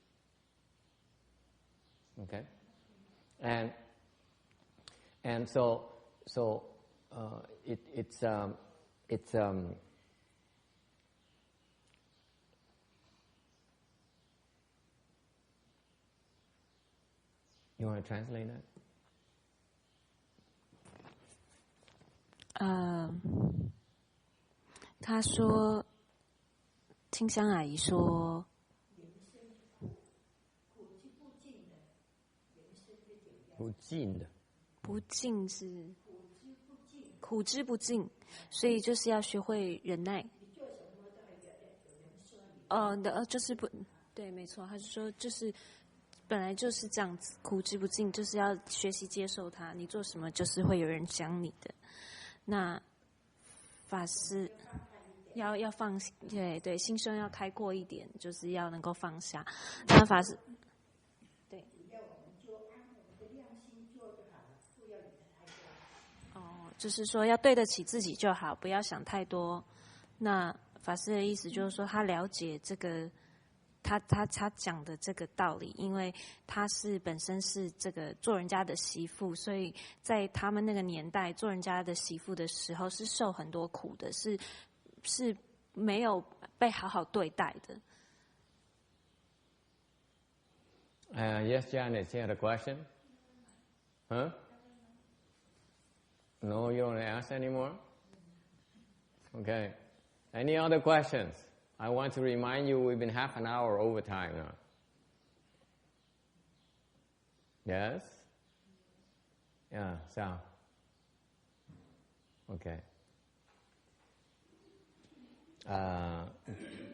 Okay, and so it's you want to translate that? 他说，清香阿姨说，不尽是苦之不尽，所以就是要学会忍耐。就是不对，没错，他是说就是本来就是这样子，苦之不尽，就是要学习接受它。你做什么，就是会有人讲你的。那法师要放，对，心胸要开阔一点，就是要能够放下。那法师，对，就是说要对得起自己就好，不要想太多。那法师的意思就是说，他了解这个。他讲的这个道理，因为他是本身是这个做人家的媳妇，所以在他们那个年代做人家的媳妇的时候是受很多苦的，是没有被好好对待的。Yes, Janet, you had a question? Huh? No, you don't ask anymore? Okay. Any other questions? I want to remind you we've been half an hour over time now. Yes? Yeah, sao? Okay.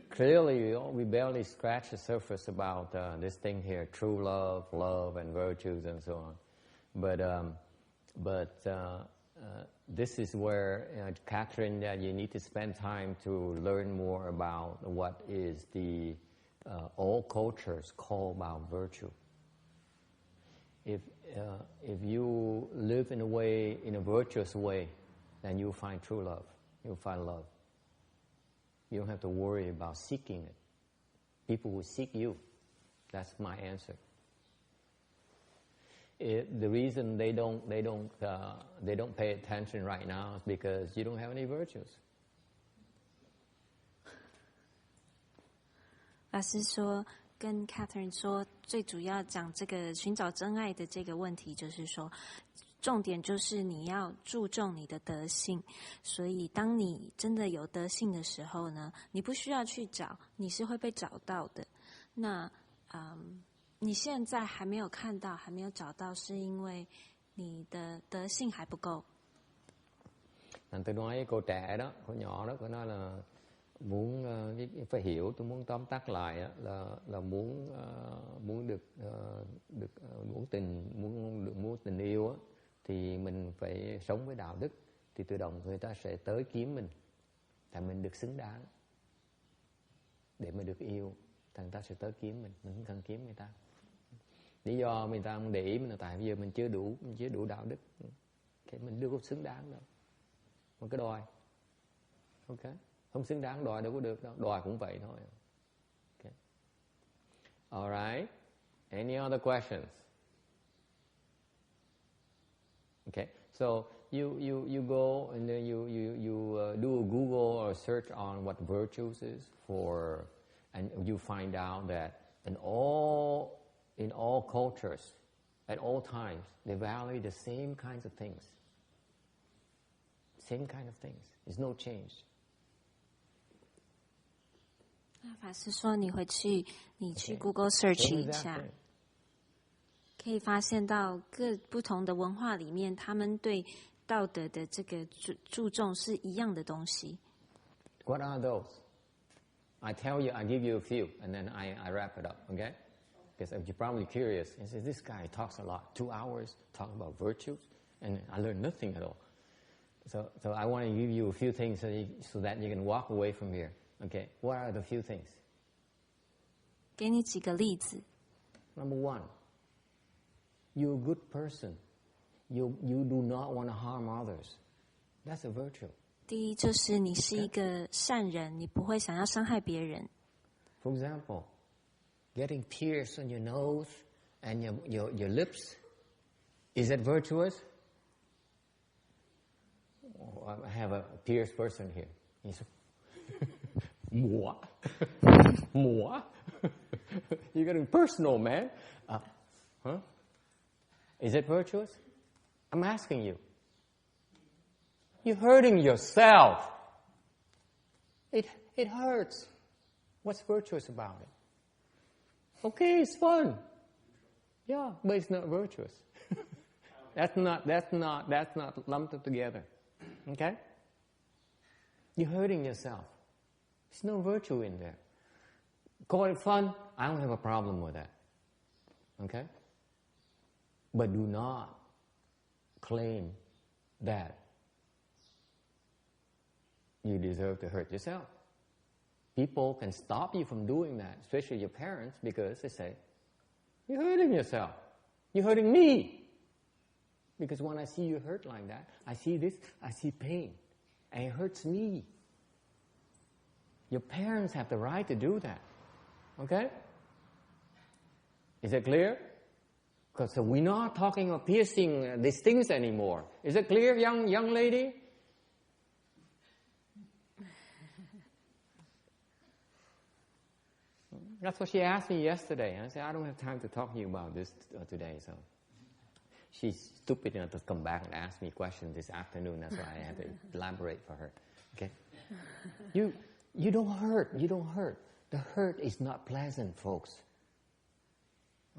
Clearly, we barely scratched the surface about this thing here, true love, and virtues, and so on. But this is where, Catherine, you need to spend time to learn more about what is the all cultures call about virtue. If you live in a virtuous way, then you'll find true love. You'll find love. You don't have to worry about seeking it. People will seek you. That's my answer. The reason they don't pay attention right now is because you don't have any virtues. 法师说，跟 Catherine 说，最主要讲这个寻找真爱的这个问题，就是说，重点就是你要注重你的德性。所以，当你真的有德性的时候呢，你不需要去找，你是会被找到的。那你現在還沒有看到，還沒有找到，是因為你的德性還不夠。Tôi nói cô trẻ đó, cô nhỏ đó, cô nói là muốn phải hiểu. Tôi muốn tóm tắt lại là muốn được muốn tình yêu á, thì mình phải sống với đạo đức, thì tự động người ta sẽ tới kiếm mình, tại mình được xứng đáng để mà được yêu, thì người ta sẽ tới kiếm mình không cần kiếm người ta. Lý do người ta không để ý mình là tại bây giờ mình chưa đủ đạo đức, mình chưa có xứng đáng đâu, mình cứ đòi, ok, không xứng đáng đòi đâu có được đâu, đòi cũng vậy thôi. Okay. All right. Any other questions? Okay, so you go and then you do a Google or search on what virtues is for, and you find out that in all cultures, at all times, they value the same kinds of things. Same kind of things. There's no change. 那法师说，你去 Google search 一下，可以发现到各不同的文化里面，他们对道德的这个注重是一样的东西。What are those? I tell you, I give you a few, and then I wrap it up. Okay? Because you're probably curious. And say, this guy talks a lot. 2 hours talking about virtues, and I learned nothing at all. So I want to give you a few things so that you can walk away from here. Okay? What are the few things? 给你几个例子。Number 1, you're a good person. You do not want to harm others. That's a virtue. 第一就是你是一个善人，你不会想要伤害别人。For example, getting tears on your nose and your lips, is that virtuous? Oh, I have a fierce person here. He's moi. Moi. You're getting personal, man. Huh? Is it virtuous? I'm asking you. You're hurting yourself. It hurts. What's virtuous about it? Okay, it's fun. Yeah, but it's not virtuous. That's not lumped together. Okay? You're hurting yourself. There's no virtue in there. Call it fun. I don't have a problem with that. Okay? But do not claim that you deserve to hurt yourself. People can stop you from doing that, especially your parents, because they say, you're hurting yourself. You're hurting me. Because when I see you hurt like that, I see this, I see pain. And it hurts me. Your parents have the right to do that. Okay? Is it clear? Because we're not talking about piercing these things anymore. Is it clear, young lady? That's what she asked me yesterday. And I said, I don't have time to talk to you about this today. So she's stupid enough to come back and ask me questions this afternoon. That's why I had to elaborate for her. Okay? You don't hurt. You don't hurt. The hurt is not pleasant, folks.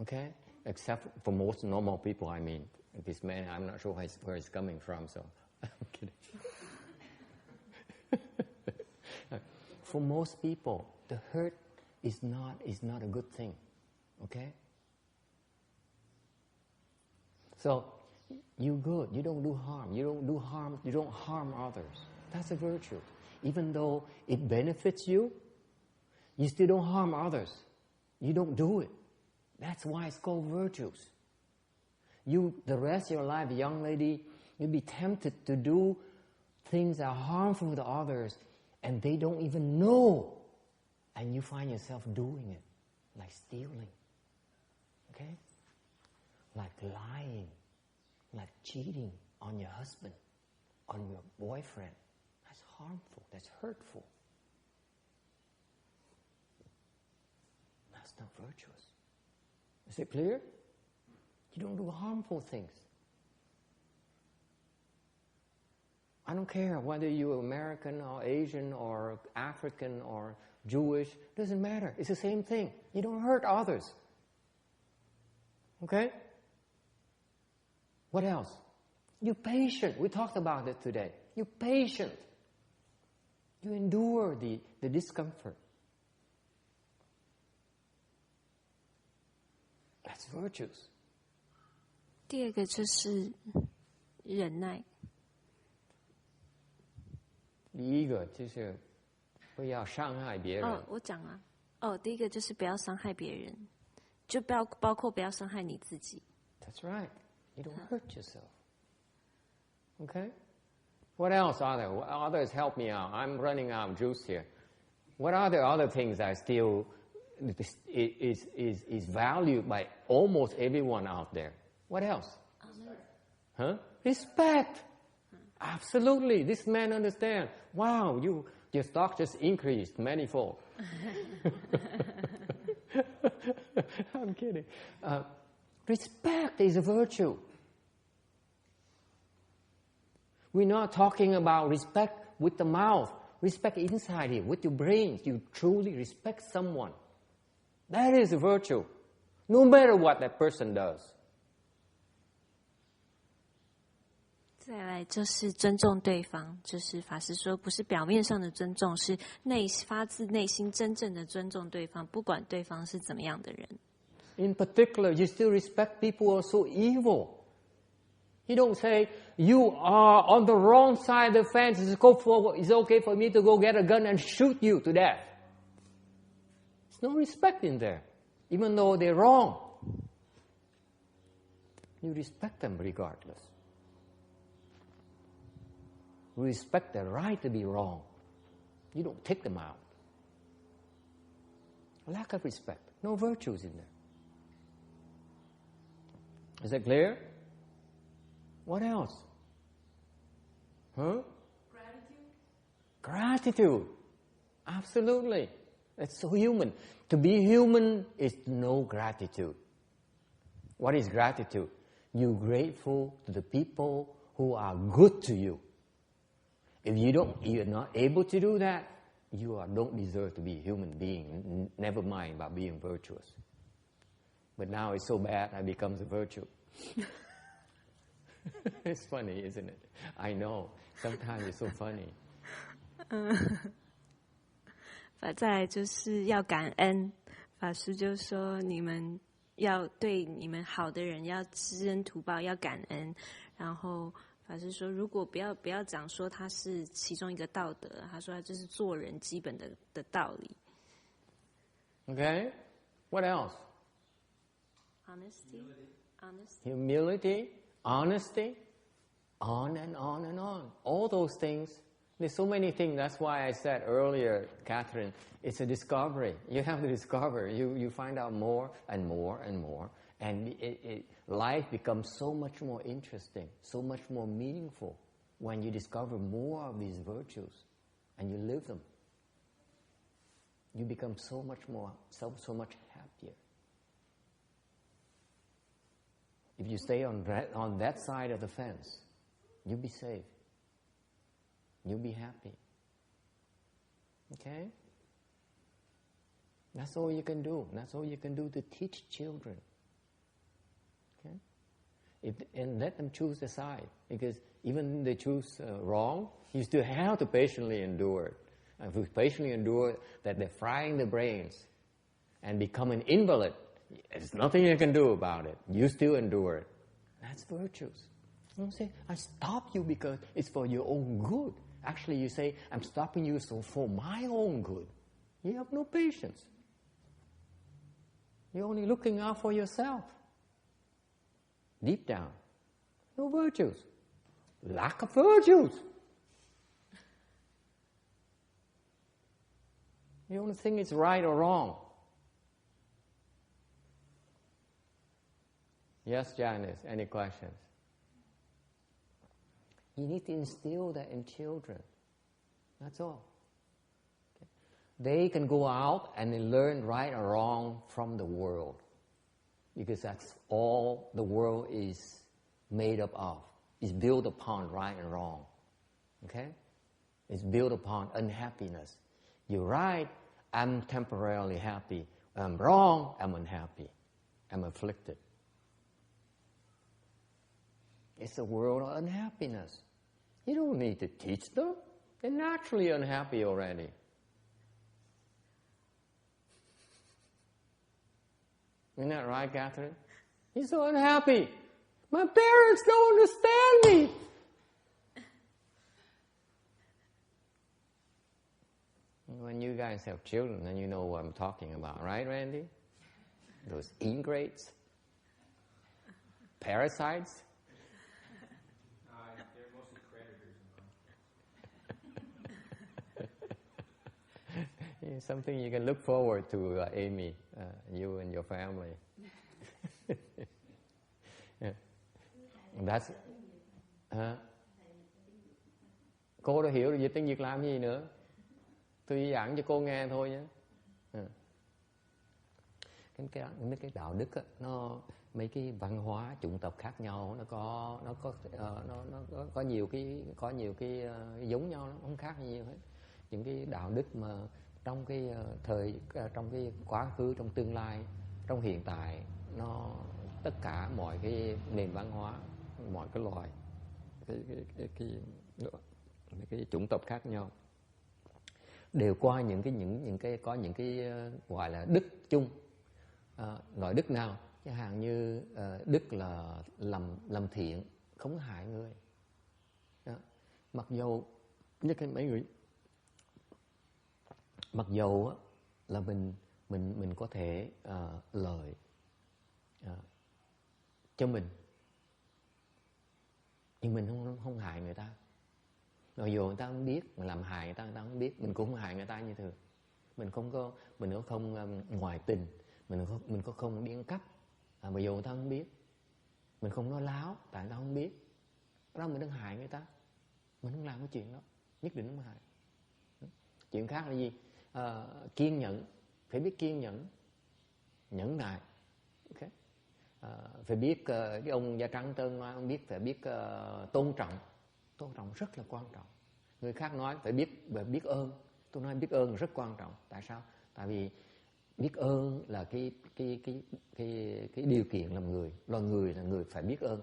Okay? Except for most normal people, I mean. This man, I'm not sure where he's coming from, so I'm kidding. For most people, the hurt is not a good thing. Okay? So, you're good. You don't do harm. You don't do harm. You don't harm others. That's a virtue. Even though it benefits you, you still don't harm others. You don't do it. That's why it's called virtues. The rest of your life, young lady, you'll be tempted to do things that are harmful to others, and they don't even know. And you find yourself doing it, like stealing, okay? Like lying, like cheating on your husband, on your boyfriend. That's harmful, that's hurtful. That's not virtuous. Is it clear? You don't do harmful things. I don't care whether you're American or Asian or African or Jewish, doesn't matter. It's the same thing. You don't hurt others. Okay? What else? You're patient. We talked about it today. You're patient. You endure the discomfort. That's virtues. 第二个就是忍耐。第一个就是不要伤害别人。我讲啊。第一个就是不要伤害别人，就包括不要伤害你自己。That's right. You don't hurt yourself. Okay? What else are there? Others help me out. I'm running out of juice here. What are the other things that still is valued by almost everyone out there? What else? Huh? Respect. Absolutely. This man understands. Wow, your stock just increased manifold. I'm kidding. Respect is a virtue. We're not talking about respect with the mouth. Respect inside here, with your brains. You truly respect someone. That is a virtue. No matter what that person does. 再来就是尊重对方，就是法师说，不是表面上的尊重，是发自内心真正的尊重对方，不管对方是怎么样的人。In particular, you still respect people who are so evil. You don't say, you are on the wrong side of the fence, it's okay for me to go get a gun and shoot you to death. There's no respect in there, even though they're wrong. You respect them regardless. You respect their right to be wrong. You don't take them out. Lack of respect. No virtues in there. Is that clear? What else? Huh? Gratitude. Absolutely. That's so human. To be human is to know gratitude. What is gratitude? You're grateful to the people who are good to you. If you're not able to do that, you don't deserve to be a human being. Never mind about being virtuous. But now it's so bad, it becomes a virtue. It's funny, isn't it? I know. Sometimes it's so funny. 再来就是要感恩，法师就说你们要对你们好的人要知恩图报，要感恩。然后法师说，如果不要讲说它是其中一个道德，他说这是做人基本的道理。Okay, what else? Honesty. Humility, honesty, on and on and on. All those things. There's so many things. That's why I said earlier, Catherine, it's a discovery. You have to discover. You find out more and more and more. And life becomes so much more interesting, so much more meaningful when you discover more of these virtues and you live them. You become so much happier. If you stay on that side of the fence, you'll be safe. You'll be happy. Okay? That's all you can do. That's all you can do to teach children. Okay? And let them choose the side. Because even if they choose wrong, you still have to patiently endure it. And if you patiently endure that they're frying the brains and become an invalid, there's nothing you can do about it. You still endure it. That's virtues. You don't say, I stop you because it's for your own good. Actually, you say, I'm stopping you for my own good. You have no patience. You're only looking out for yourself. Deep down, no virtues. Lack of virtues. You don't think it's right or wrong. Yes, Janice, any questions? You need to instill that in children. That's all. Okay. They can go out and they learn right or wrong from the world. Because that's all the world is made up of. It's built upon right and wrong. Okay? It's built upon unhappiness. You're right, I'm temporarily happy. I'm wrong, I'm unhappy. I'm afflicted. It's a world of unhappiness. You don't need to teach them. They're naturally unhappy already. Isn't that right, Catherine? He's so unhappy. My parents don't understand me. When you guys have children, then you know what I'm talking about, right, Randy? Those ingrates, parasites. They're mostly predators. Something you can look forward to, Amy, you and your family. Yeah. Hả? Cô đã hiểu rồi, dịch tiếng Việt làm gì nữa? Tôi giảng cho cô nghe thôi nhé. Mấy cái đạo đức á, nó mấy cái văn hóa chủng tộc khác nhau nó có nhiều cái giống nhau, nó không khác nhiều hết. Những cái đạo đức mà trong cái trong cái quá khứ, trong tương lai, trong hiện tại, nó tất cả mọi cái nền văn hóa, mọi cái loài cái chủng tộc khác nhau đều qua những cái gọi là đức chung. Loại đức nào? Chẳng hạn như đức là làm thiện, không hại người. Đó. Mặc dầu như cái mấy người, mặc dầu là mình có thể lợi cho mình, nhưng mình không hại người ta. Rồi dù người ta không biết, mà làm hại người ta không biết, mình cũng không hại người ta như thường. Mình có không ngoại tình, mình có không đi ăn cắp, mà dù người ta không biết, mình không nói láo, tại người ta không biết, đó mình đang hại người ta. Mình không làm cái chuyện đó, nhất định không hại. Chuyện khác là gì? Kiên nhẫn, phải biết kiên nhẫn, nhẫn nại. Okay. Phải biết cái ông da trắng Tân nói, ông biết phải biết tôn trọng rất là quan trọng. Người khác nói phải biết ơn, tôi nói biết ơn rất quan trọng. Tại sao? Tại vì biết ơn là cái điều kiện làm người. Loài người là người phải biết ơn.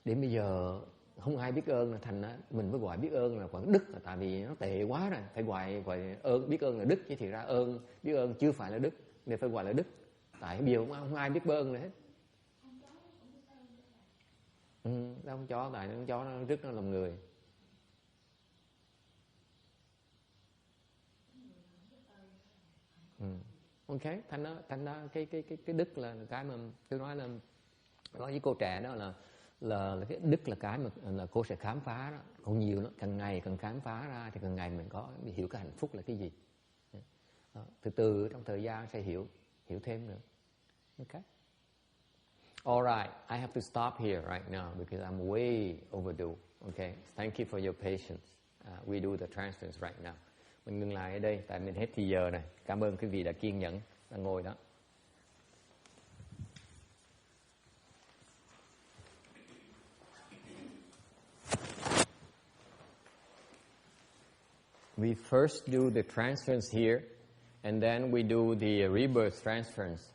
Đến bây giờ không ai biết ơn, là thành mình mới gọi biết ơn là gọi đức, là tại vì nó tệ quá rồi. Phải gọi ơn, biết ơn là đức, chứ thì ra biết ơn chưa phải là đức, nên phải gọi là đức. Tại bây giờ không ai biết ơn nữa hết. Con chó, tại con chó nó rất nó làm người. Ok, thành ra cái đức là cái mà tôi nói với cô trẻ đó là cái đức là cái mà là cô sẽ khám phá đó. Còn nhiều đó, càng ngày càng khám phá ra thì càng ngày mình có hiểu cái hạnh phúc là cái gì. Từ từ trong thời gian sẽ hiểu thêm nữa. Okay. All right, I have to stop here right now because I'm way overdue. Okay, thank you for your patience. We do the transference right now. Mình ngừng lại ở đây, tại mình hết thì giờ này. Cảm ơn quý vị đã kiên nhẫn, đã ngồi đó. We first do the transference here, and then we do the rebirth transference.